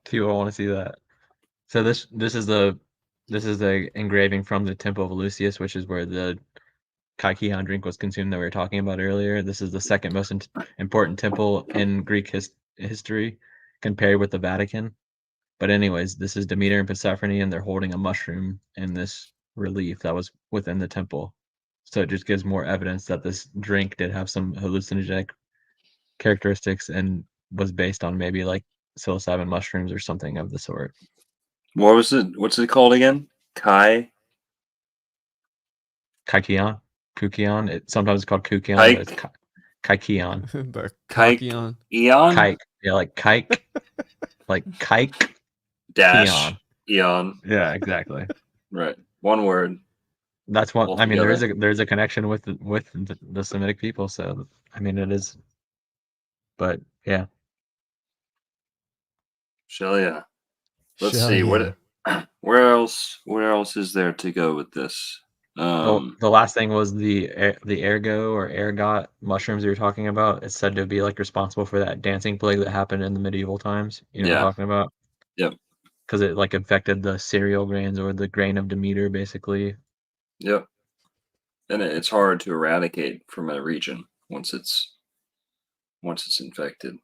People want to see that. So this is the engraving from the Temple of Lucius, which is where the Kaikion drink was consumed that we were talking about earlier. This is the second most important temple in Greek history, compared with the Vatican. But anyways, this is Demeter and Persephone, and they're holding a mushroom in this relief that was within the temple. So it just gives more evidence that this drink did have some hallucinogenic characteristics and was based on maybe like psilocybin mushrooms or something of the sort. What was it? What's it called again? Kaikion. Kukion. It sometimes it's called Kukion. But it's Kaikion. The Kaikion. Eon? Yeah, like kike. Like kike. Dash. Eon. Yeah, exactly. Right. One word. That's one. I mean, there's a connection with the Semitic people. So I mean, it is. But yeah. Shall yeah. Let's see what. Where else is there to go with this? The last thing was the ergo or ergot mushrooms you were talking about. It's said to be like responsible for that dancing plague that happened in the medieval times. You know what I'm Yeah. talking about? Yep. Because it like infected the cereal grains or the grain of Demeter, basically. Yep. And it's hard to eradicate from a region once it's infected.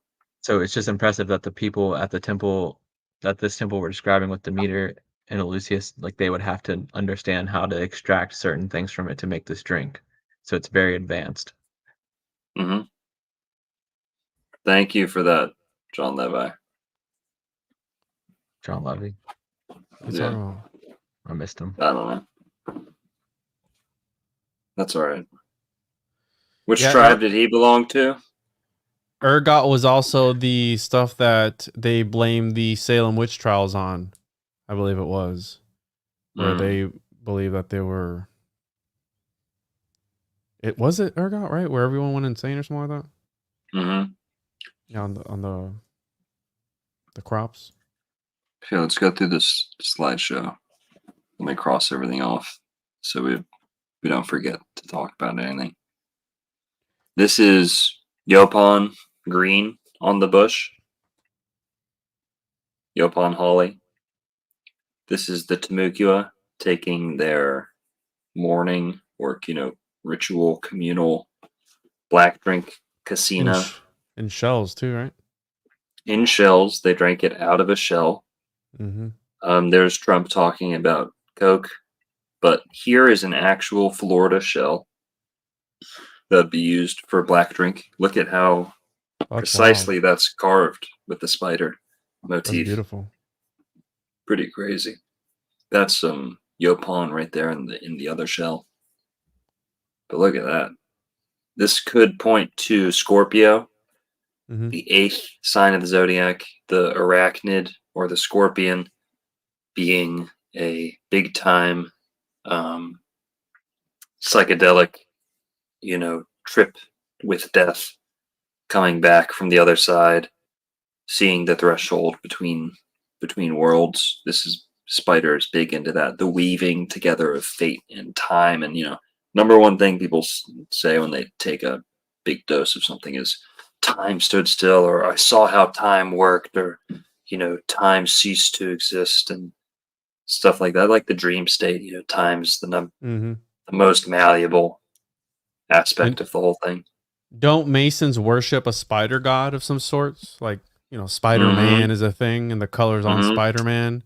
So it's just impressive that the people at the temple, that this temple we're describing with Demeter and Eleusis, like they would have to understand how to extract certain things from it to make this drink. So it's very advanced. Mm-hmm. Thank you for that, John Levi. John Levy. Yeah. I missed him. I don't know. That's all right. Which Yeah, tribe did he belong to? Ergot was also the stuff that they blamed the Salem witch trials on. I believe it was. Where they believe that they were... Was it ergot, right? Where everyone went insane or something like that? Mm-hmm. Yeah, on the crops. Okay, let's go through this slideshow. Let me cross everything off so we don't forget to talk about anything. This is Yaupon green on the bush. Yaupon holly. This is the Temukua taking their morning or ritual communal black drink Cassina. In shells too, right? In shells. They drank it out of a shell. Mm-hmm. There's Trump talking about Coke, but here is an actual Florida shell that'd be used for black drink. Look at how precisely that's carved with the spider motif. That's beautiful. Pretty crazy. That's some Yaupon right there in the other shell. But look at that. This could point to Scorpio, the 8th sign of the zodiac, the arachnid or the scorpion being a big time psychedelic, trip with death, coming back from the other side, seeing the threshold between worlds. This is Spider is big into that, the weaving together of fate and time. And number one thing people say when they take a big dose of something is time stood still, or I saw how time worked, or time ceased to exist, and stuff like that. Like the dream state, time's the most malleable aspect of the whole thing. Don't Masons worship a spider god of some sorts? Like, Spider-Man is a thing, and the colors on Spider-Man.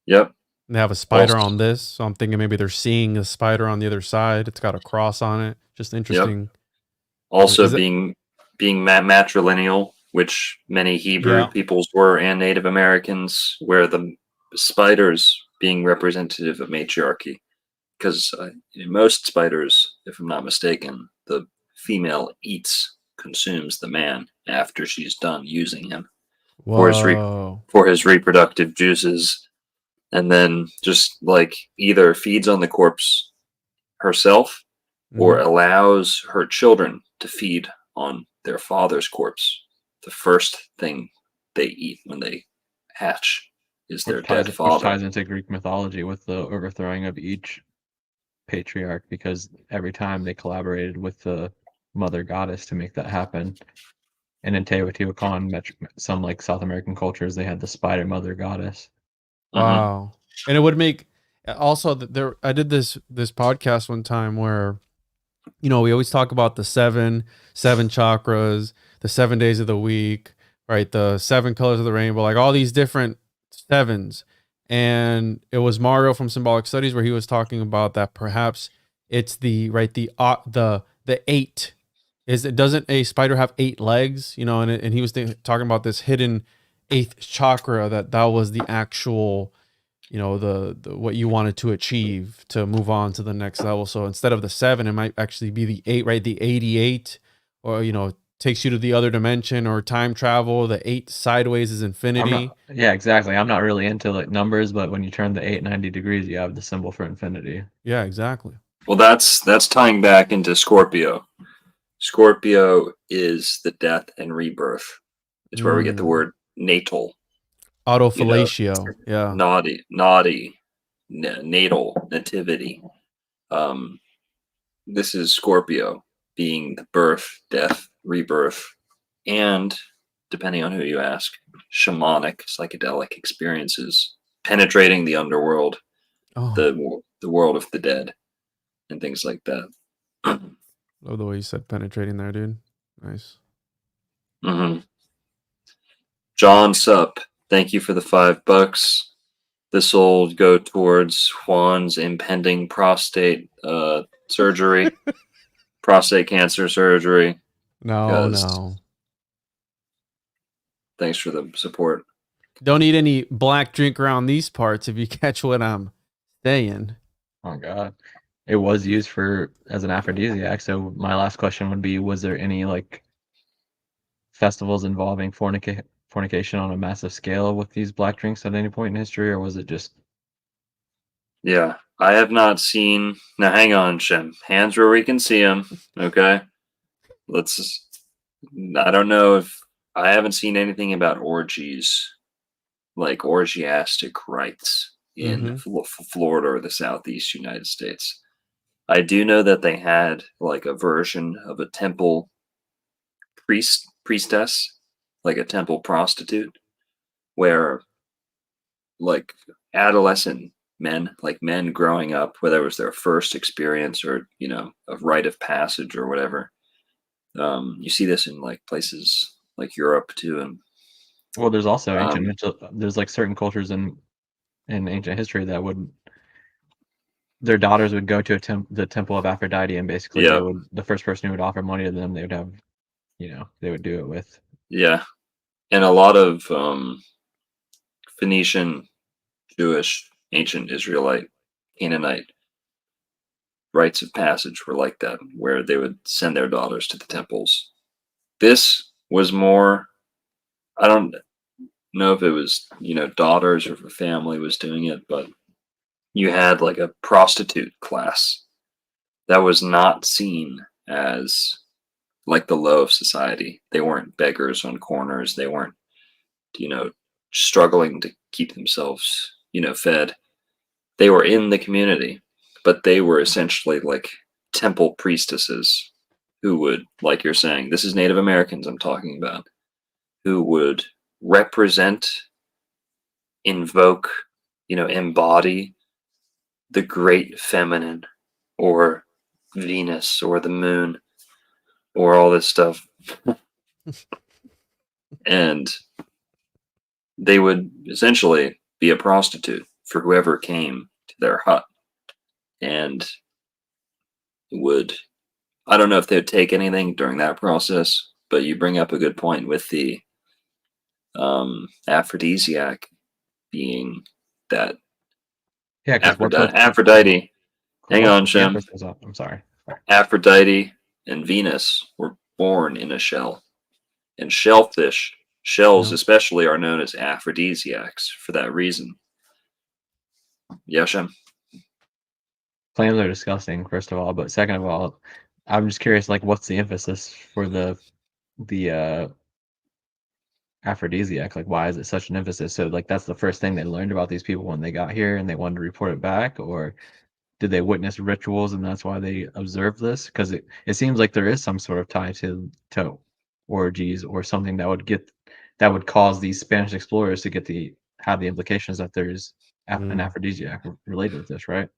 Yep. And they have a spider on this, so I'm thinking maybe they're seeing a spider on the other side. It's got a cross on it. Just interesting. Yep. Also being matrilineal, which many Hebrew peoples were, and Native Americans, where the spiders being representative of matriarchy. Because most spiders, if I'm not mistaken, the female consumes the man after she's done using him for his reproductive juices, and then just like either feeds on the corpse herself or allows her children to feed on their father's corpse. The first thing they eat when they hatch is their dead father. Which ties into Greek mythology with the overthrowing of each patriarch, because every time they collaborated with the mother goddess to make that happen. And in Teotihuacan, some like South American cultures, they had the spider mother goddess. Wow. And it would make also there. I did this podcast one time where, we always talk about the seven chakras, the 7 days of the week, right? The 7 colors of the rainbow, like all these different sevens. And it was Mario from Symbolic Studies where he was talking about that perhaps it's the 8. Doesn't a spider have 8 legs? And he was talking about this hidden 8th chakra that was the actual, the what you wanted to achieve to move on to the next level. So instead of the 7, it might actually be the 8, right? The 88, or takes you to the other dimension, or time travel. The 8 sideways is infinity. Yeah, exactly. I'm not really into like numbers, but when you turn the 8 90 degrees, you have the symbol for infinity. Yeah, exactly. Well, that's tying back into Scorpio. Scorpio is the death and rebirth. It's where we get the word natal. Autofellatio. Yeah. Naughty, natal, nativity. This is Scorpio, being the birth, death, rebirth, and, depending on who you ask, shamanic, psychedelic experiences, penetrating the underworld, Oh, the world of the dead, and things like that. love the way you said penetrating there, dude. Nice. Mm-hmm. John Sup, thank you for the $5. This will go towards Juan's impending prostate surgery, prostate cancer surgery. No, Because no. thanks for the support. Don't eat any black drink around these parts if you catch what I'm saying. Oh God, it was used as an aphrodisiac. So my last question would be: was there any like festivals involving fornication on a massive scale with these black drinks at any point in history, or was it just? Yeah, I have not seen. Now, hang on, Shem. Hands where we can see them. Okay, let's. I don't know if I haven't seen anything about orgies, like orgiastic rites in Florida or the Southeast United States. I do know that they had like a version of a temple priestess, like a temple prostitute, where like adolescent men, like men growing up, whether it was their first experience or a rite of passage or whatever. You see this in like places like Europe too, and Well, there's also there's like certain cultures in ancient history that their daughters would go to the temple of Aphrodite, and basically the first person who would offer money to them, they would have, they would do it with. Yeah, and a lot of Phoenician, Jewish, ancient Israelite, Canaanite rites of passage were like that, where they would send their daughters to the temples. This was more, I don't know if it was, daughters or if a family was doing it, but you had like a prostitute class that was not seen as like the low of society. They weren't beggars on corners. They weren't, struggling to keep themselves, fed. They were in the community, but they were essentially like temple priestesses who would, like you're saying, this is Native Americans I'm talking about, who would represent, invoke, embody the great feminine or Venus or the moon or all this stuff. And they would essentially be a prostitute for whoever came to their hut, and I don't know if they would take anything during that process, but you bring up a good point with the aphrodisiac being that. Yeah, Aphrodite. Hang on, Shem. I'm sorry. Aphrodite and Venus were born in a shell, and shells especially, are known as aphrodisiacs for that reason. Yeah, Shem. Clams are disgusting, first of all, but second of all, I'm just curious, like, what's the emphasis for the aphrodisiac? Like, why is it such an emphasis? So, like, that's the first thing they learned about these people when they got here, and they wanted to report it back, or did they witness rituals and that's why they observed this? Because it seems like there is some sort of tie to orgies or something that would cause these Spanish explorers to have the implications that there's an aphrodisiac related with this, right?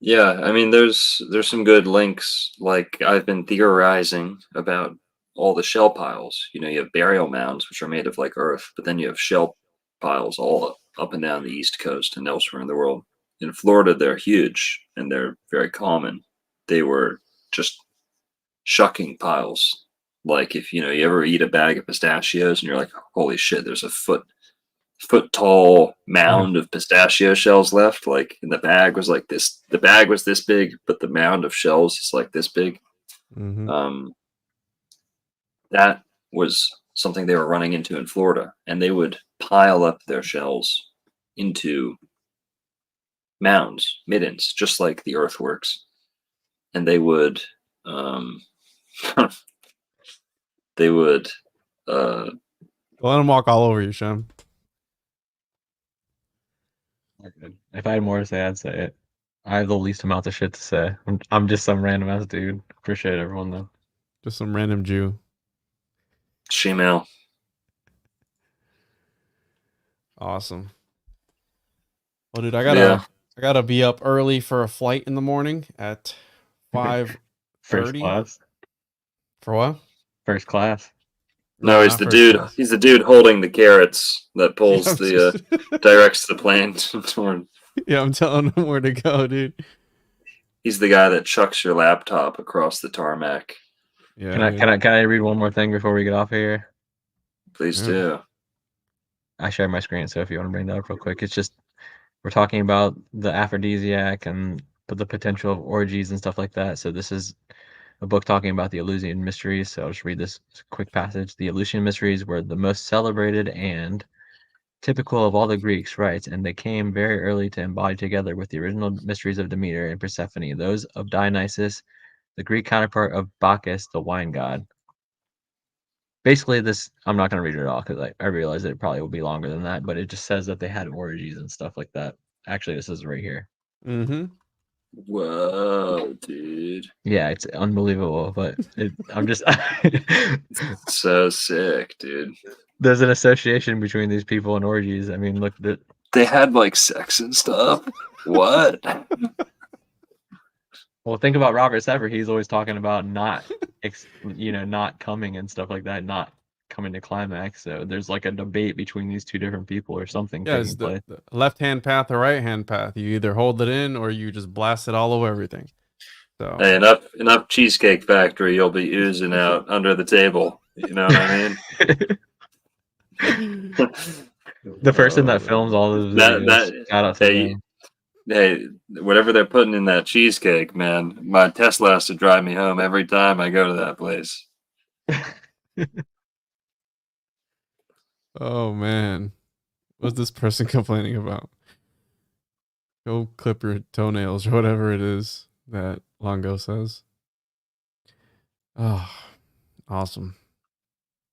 Yeah, I mean, there's some good links. Like, I've been theorizing about all the shell piles. You have burial mounds, which are made of like earth, but then you have shell piles all up and down the East Coast and elsewhere in the world. In Florida, they're huge and they're very common. They were just shucking piles. Like, if you ever eat a bag of pistachios and you're like, holy shit, there's a foot tall mound of pistachio shells left. Like, and the bag was like this. The bag was this big, but the mound of shells is like this big. That was something they were running into in Florida, and they would pile up their shells into mounds, middens, just like the earthworks, and they would they would let them walk all over you, Shem. If I had more to say, I'd say it. I have the least amount of shit to say. I'm just some random ass dude. Appreciate everyone though. Just some random Jew. Shemale. Awesome. Well, dude, I gotta be up early for a flight in the morning at 5:30. First class. For what? First class. No, he's not the first dude. class. He's the dude holding the carrots that pulls I'm the just- directs the plane toward. Yeah, I'm telling him where to go, dude. He's the guy that chucks your laptop across the tarmac. Yeah. Can I read one more thing before we get off of here? Please Yeah. do. I share my screen, so if you want to bring that up real quick, it's just we're talking about the aphrodisiac and the potential of orgies and stuff like that. So this is a book talking about the Eleusinian mysteries. So I'll just read this quick passage. The Eleusinian mysteries were the most celebrated and typical of all the Greeks' rites, and they came very early to embody together with the original mysteries of Demeter and Persephone, those of Dionysus, the Greek counterpart of Bacchus, the wine god. Basically, this, I'm not going to read it all because I realize that it probably will be longer than that, but it just says that they had orgies and stuff like that. Actually, this is right here. Mm-hmm. Whoa, dude. Yeah, it's unbelievable, but I'm just... So sick, dude. There's an association between these people and orgies. I mean, look, They had like sex and stuff. What? well, think about Robert Sever. He's always talking about not coming and stuff like that, not coming to climax. So there's like a debate between these two different people or something Yeah, taking it's place. the left-hand path or right-hand path. You either hold it in or you just blast it all over everything. So Hey, enough Cheesecake Factory, you'll be oozing out under the table. You know what I mean? The person that films all those videos, shout out to them. Hey, whatever they're putting in that cheesecake, man, my Tesla has to drive me home every time I go to that place. Oh man, what's this person complaining about? Go clip your toenails or whatever it is that Longo says. Oh, awesome.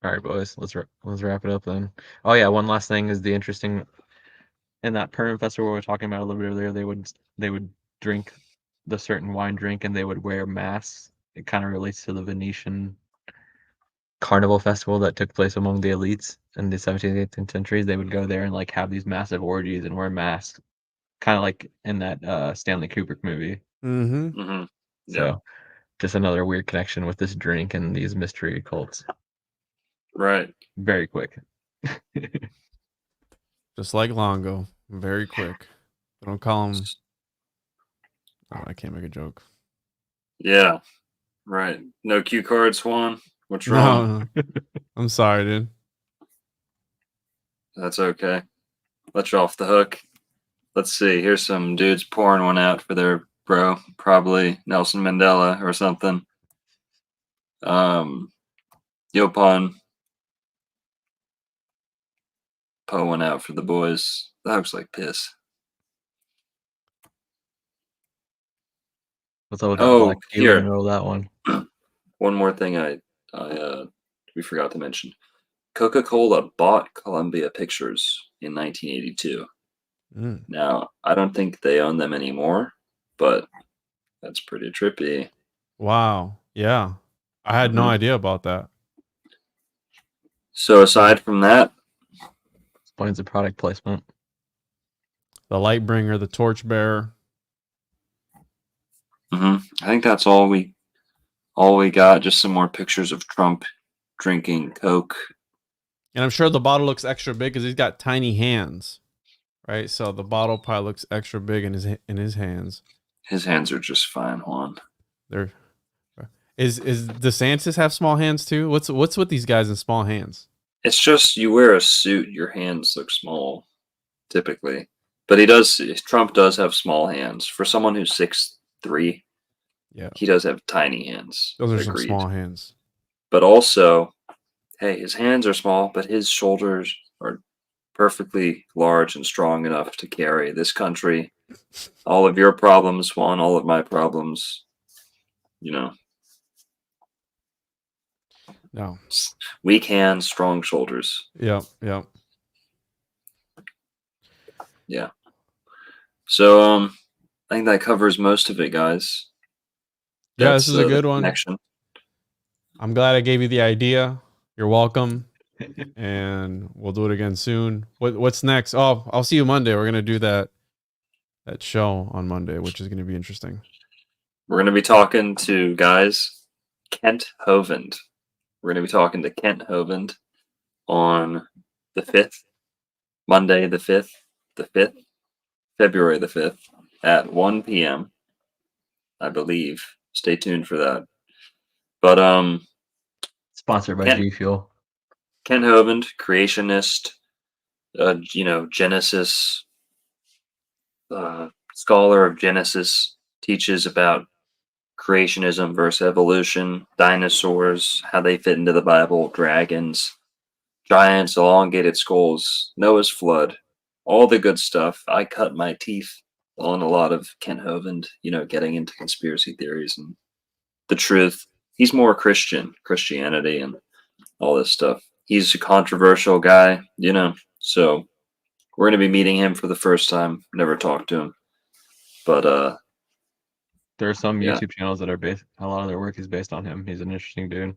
All right, boys, let's wrap it up then. Oh yeah, one last thing is the interesting in that Perm Festival we were talking about a little bit earlier. They would drink the certain wine drink and they would wear masks. It kind of relates to the Venetian carnival festival that took place among the elites in the 17th, 18th centuries. They would go there and like have these massive orgies and wear masks, kind of like in that Stanley Kubrick movie. Mm-hmm. Mm-hmm. So just another weird connection with this drink and these mystery cults. Right. Very quick. Just like Longo, very quick. Don't call him. Oh, I can't make a joke. Yeah. Right. No cue cards, Juan. What's wrong? No. I'm sorry, dude. That's okay. Let you off the hook. Let's see. Here's some dudes pouring one out for their bro. Probably Nelson Mandela or something. Yaupon. Pour one out for the boys. That looks like piss. What's up with Oh, here. in the middle of that one? One more thing we forgot to mention. Coca-Cola bought Columbia Pictures in 1982. Mm. Now, I don't think they own them anymore, but that's pretty trippy. Wow. Yeah. I had no idea about that. So aside from that, Explains the product placement. The light bringer, the torch bearer. I think that's all we got. Just some more pictures of Trump drinking Coke. And I'm sure the bottle looks extra big because he's got tiny hands, right? So the bottle probably looks extra big in his hands. His hands are just fine, Juan. Is DeSantis have small hands too? What's with these guys in small hands? It's just you wear a suit, your hands look small, typically. But Trump does have small hands. For someone who's 6'3", yeah, he does have tiny hands. Those are some small hands. But also, hey, his hands are small, but his shoulders are perfectly large and strong enough to carry this country. All of your problems, Juan, all of my problems, No. Weak hands, strong shoulders. Yep. Yeah. So, I think that covers most of it, guys. Yeah, That's this is a good one. connection. I'm glad I gave you the idea. You're welcome. And we'll do it again soon. What's next? Oh, I'll see you Monday. We're gonna do that show on Monday, which is gonna be interesting. We're going to be talking to Kent Hovind. We're going to be talking to Kent Hovind on the 5th, Monday the 5th, February the 5th at 1 p.m. I believe. Stay tuned for that. But Sponsored by G Fuel. Kent Hovind, creationist, Genesis, scholar of Genesis, teaches about creationism versus evolution, dinosaurs, how they fit into the Bible, dragons, giants, elongated skulls, Noah's flood, all the good stuff. I cut my teeth on a lot of Kent Hovind, getting into conspiracy theories and the truth. He's more Christianity and all this stuff. He's a controversial guy, so we're going to be meeting him for the first time. Never talked to him. But there are some YouTube channels that are based. A lot of their work is based on him. He's an interesting dude.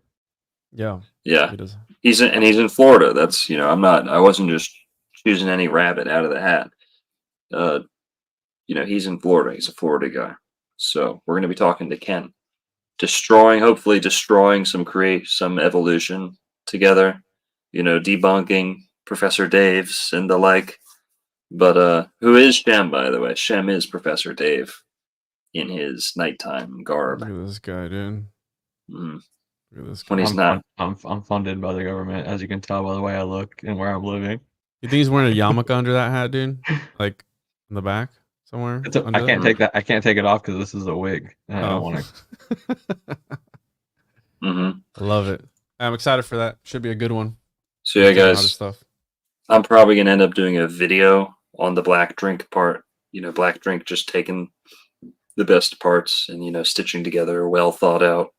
Yeah. Yeah. He does. He's in Florida. That's I wasn't just choosing any rabbit out of the hat. He's in Florida. He's a Florida guy. So we're gonna be talking to Ken. Hopefully destroying some evolution together. Debunking Professor Dave's and the like. But who is Shem, by the way? Shem is Professor Dave in his nighttime garb. Look at this guy, dude. Mm. Look at this guy. When he's not. I'm funded by the government, as you can tell by the way I look and where I'm living. You think he's wearing a yarmulke under that hat, dude? Like in the back somewhere? I can't take that. I can't take it off because this is a wig. I don't want to. Mm-hmm. I love it. I'm excited for that. Should be a good one. So yeah, guys. Stuff. I'm probably gonna end up doing a video on the black drink part. Black drink, just taking the best parts and stitching together a well thought out,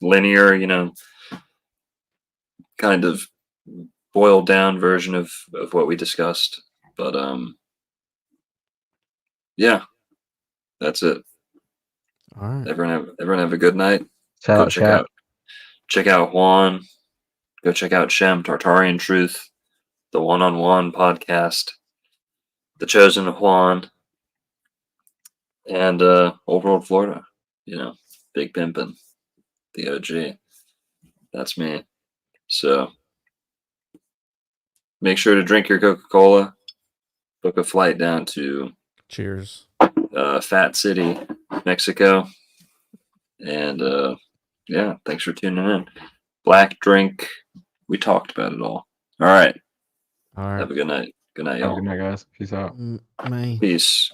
linear, kind of boiled down version of what we discussed. But yeah, that's it. All right. Everyone have a good night. Check out Juan. Go check out Shem, Tartarian Truth, the One-on-One podcast, The Chosen of Juan, and Old World Florida. Big Pimpin', the OG. That's me. So make sure to drink your Coca-Cola. Book a flight down to Cheers. Fat City, Mexico. And thanks for tuning in. Black drink. We talked about it all. All right. All right. Have a good night. Good night, Have y'all. a good night, guys. Peace out. May. Peace.